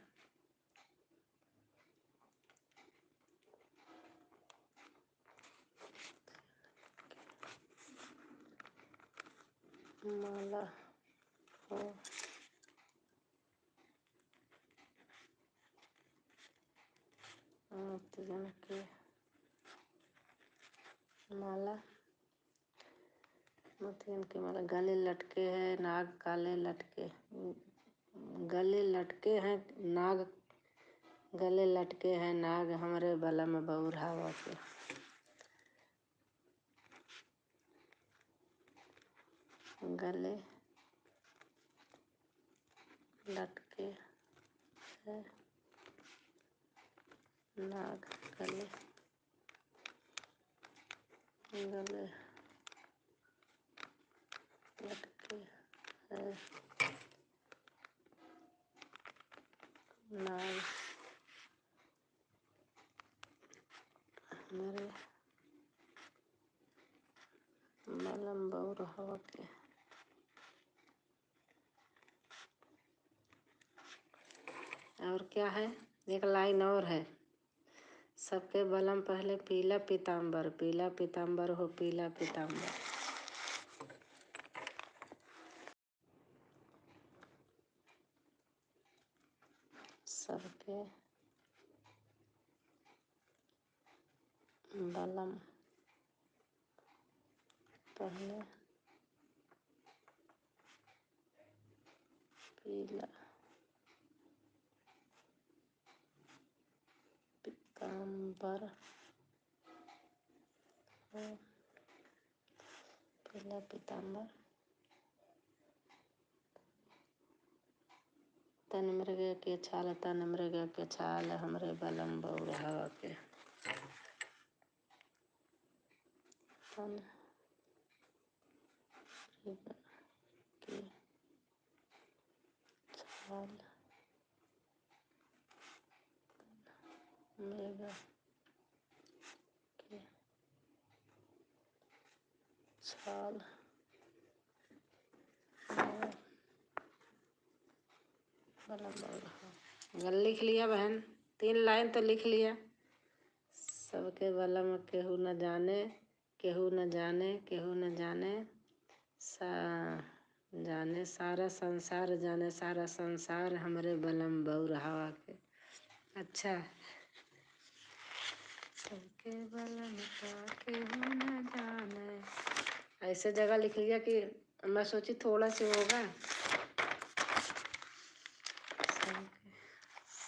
माला हो मोतियन की माला, मोतियन की माला। गले लटके हैं नाग काले लटके, गले लटके हैं नाग, गले लटके हैं नाग हमरे बलम बौरावा के। गले लटके हैं नाग, गले लटके हैं नाग हमारे बलम बौरावा के। और क्या है, एक लाइन और है। सबके बलम पहले पीला पीताम्बर, पीला पीताम्बर हो, पीला पीताम्बर। सबके बलम पहले पीला पीताम्बर हो, पीला पीताम्बर। तन मृग के छाल, तन मृग के छाल हमरे बलम बौरावा के। तन मृग के छाल, मृग के छाल बलम बौरावा। गल लिख लिया बहन, 3 लाइन तो लिख लिया। सबके बलम केहू न जाने, केहू न जाने, केहू न जाने, जाने सारा संसार, जाने सारा संसार हमरे बलम बउर हवा के। अच्छा, सबके बलम का केहू न जाने, ऐसे जगह लिख लिया कि मैं सोची थोड़ा सी होगा।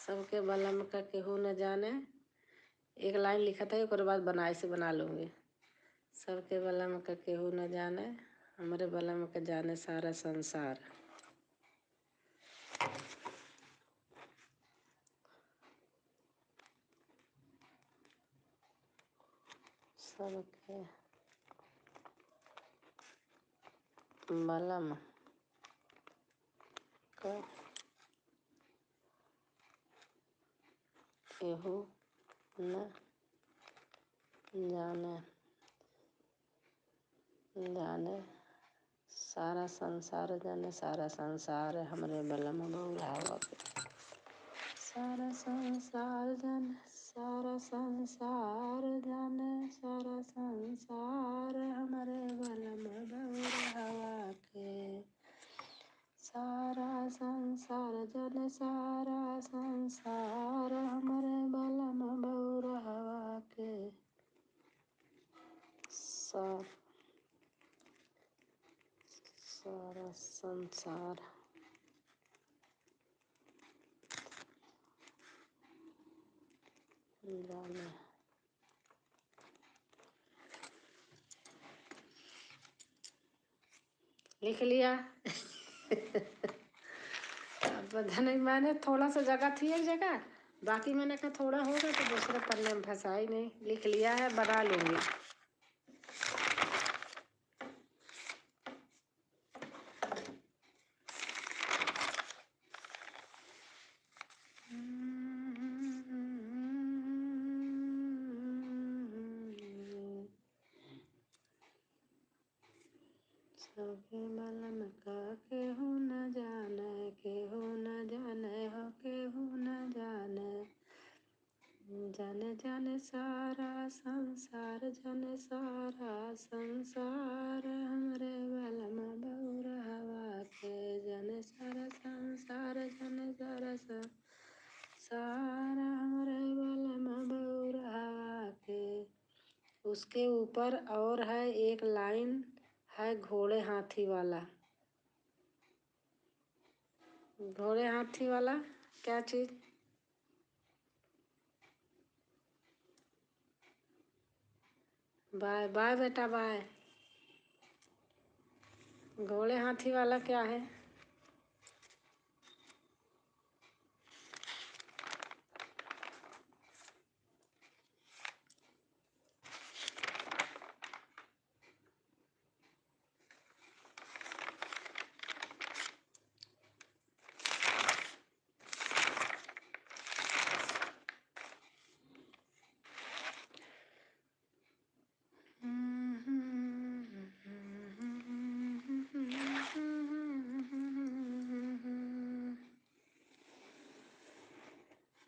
सबके बलम का केहू न जाने, एक लाइन लिखा था, एक और बाद बनाए से बना लूँगी। सबके बलम का केहू न जाने, हमरे बलम का जाने सारा संसार। सबके बलम का केहू न जाने, जाने सारा संसार, जाने सारा संसार हमरे बलम बउर हवा के। सारा संसार जाने सारा संसार, जाने सारा संसार हमरे बलम बउर हवा के। सारा संसार जाने सारा संसार हमरे बलम बउर हवा के। सारा संसार जाने, लिख लिया। अब पता नहीं, मैंने थोड़ा सा जगह थी एक जगह, बाकी मैंने कहा थोड़ा होगा तो दूसरे पन्ने में फंसा ही नहीं, लिख लिया है, बना लूँगी। सबके बलम का केहू न जाने, केहू न जाने हो, केहू न जाने, जाने जाने सारा संसार, जाने सारा संसार हमरे बलम बउर हवा के। जाने सारा संसार, जाने सारा संसार हमरे बलम बउर हवा के। उसके ऊपर और है एक लाइन, है घोड़े हाथी वाला। घोड़े हाथी वाला क्या चीज? बाय बाय बेटा बाय। घोड़े हाथी वाला क्या है?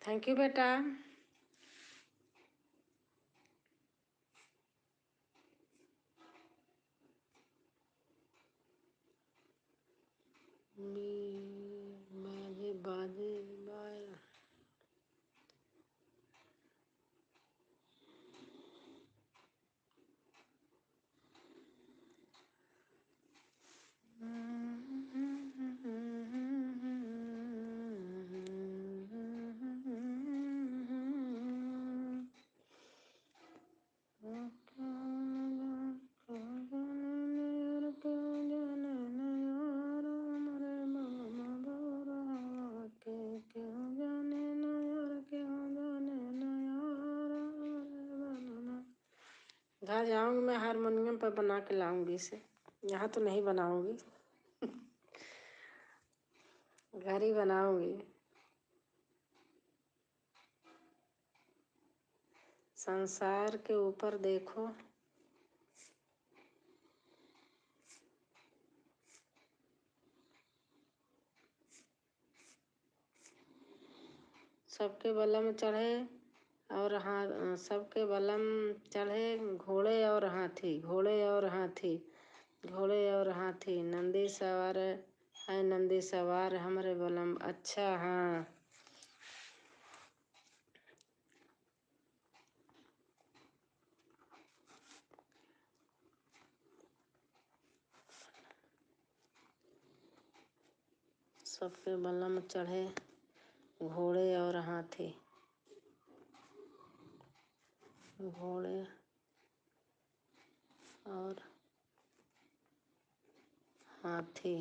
थैंक यू बेटा। बाजे बाजे बाय। घर जाऊंगी मैं हारमोनियम पर बना के लाऊंगी इसे, यहाँ तो नहीं बनाऊंगी। घर ही बनाऊंगी। संसार के ऊपर देखो, सबके बलम चढ़े और सबके बलम चढ़े घोड़े और हाथी, घोड़े और हाथी, घोड़े और हाथी, नंदी सवार है नंदी सवार हमरे बलम। अच्छा हाँ, सबके बलम चढ़े घोड़े और हाथी, घोड़े और हाथी,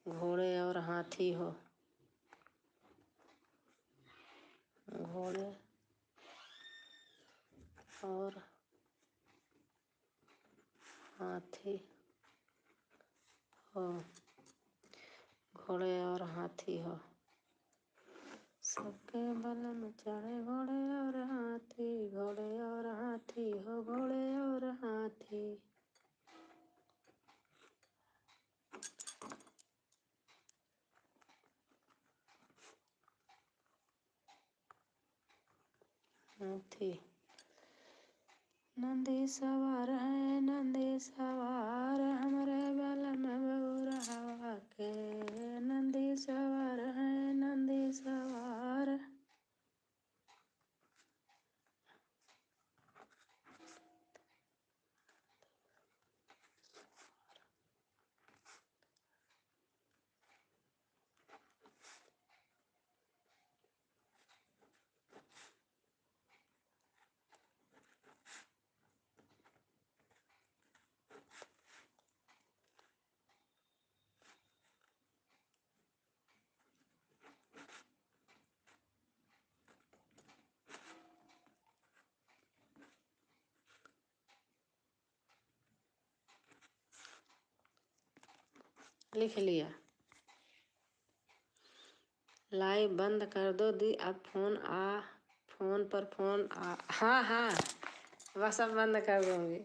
घोड़े और हाथी हो, घोड़े और हाथी हो, घोड़े और हाथी हो, सबके बलम चढ़े घोड़े और हाथी, घोड़े और हाथी हो, घोड़े और हाथी। हाथी, नंदी सवार है नंदी सवार हमरे बलम बउरहवा के, नंदी सवार है नंदी सवार। लिख लिया। लाइव बंद कर दो दी, अब फोन पर फोन आ। हाँ हाँ, बस अब बंद कर दूंगी।